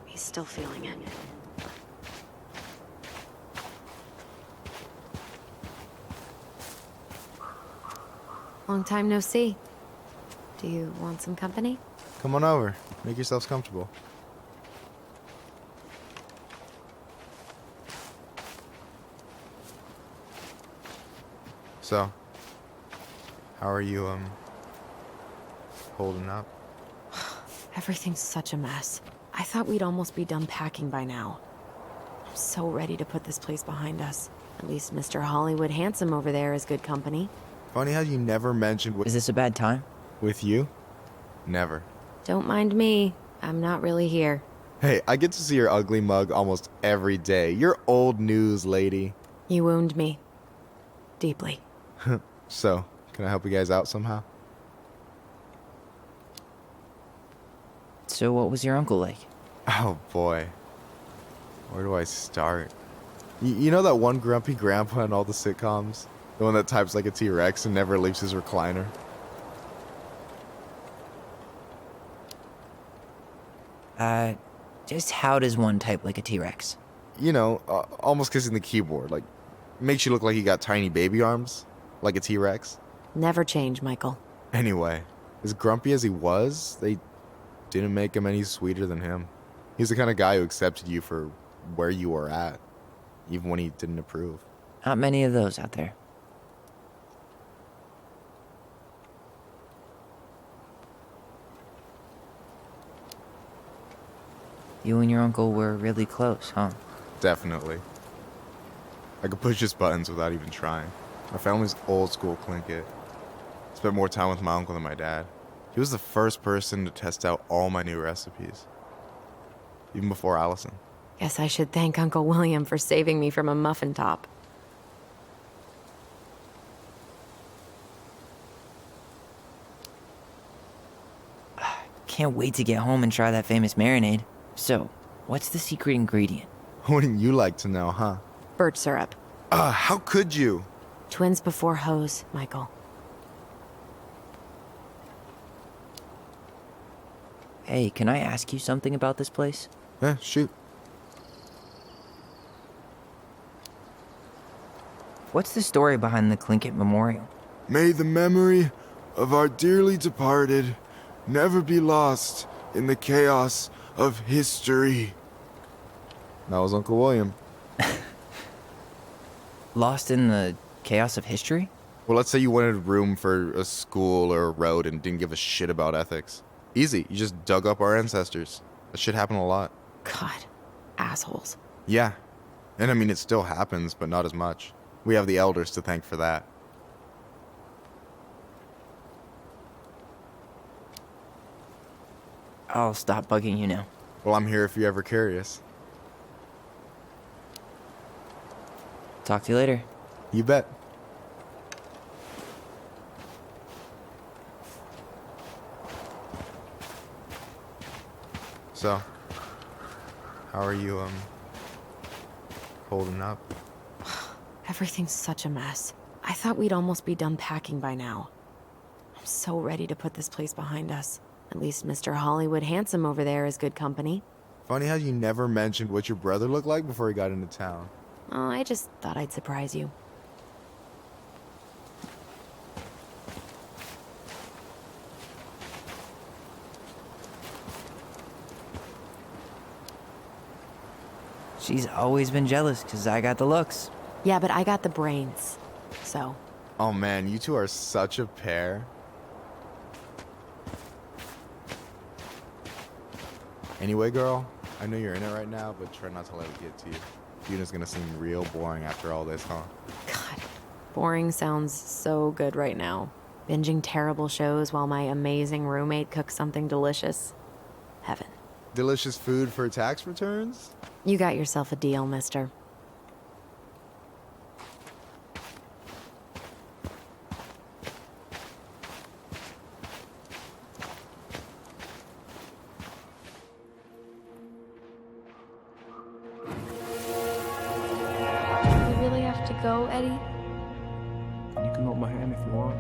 He's still feeling it. Long time no see. Do you want some company? Come on over. Make yourselves comfortable. So, how are you, holding up? Everything's such a mess. I thought we'd almost be done packing by now. I'm so ready to put this place behind us. At least Mr. Hollywood Handsome over there is good company. Funny how you never mentioned Is this a bad time? with you? Never. Don't mind me. I'm not really here. Hey, I get to see your ugly mug almost every day. You're old news, lady. You wound me. Deeply. So, can I help you guys out somehow? So what was your uncle like? Oh boy. Where do I start? You know that one grumpy grandpa in all the sitcoms? The one that types like a T-Rex and never leaves his recliner? Just how does one type like a T-Rex? You know, almost kissing the keyboard. Like, makes you look like you got tiny baby arms. Like a T-Rex. Never change, Michael. Anyway, as grumpy as he was, they didn't make him any sweeter than him. He's the kind of guy who accepted you for where you were at, even when he didn't approve. Not many of those out there. You and your uncle were really close, huh? Definitely. I could push his buttons without even trying. My family's old school Clinkit. Spent more time with my uncle than my dad. He was the first person to test out all my new recipes. Even before Allison. Guess I should thank Uncle William for saving me from a muffin top. Can't wait to get home and try that famous marinade. So, what's the secret ingredient? Wouldn't you like to know, huh? Birch syrup. How could you? Twins before hoes, Michael. Hey, can I ask you something about this place? Yeah, shoot. What's the story behind the Clinkett Memorial? May the memory of our dearly departed never be lost in the chaos of history. That was Uncle William. Lost in the chaos of history? Well, let's say you wanted room for a school or a road and didn't give a shit about ethics. Easy, you just dug up our ancestors. That shit happened a lot. God, assholes. Yeah. And I mean, it still happens, but not as much. We have the elders to thank for that. I'll stop bugging you now. Well, I'm here if you're ever curious. Talk to you later. You bet. So, how are you, holding up? Everything's such a mess. I thought we'd almost be done packing by now. I'm so ready to put this place behind us. At least Mr. Hollywood Handsome over there is good company. Funny how you never mentioned what your brother looked like before he got into town. Oh, I just thought I'd surprise you. She's always been jealous because I got the looks. Yeah, but I got the brains, so. Oh man, you two are such a pair. Anyway, girl, I know you're in it right now, but try not to let it get to you. Yuna's gonna seem real boring after all this, huh? God, boring sounds so good right now. Binging terrible shows while my amazing roommate cooks something delicious. Heaven. Delicious food for tax returns? You got yourself a deal, mister. Go, Eddie? You can hold my hand if you want.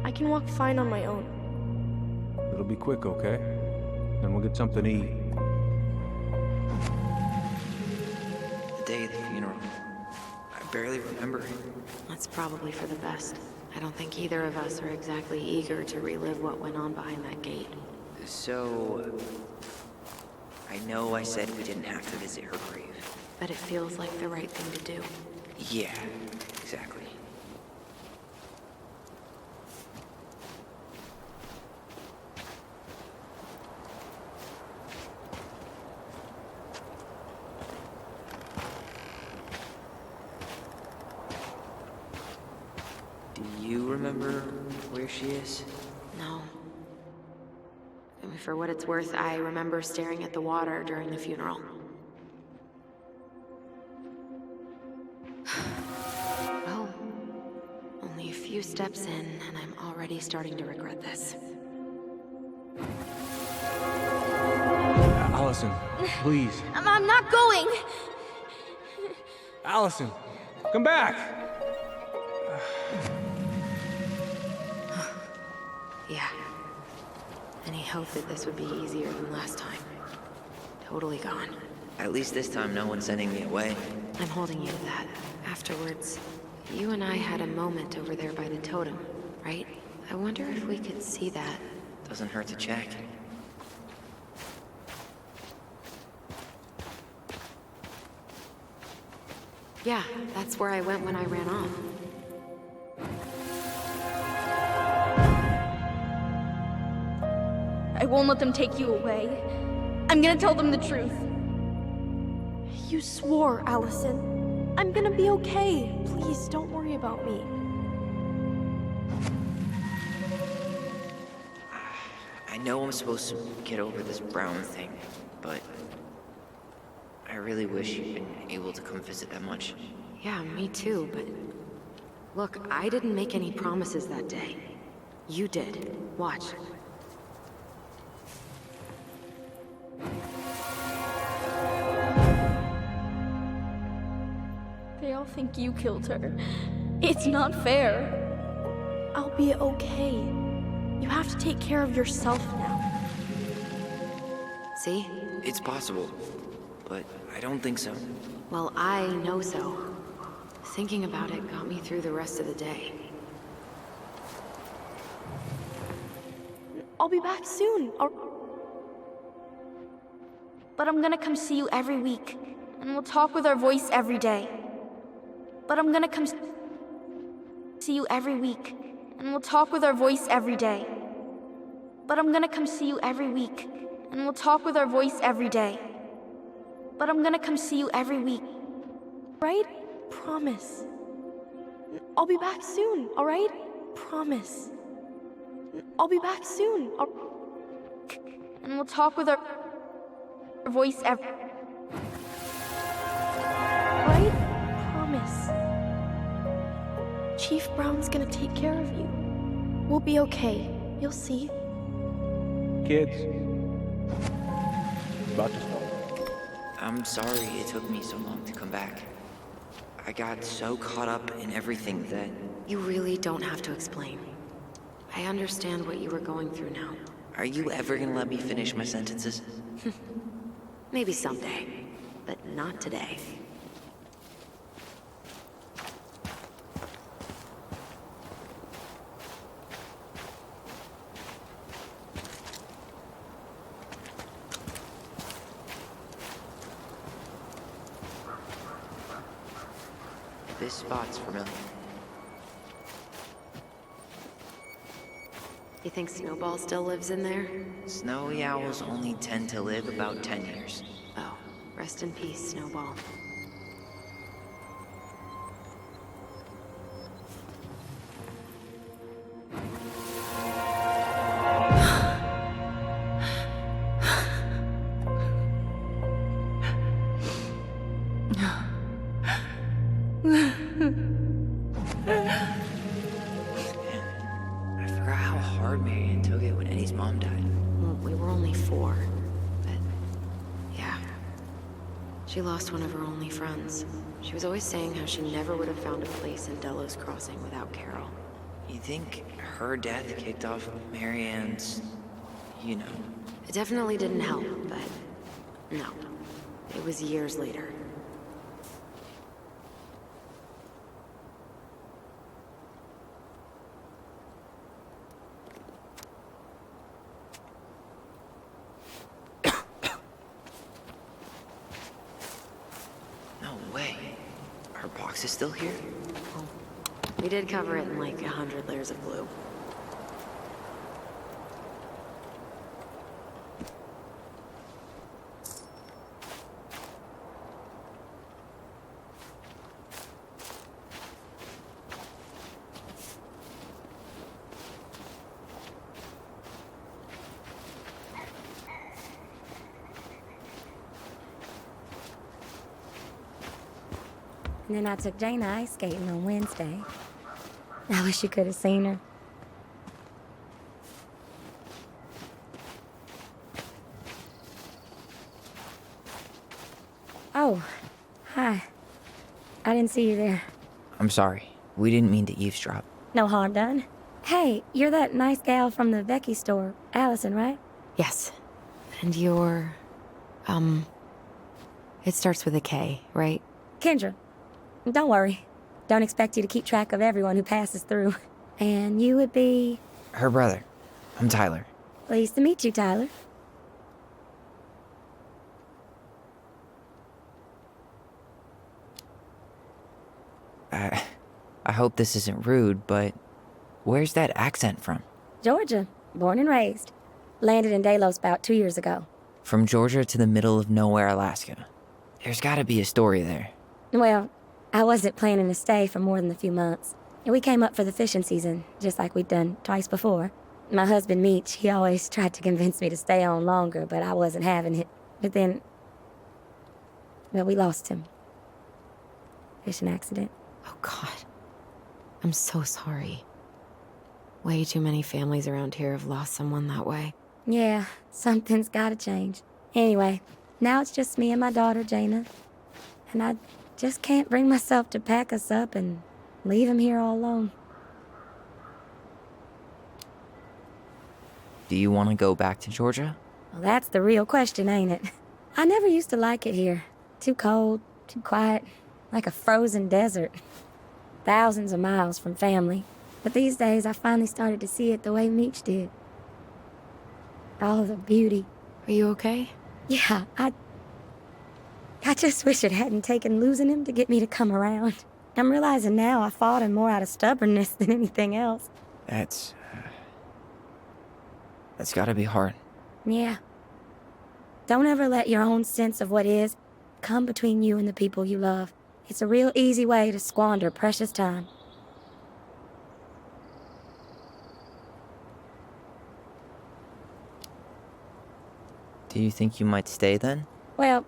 I can walk fine on my own. It'll be quick, okay? Then we'll get something to eat. The day of the funeral. I barely remember it. That's probably for the best. I don't think either of us are exactly eager to relive what went on behind that gate. So, I know I said we didn't have to visit her grave. But it feels like the right thing to do. Yeah, exactly. Do you remember where she is? No. I mean, for what it's worth, I remember staring at the water during the funeral. Well, only a few steps in, and I'm already starting to regret this. Allison, please. I'm not going. Allison, come back! Yeah. Any hope that this would be easier than last time? Totally gone. At least this time no one's sending me away. I'm holding you to that. Afterwards, you and I had a moment over there by the totem, right? I wonder if we could see that. Doesn't hurt to check. Yeah, that's where I went when I ran off. I won't let them take you away. I'm gonna tell them the truth. You swore, Allison. I'm gonna be okay. Please, don't worry about me. I know I'm supposed to get over this Brown thing, but I really wish you'd been able to come visit that much. Yeah, me too, but... Look, I didn't make any promises that day. You did. Watch. They all think you killed her. It's not fair. I'll be okay. You have to take care of yourself now. See? It's possible, but I don't think so. Well, I know so. Thinking about it got me through the rest of the day. I'll be back soon. But I'm gonna come see you every week, and we'll talk with our voice every day. But I'm gonna come see you every week, and we'll talk with our voice every day. But I'm gonna come see you every week, and we'll talk with our voice every day. But I'm gonna come see you every week. Right? Promise. I'll be back soon, alright? Promise. I'll be back soon. And we'll talk with our voice every... Right? Promise. Chief Brown's gonna take care of you. We'll be okay. You'll see. Kids. About to start. I'm sorry it took me so long to come back. I got so caught up in everything that... You really don't have to explain. I understand what you were going through now. Are you ever gonna let me finish my sentences? Maybe someday, but not today. This spot's familiar. You think Snowball still lives in there? Snowy owls only tend to live about 10 years. Oh, rest in peace, Snowball. I forgot how hard Marianne took it when Eddie's mom died. Well, we were only 4, but yeah. She lost one of her only friends. She was always saying how she never would have found a place in Delos Crossing without Carol. You think her death kicked off Marianne's, you know... It definitely didn't help, but no. It was years later. No way. Her box is still here? We did cover it in like 100 layers of glue. And then I took Jaina ice skating on Wednesday. I wish you could have seen her. Oh, hi. I didn't see you there. I'm sorry. We didn't mean to eavesdrop. No harm done. Hey, you're that nice gal from the Becky store, Allison, right? Yes. And you're... It starts with a K, right? Kendra. Don't worry. Don't expect you to keep track of everyone who passes through. And you would be... Her brother. I'm Tyler. Pleased to meet you, Tyler. I hope this isn't rude, but where's that accent from? Georgia. Born and raised. Landed in Delos about 2 years ago. From Georgia to the middle of nowhere, Alaska. There's gotta be a story there. Well, I wasn't planning to stay for more than a few months. We came up for the fishing season, just like we'd done twice before. My husband, Meech, he always tried to convince me to stay on longer, but I wasn't having it. But then... well, we lost him. Fishing accident. Oh, God. I'm so sorry. Way too many families around here have lost someone that way. Yeah, something's gotta change. Anyway, now it's just me and my daughter, Jaina. And I just can't bring myself to pack us up and leave him here all alone. Do you want to go back to Georgia? Well, that's the real question, ain't it? I never used to like it here. Too cold, too quiet, like a frozen desert. Thousands of miles from family. But these days, I finally started to see it the way Meech did. All of the beauty. Are you okay? Yeah, I just wish it hadn't taken losing him to get me to come around. I'm realizing now I fought him more out of stubbornness than anything else. That's gotta be hard. Yeah. Don't ever let your own sense of what is come between you and the people you love. It's a real easy way to squander precious time. Do you think you might stay then? Well,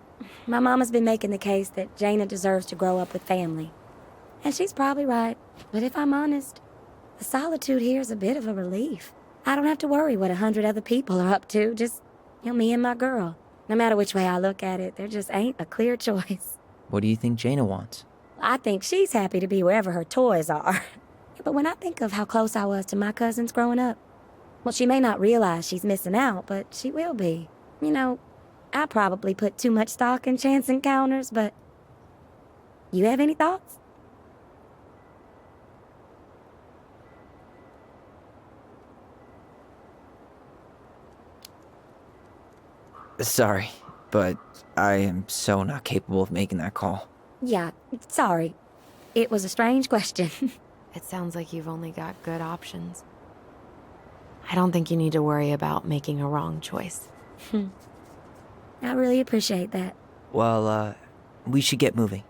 my mama's been making the case that Jaina deserves to grow up with family. And she's probably right. But if I'm honest, the solitude here is a bit of a relief. I don't have to worry what 100 other people are up to, just, me and my girl. No matter which way I look at it, there just ain't a clear choice. What do you think Jaina wants? I think she's happy to be wherever her toys are. But when I think of how close I was to my cousins growing up, well, she may not realize she's missing out, but she will be. I probably put too much stock in chance encounters, but... You have any thoughts? Sorry, but I am so not capable of making that call. Yeah, sorry. It was a strange question. It sounds like you've only got good options. I don't think you need to worry about making a wrong choice. I really appreciate that. Well, we should get moving.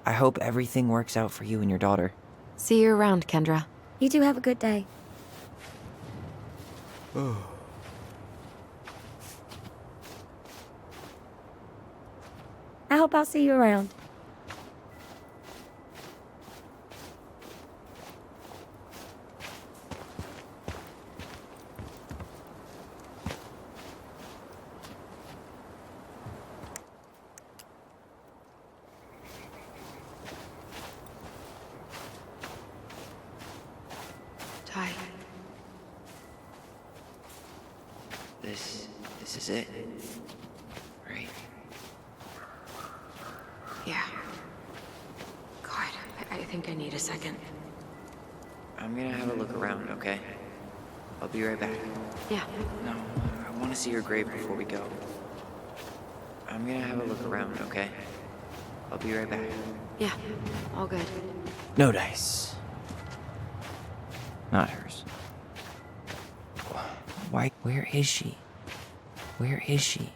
I hope everything works out for you and your daughter. See you around, Kendra. You two have a good day. I hope I'll see you around. Ty. This is it. Right? Yeah. God, I think I need a second. I'm gonna have a look around, okay? I'll be right back. Yeah. No, I want to see your grave before we go. I'm gonna have a look around, okay? I'll be right back. Yeah, all good. No dice. Not hers. Why? Where is she? Where is she?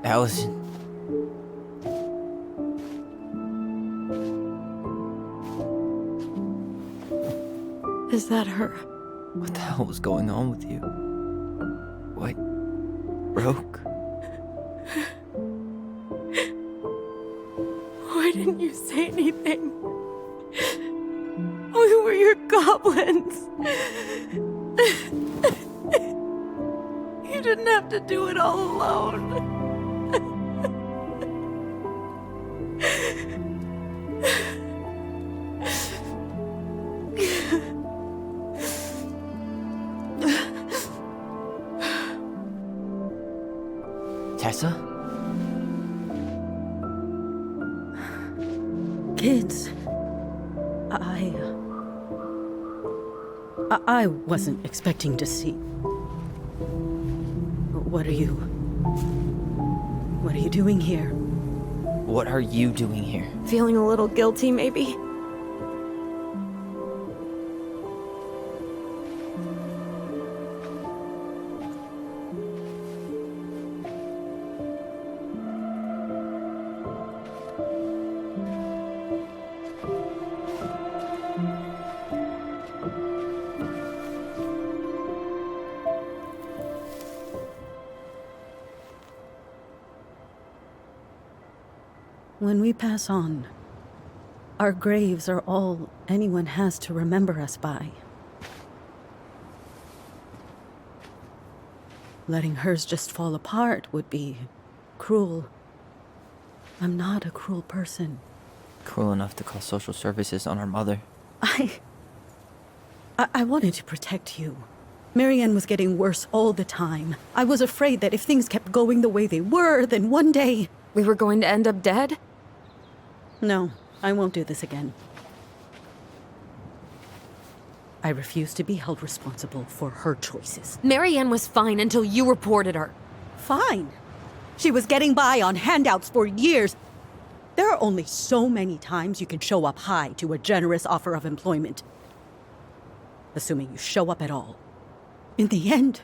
Allison. Is that her? What the hell was going on with you? What? Broke? Why didn't you say anything? We were your goblins. You didn't have to do it all alone. Tessa? Kids, I wasn't expecting to see. What are you doing here? What are you doing here? Feeling a little guilty, maybe? When we pass on, our graves are all anyone has to remember us by. Letting hers just fall apart would be cruel. I'm not a cruel person. Cruel enough to call social services on our mother. I wanted to protect you. Marianne was getting worse all the time. I was afraid that if things kept going the way they were, then one day... We were going to end up dead? No, I won't do this again. I refuse to be held responsible for her choices. Marianne was fine until you reported her. Fine. She was getting by on handouts for years. There are only so many times you can show up high to a generous offer of employment. Assuming you show up at all. In the end,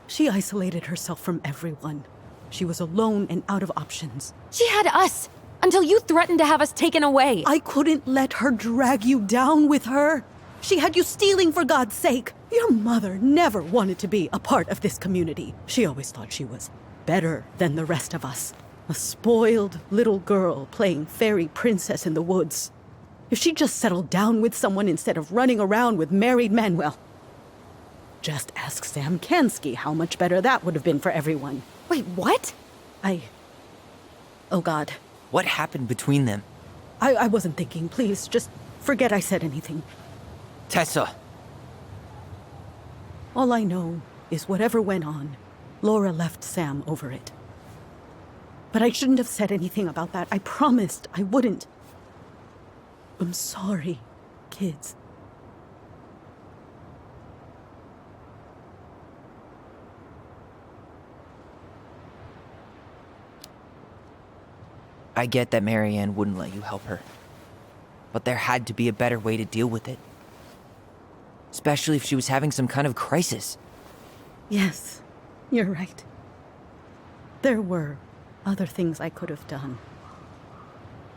she isolated herself from everyone. She was alone and out of options. She had us! Until you threatened to have us taken away. I couldn't let her drag you down with her. She had you stealing for God's sake. Your mother never wanted to be a part of this community. She always thought she was better than the rest of us. A spoiled little girl playing fairy princess in the woods. If she just settled down with someone instead of running around with married men, well, just ask Sam Kansky how much better that would have been for everyone. Wait, what? Oh God. What happened between them? I wasn't thinking. Please, just forget I said anything. Tessa! All I know is whatever went on, Laura left Sam over it. But I shouldn't have said anything about that. I promised I wouldn't. I'm sorry, kids. I get that Marianne wouldn't let you help her. But there had to be a better way to deal with it. Especially if she was having some kind of crisis. Yes, you're right. There were other things I could have done.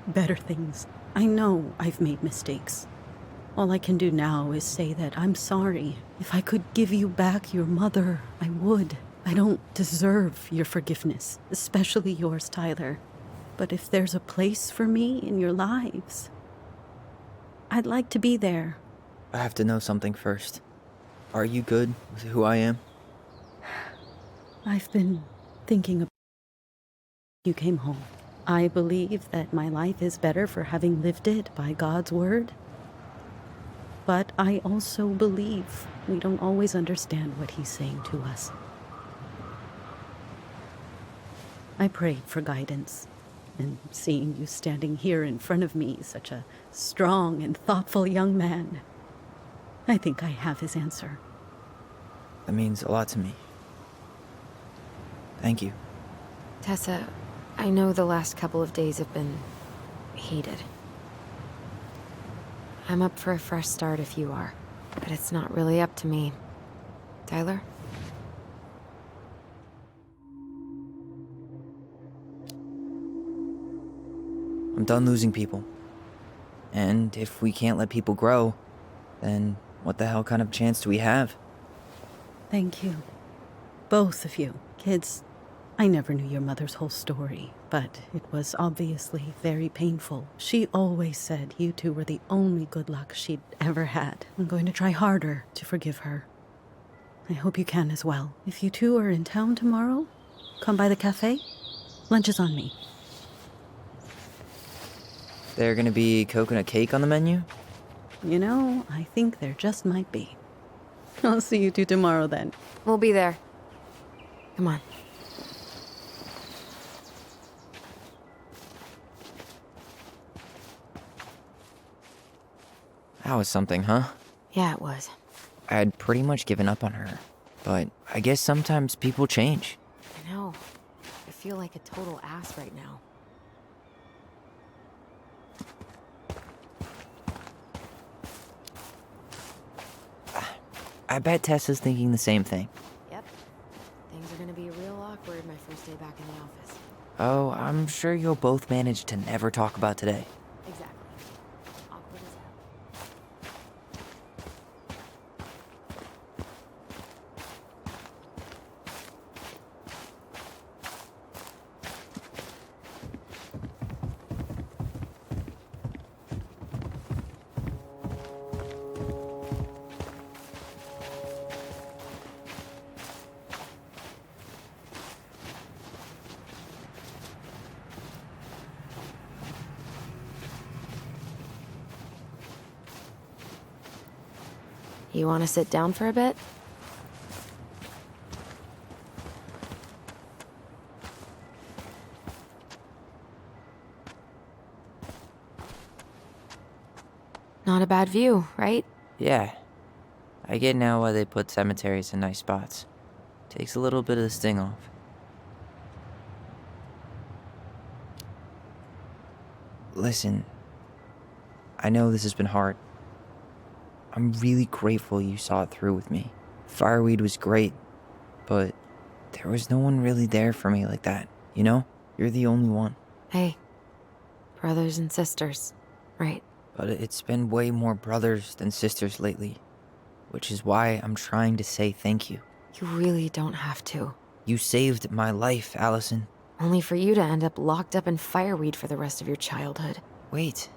Better things. I know I've made mistakes. All I can do now is say that I'm sorry. If I could give you back your mother, I would. I don't deserve your forgiveness, especially yours, Tyler. But if there's a place for me in your lives, I'd like to be there. I have to know something first. Are you good with who I am? I've been thinking about you came home. I believe that my life is better for having lived it by God's word. But I also believe we don't always understand what he's saying to us. I prayed for guidance. And seeing you standing here in front of me, such a strong and thoughtful young man, I think I have his answer. That means a lot to me. Thank you. Tessa, I know the last couple of days have been heated. I'm up for a fresh start if you are, but it's not really up to me. Tyler? I'm done losing people. And if we can't let people grow, then what the hell kind of chance do we have? Thank you. Both of you. Kids, I never knew your mother's whole story, but it was obviously very painful. She always said you two were the only good luck she'd ever had. I'm going to try harder to forgive her. I hope you can as well. If you two are in town tomorrow, come by the cafe. Lunch is on me. There gonna be coconut cake on the menu? You know, I think there just might be. I'll see you two tomorrow then. We'll be there. Come on. That was something, huh? Yeah, it was. I had pretty much given up on her, but I guess sometimes people change. I know. I feel like a total ass right now. I bet Tessa's thinking the same thing. Yep. Things are gonna be real awkward my first day back in the office. Oh, I'm sure you'll both manage to never talk about today. Exactly. Awkward as hell. You want to sit down for a bit? Not a bad view, right? Yeah. I get now why they put cemeteries in nice spots. Takes a little bit of the sting off. Listen, I know this has been hard. I'm really grateful you saw it through with me. Fireweed was great, but there was no one really there for me like that, you know? You're the only one. Hey, brothers and sisters, right? But it's been way more brothers than sisters lately, which is why I'm trying to say thank you. You really don't have to. You saved my life, Allison. Only for you to end up locked up in fireweed for the rest of your childhood. Wait,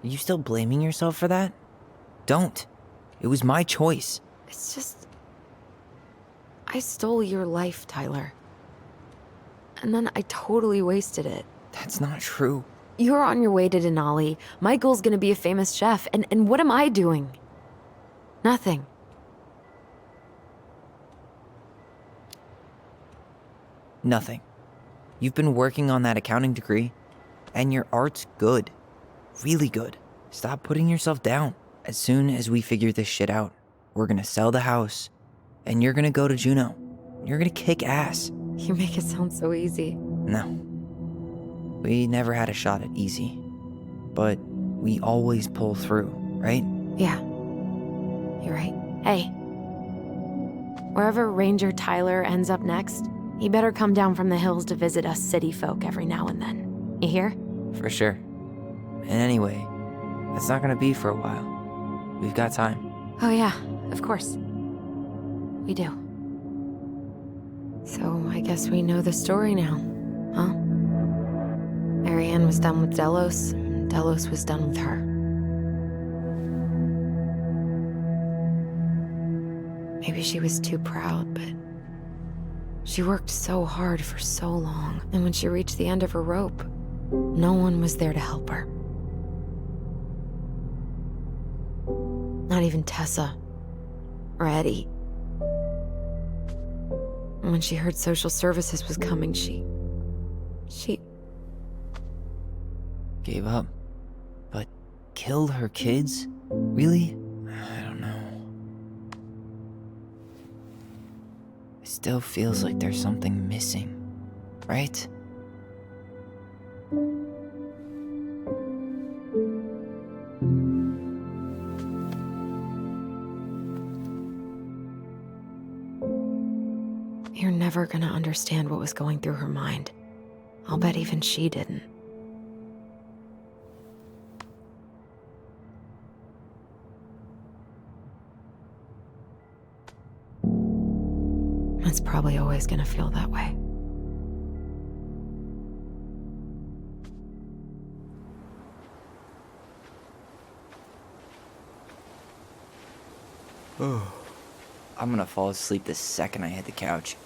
are you still blaming yourself for that? Don't. It was my choice. It's just... I stole your life, Tyler. And then I totally wasted it. That's not true. You're on your way to Denali. Michael's gonna be a famous chef, and what am I doing? Nothing. Nothing. You've been working on that accounting degree, and your art's good. Really good. Stop putting yourself down. As soon as we figure this shit out, we're gonna sell the house, and you're gonna go to Juneau. You're gonna kick ass. You make it sound so easy. No. We never had a shot at easy. But we always pull through, right? Yeah. You're right. Hey. Wherever Ranger Tyler ends up next, he better come down from the hills to visit us city folk every now and then. You hear? For sure. And anyway, that's not gonna be for a while. We've got time. Oh yeah, of course. We do. So I guess we know the story now, huh? Marianne was done with Delos, and Delos was done with her. Maybe she was too proud, but she worked so hard for so long, and when she reached the end of her rope, no one was there to help her. Not even Tessa or Eddie. And when she heard social services was coming, she Gave up. But killed her kids? Really? I don't know. It still feels like there's something missing, right? You're never gonna understand what was going through her mind. I'll bet even she didn't. It's probably always gonna feel that way. I'm gonna fall asleep the second I hit the couch.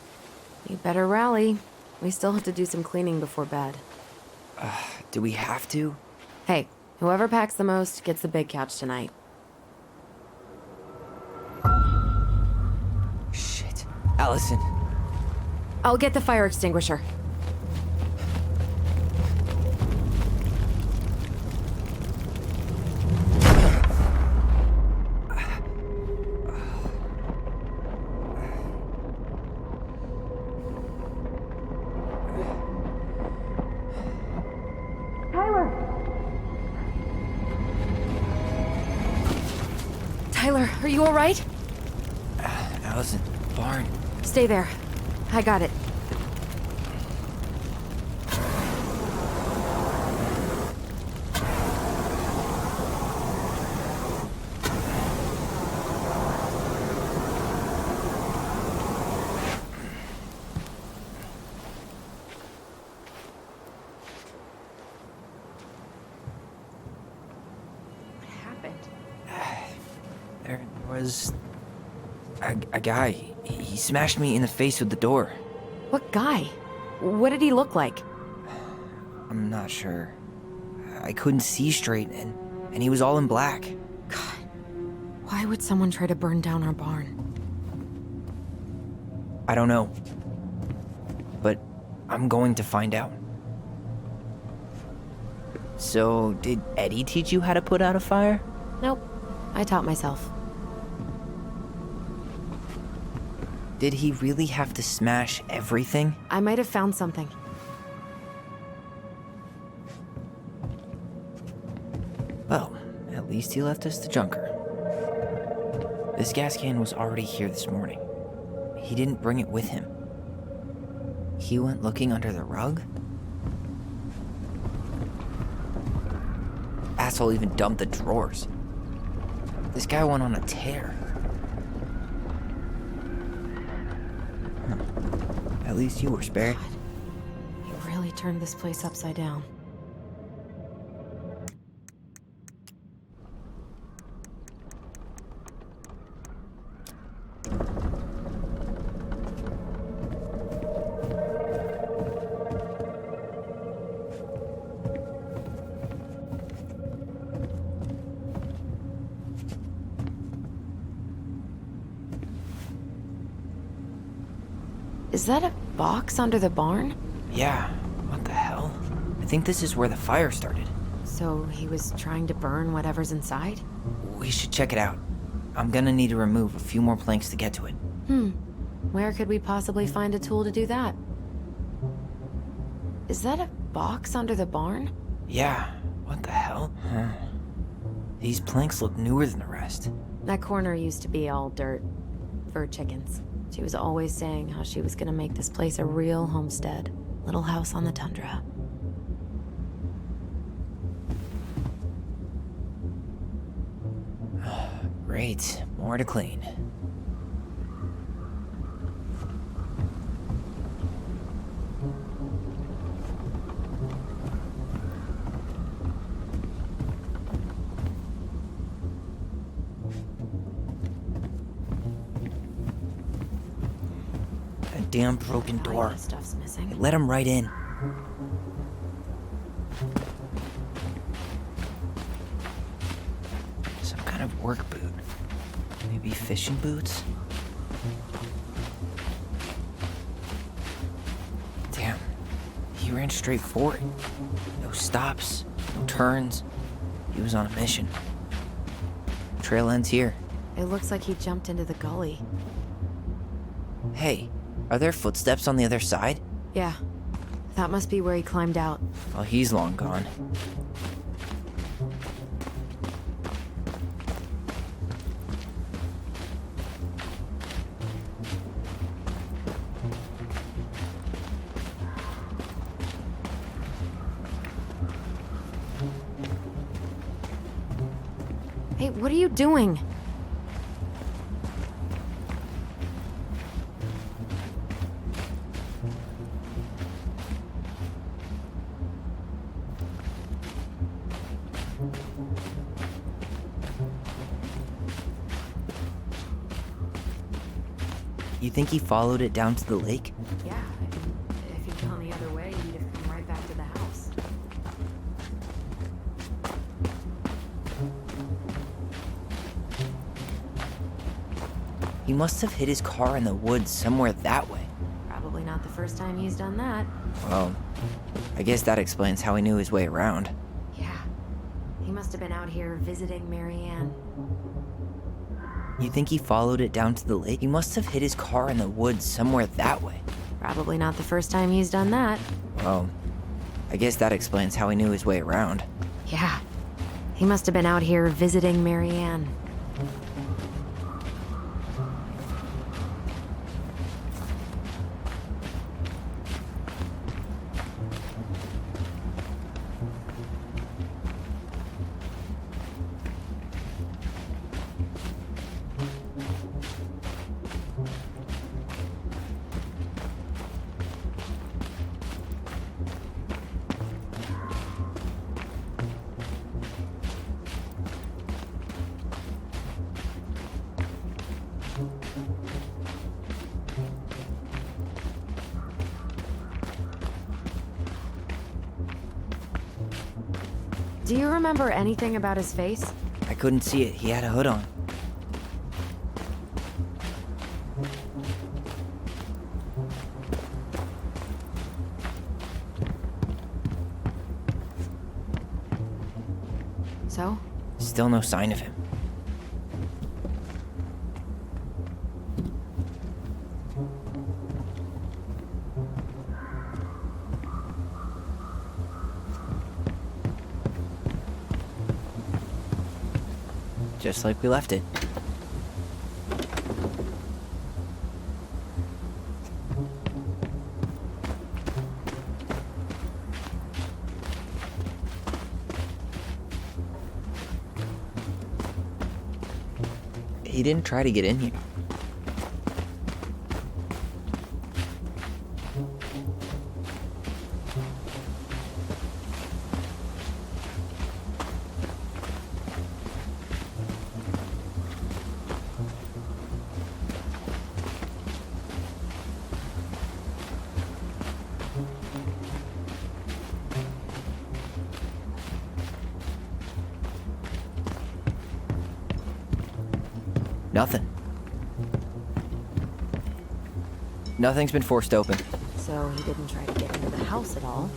You better rally. We still have to do some cleaning before bed. Do we have to? Hey, whoever packs the most gets the big couch tonight. Shit. Allison. I'll get the fire extinguisher. Tyler, are you all right? Allison, barn. Stay there. I got it. What happened? There was a guy. He smashed me in the face with the door. What guy? What did he look like? I'm not sure. I couldn't see straight, and he was all in black. God, why would someone try to burn down our barn? I don't know. But I'm going to find out. So, did Eddie teach you how to put out a fire? Nope. I taught myself. Did he really have to smash everything? I might have found something. Well, at least he left us the junker. This gas can was already here this morning. He didn't bring it with him. He went looking under the rug? Asshole even dumped the drawers. This guy went on a tear. At least you were spared. God, he really turned this place upside down. Is that a box under the barn? Yeah, what the hell? I think this is where the fire started. So he was trying to burn whatever's inside? We should check it out. I'm gonna need to remove a few more planks to get to it. Where could we possibly find a tool to do that? Is that a box under the barn? Yeah, what the hell? These planks look newer than the rest. That corner used to be all dirt for chickens. She was always saying how she was gonna make this place a real homestead. Little house on the tundra. Great, more to clean. Damn broken door. Stuff's missing. It let him right in. Some kind of work boot. Maybe fishing boots? Damn. He ran straight for it. No stops, no turns. He was on a mission. Trail ends here. It looks like he jumped into the gully. Hey. Are there footsteps on the other side? Yeah. That must be where he climbed out. Well, he's long gone. Hey, what are you doing? You think he followed it down to the lake? Yeah, if he'd gone the other way, he'd have come right back to the house. He must have hid his car in the woods somewhere that way. Probably not the first time he's done that. Well, I guess that explains how he knew his way around. Yeah, he must have been out here visiting Marianne. You think he followed it down to the lake? He must have hid his car in the woods somewhere that way. Probably not the first time he's done that. Well, I guess that explains how he knew his way around. Yeah, he must have been out here visiting Marianne. Do you remember anything about his face? I couldn't see it. He had a hood on. So? Still no sign of him. Just like we left it. He didn't try to get in here. Nothing. Nothing's been forced open. So he didn't try to get into the house at all.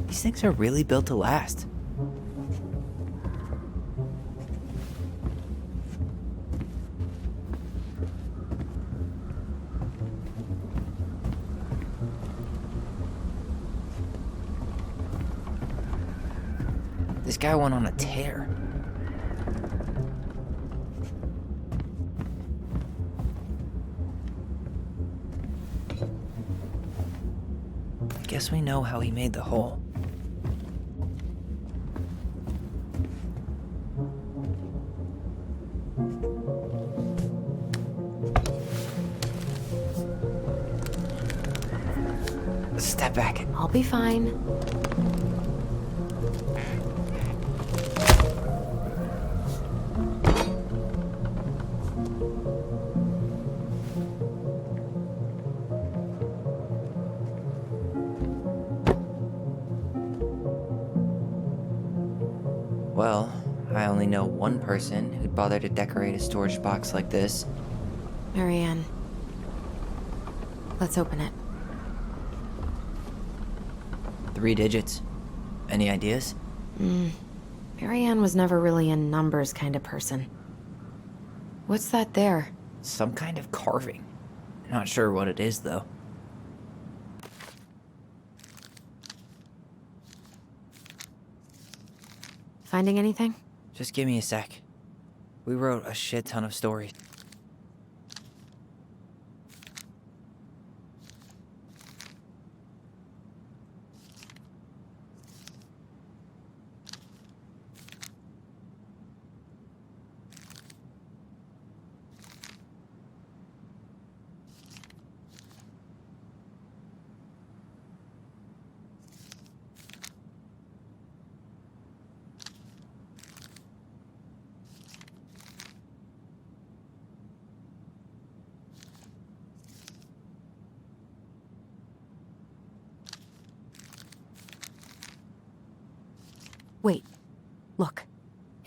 These things are really built to last. This guy went on a tear. I guess we know how he made the hole. Step back. I'll be fine. Well, I only know one person who'd bother to decorate a storage box like this. Marianne. Let's open it. 3 digits. Any ideas? Marianne was never really a numbers kind of person. What's that there? Some kind of carving. Not sure what it is, though. Finding anything? Just give me a sec. We wrote a shit ton of stories.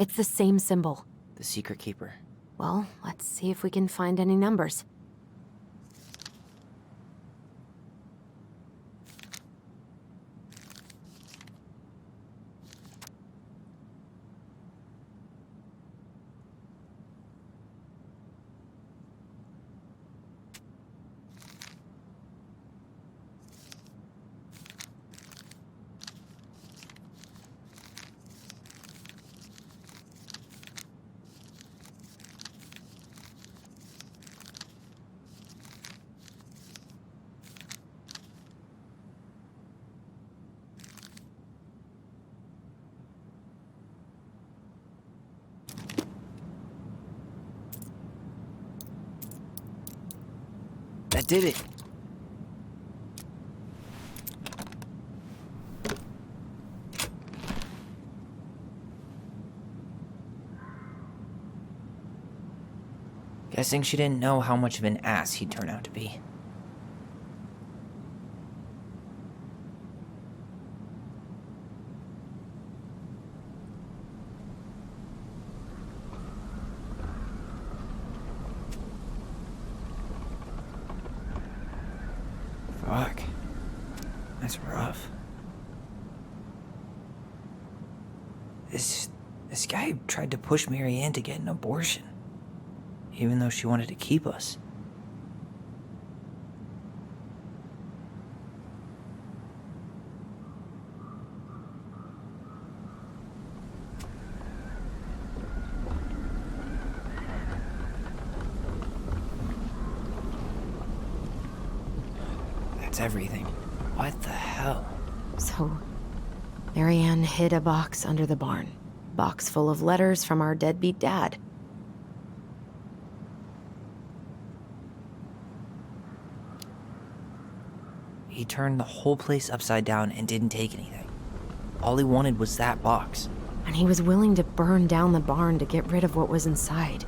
It's the same symbol. The secret keeper. Well, let's see if we can find any numbers. That did it. Guessing she didn't know how much of an ass he'd turn out to be. Fuck. That's rough. This guy tried to push Mary Ann to get an abortion. Even though she wanted to keep us. That's everything. What the hell? So, Mary Ann hid a box under the barn. Box full of letters from our deadbeat dad. He turned the whole place upside down and didn't take anything. All he wanted was that box. And he was willing to burn down the barn to get rid of what was inside.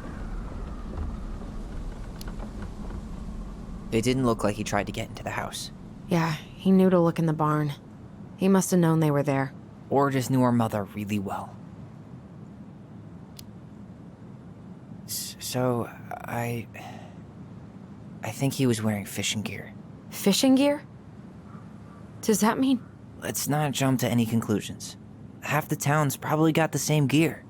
It didn't look like he tried to get into the house. Yeah, he knew to look in the barn. He must have known they were there. Or just knew our mother really well. So, I think he was wearing fishing gear. Fishing gear? Does that mean... Let's not jump to any conclusions. Half the town's probably got the same gear.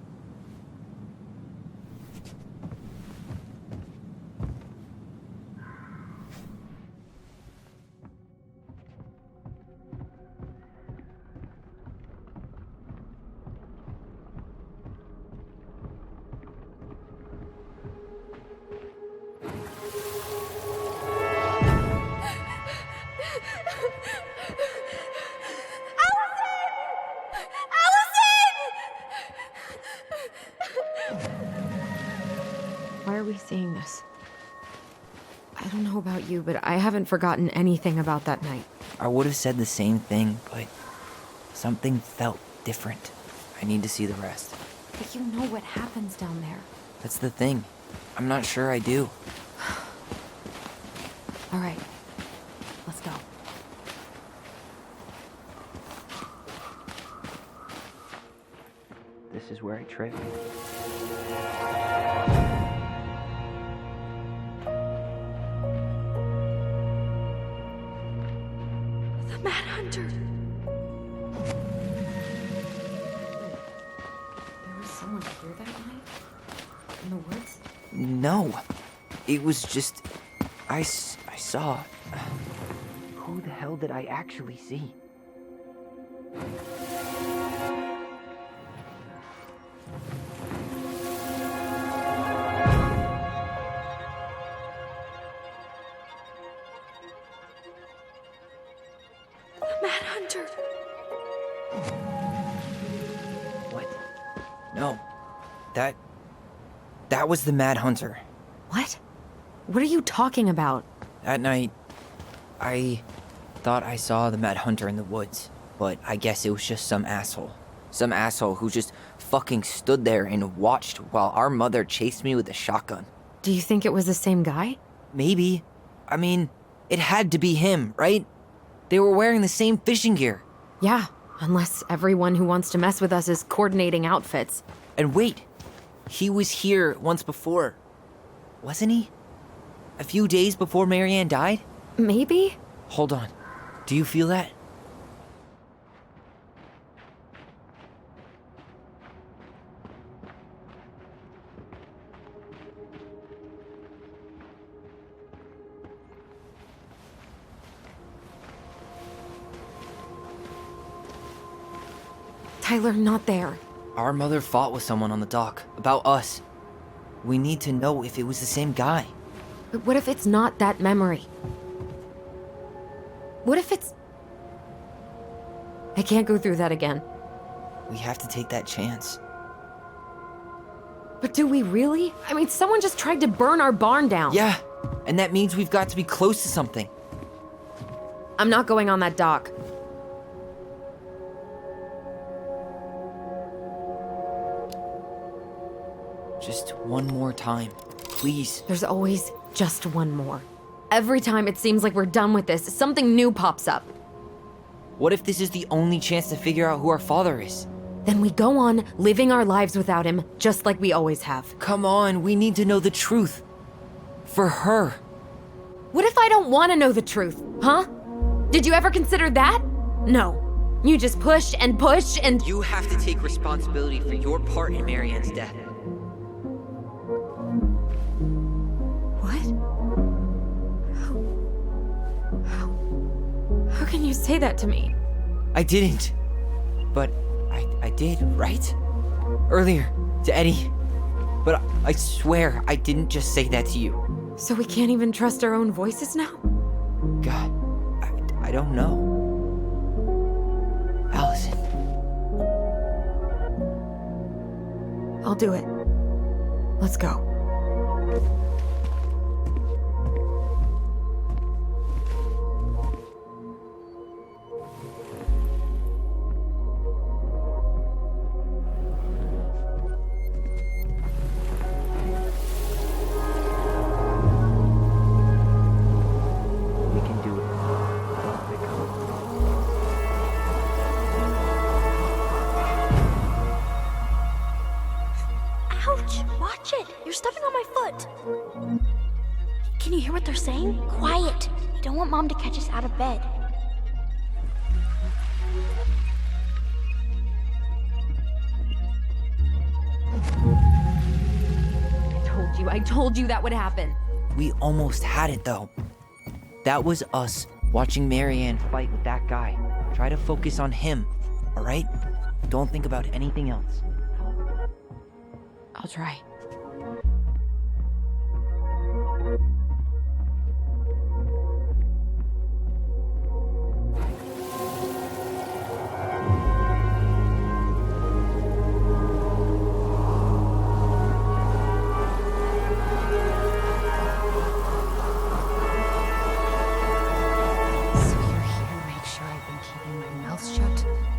Why are we seeing this? I don't know about you, but I haven't forgotten anything about that night. I would have said the same thing, but something felt different. I need to see the rest. But you know what happens down there. That's the thing. I'm not sure I do. All right, let's go. This is where I tripped. The Mad Hunter. There was someone here that night? In the woods? No. It was just... I saw... Who the hell did I actually see? The Mad Hunter. What? No. That was the Mad Hunter. What? What are you talking about? That night, I thought I saw the Mad Hunter in the woods, but I guess it was just some asshole. Some asshole who just fucking stood there and watched while our mother chased me with a shotgun. Do you think it was the same guy? Maybe. I mean, it had to be him, right? They were wearing the same fishing gear. Yeah, unless everyone who wants to mess with us is coordinating outfits. And wait, he was here once before, wasn't he? A few days before Marianne died? Maybe? Hold on. Do you feel that? Tyler, not there. Our mother fought with someone on the dock about us. We need to know if it was the same guy. But what if it's not that memory? What if it's... I can't go through that again. We have to take that chance. But do we really? I mean, someone just tried to burn our barn down. Yeah, and that means we've got to be close to something. I'm not going on that dock. Just one more time, please. There's always just one more. Every time it seems like we're done with this, something new pops up. What if this is the only chance to figure out who our father is? Then we go on living our lives without him, just like we always have. Come on, we need to know the truth. For her. What if I don't want to know the truth, huh? Did you ever consider that? No. You just push and push and... You have to take responsibility for your part in Marianne's death. How can you say that to me? I didn't. But I did, right? Earlier, to Eddie. But I swear I didn't just say that to you. So we can't even trust our own voices now? God, I don't know. Allison. I'll do it. Let's go. You're stepping on my foot. Can you hear what they're saying? Quiet. We don't want Mom to catch us out of bed. I told you that would happen. We almost had it, though. That was us watching Marianne fight with that guy. Try to focus on him, all right? Don't think about anything else. I'll try.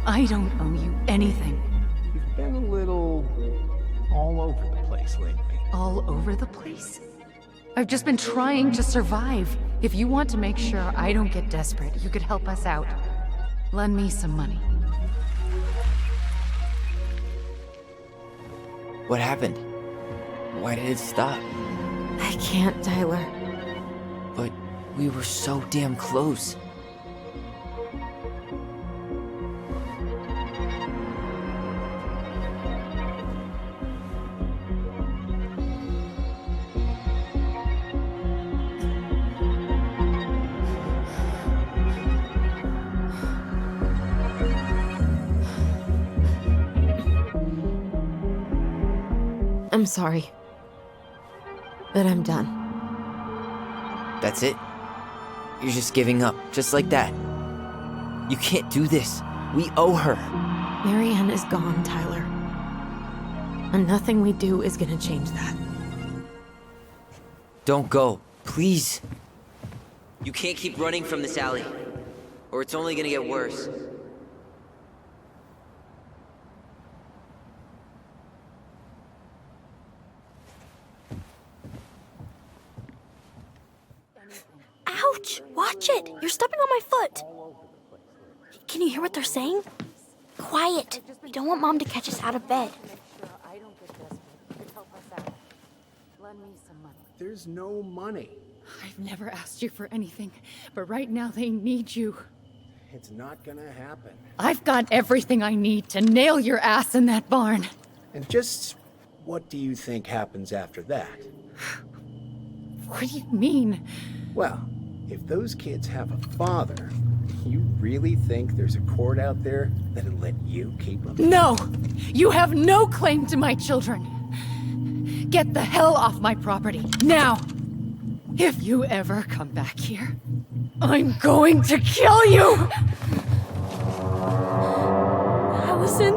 I don't owe you anything. You've been a little all over the place lately. All over the place? I've just been trying to survive. If you want to make sure I don't get desperate, you could help us out. Lend me some money. What happened? Why did it stop? I can't, Tyler. But we were so damn close. I'm sorry. But I'm done. That's it? You're just giving up, just like that. You can't do this. We owe her. Marianne is gone, Tyler. And nothing we do is gonna change that. Don't go, please. You can't keep running from this alley, or it's only gonna get worse. Ouch! Watch it! You're stepping on my foot! Can you hear what they're saying? Quiet! We don't want Mom to catch us out of bed. lend me some money? There's no money. I've never asked you for anything, but right now they need you. It's not gonna happen. I've got everything I need to nail your ass in that barn. And just what do you think happens after that? What do you mean? Well, if those kids have a father, you really think there's a court out there that'll let you keep them? No! You have no claim to my children! Get the hell off my property, now! If you ever come back here, I'm going to kill you! Allison?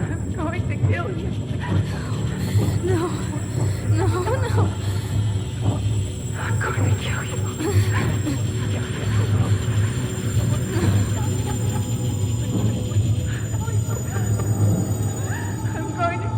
I'm going to kill you. No. I'm going to kill you. I'm going to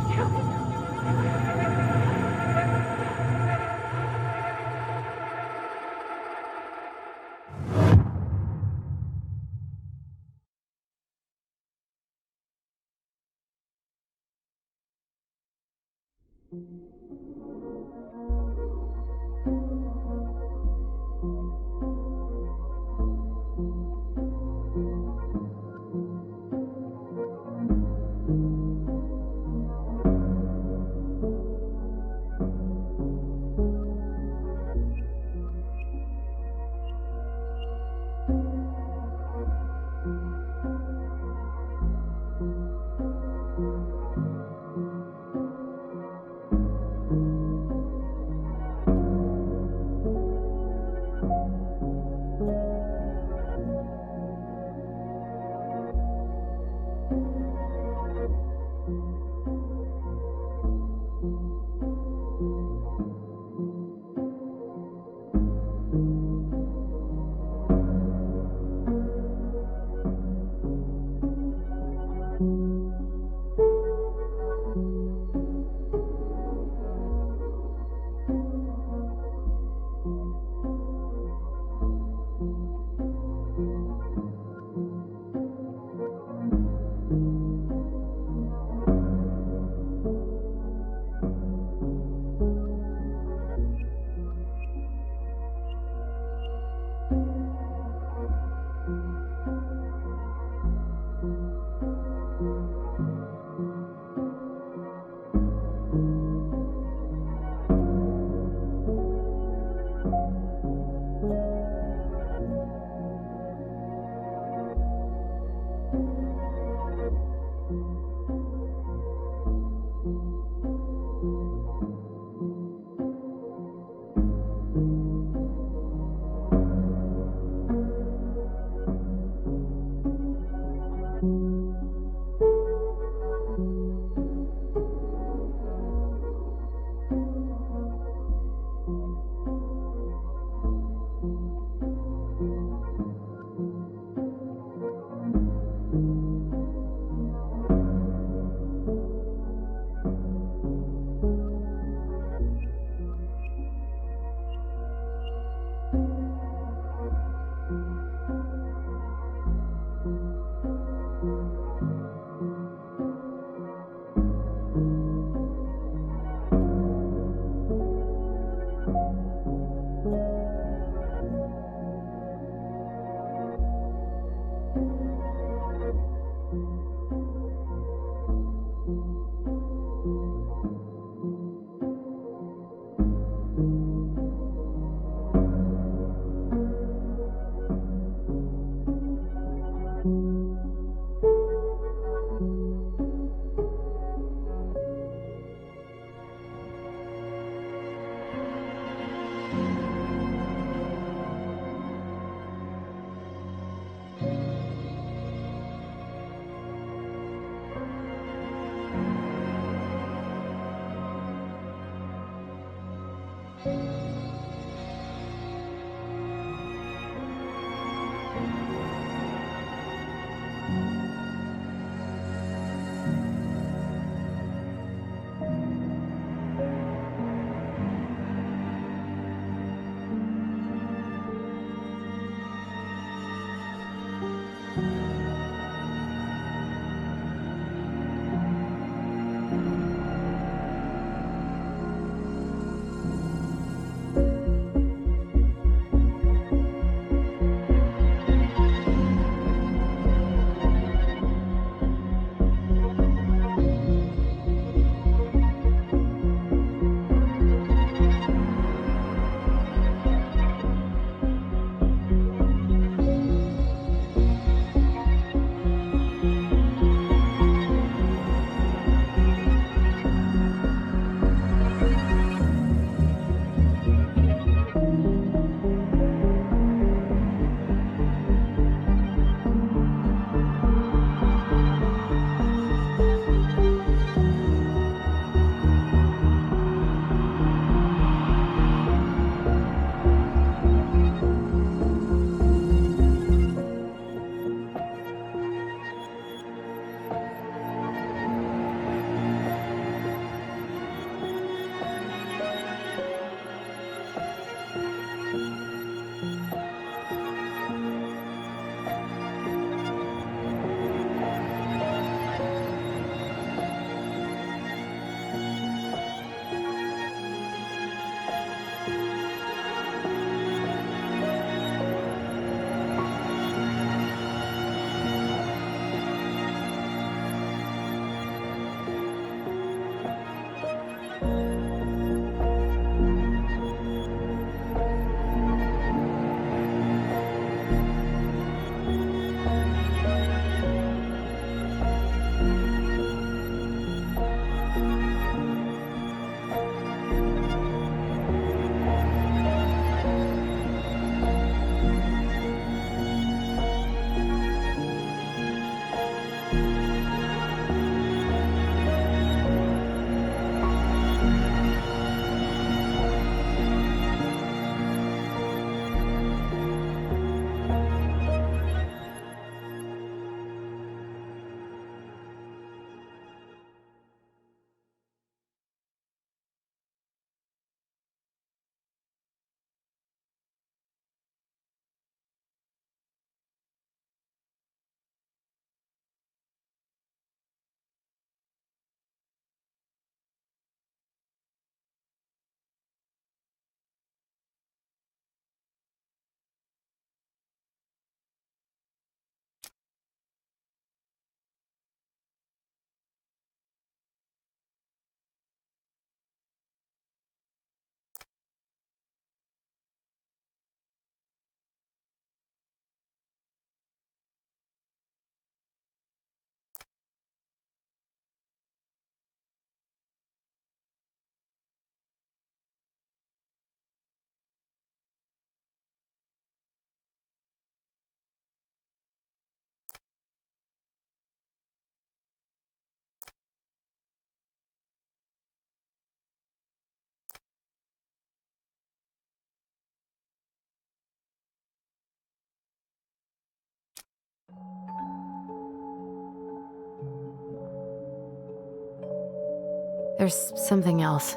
There's something else.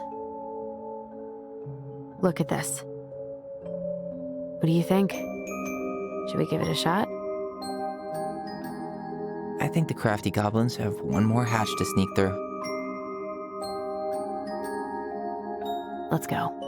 Look at this. What do you think? Should we give it a shot? I think the crafty goblins have one more hatch to sneak through. Let's go.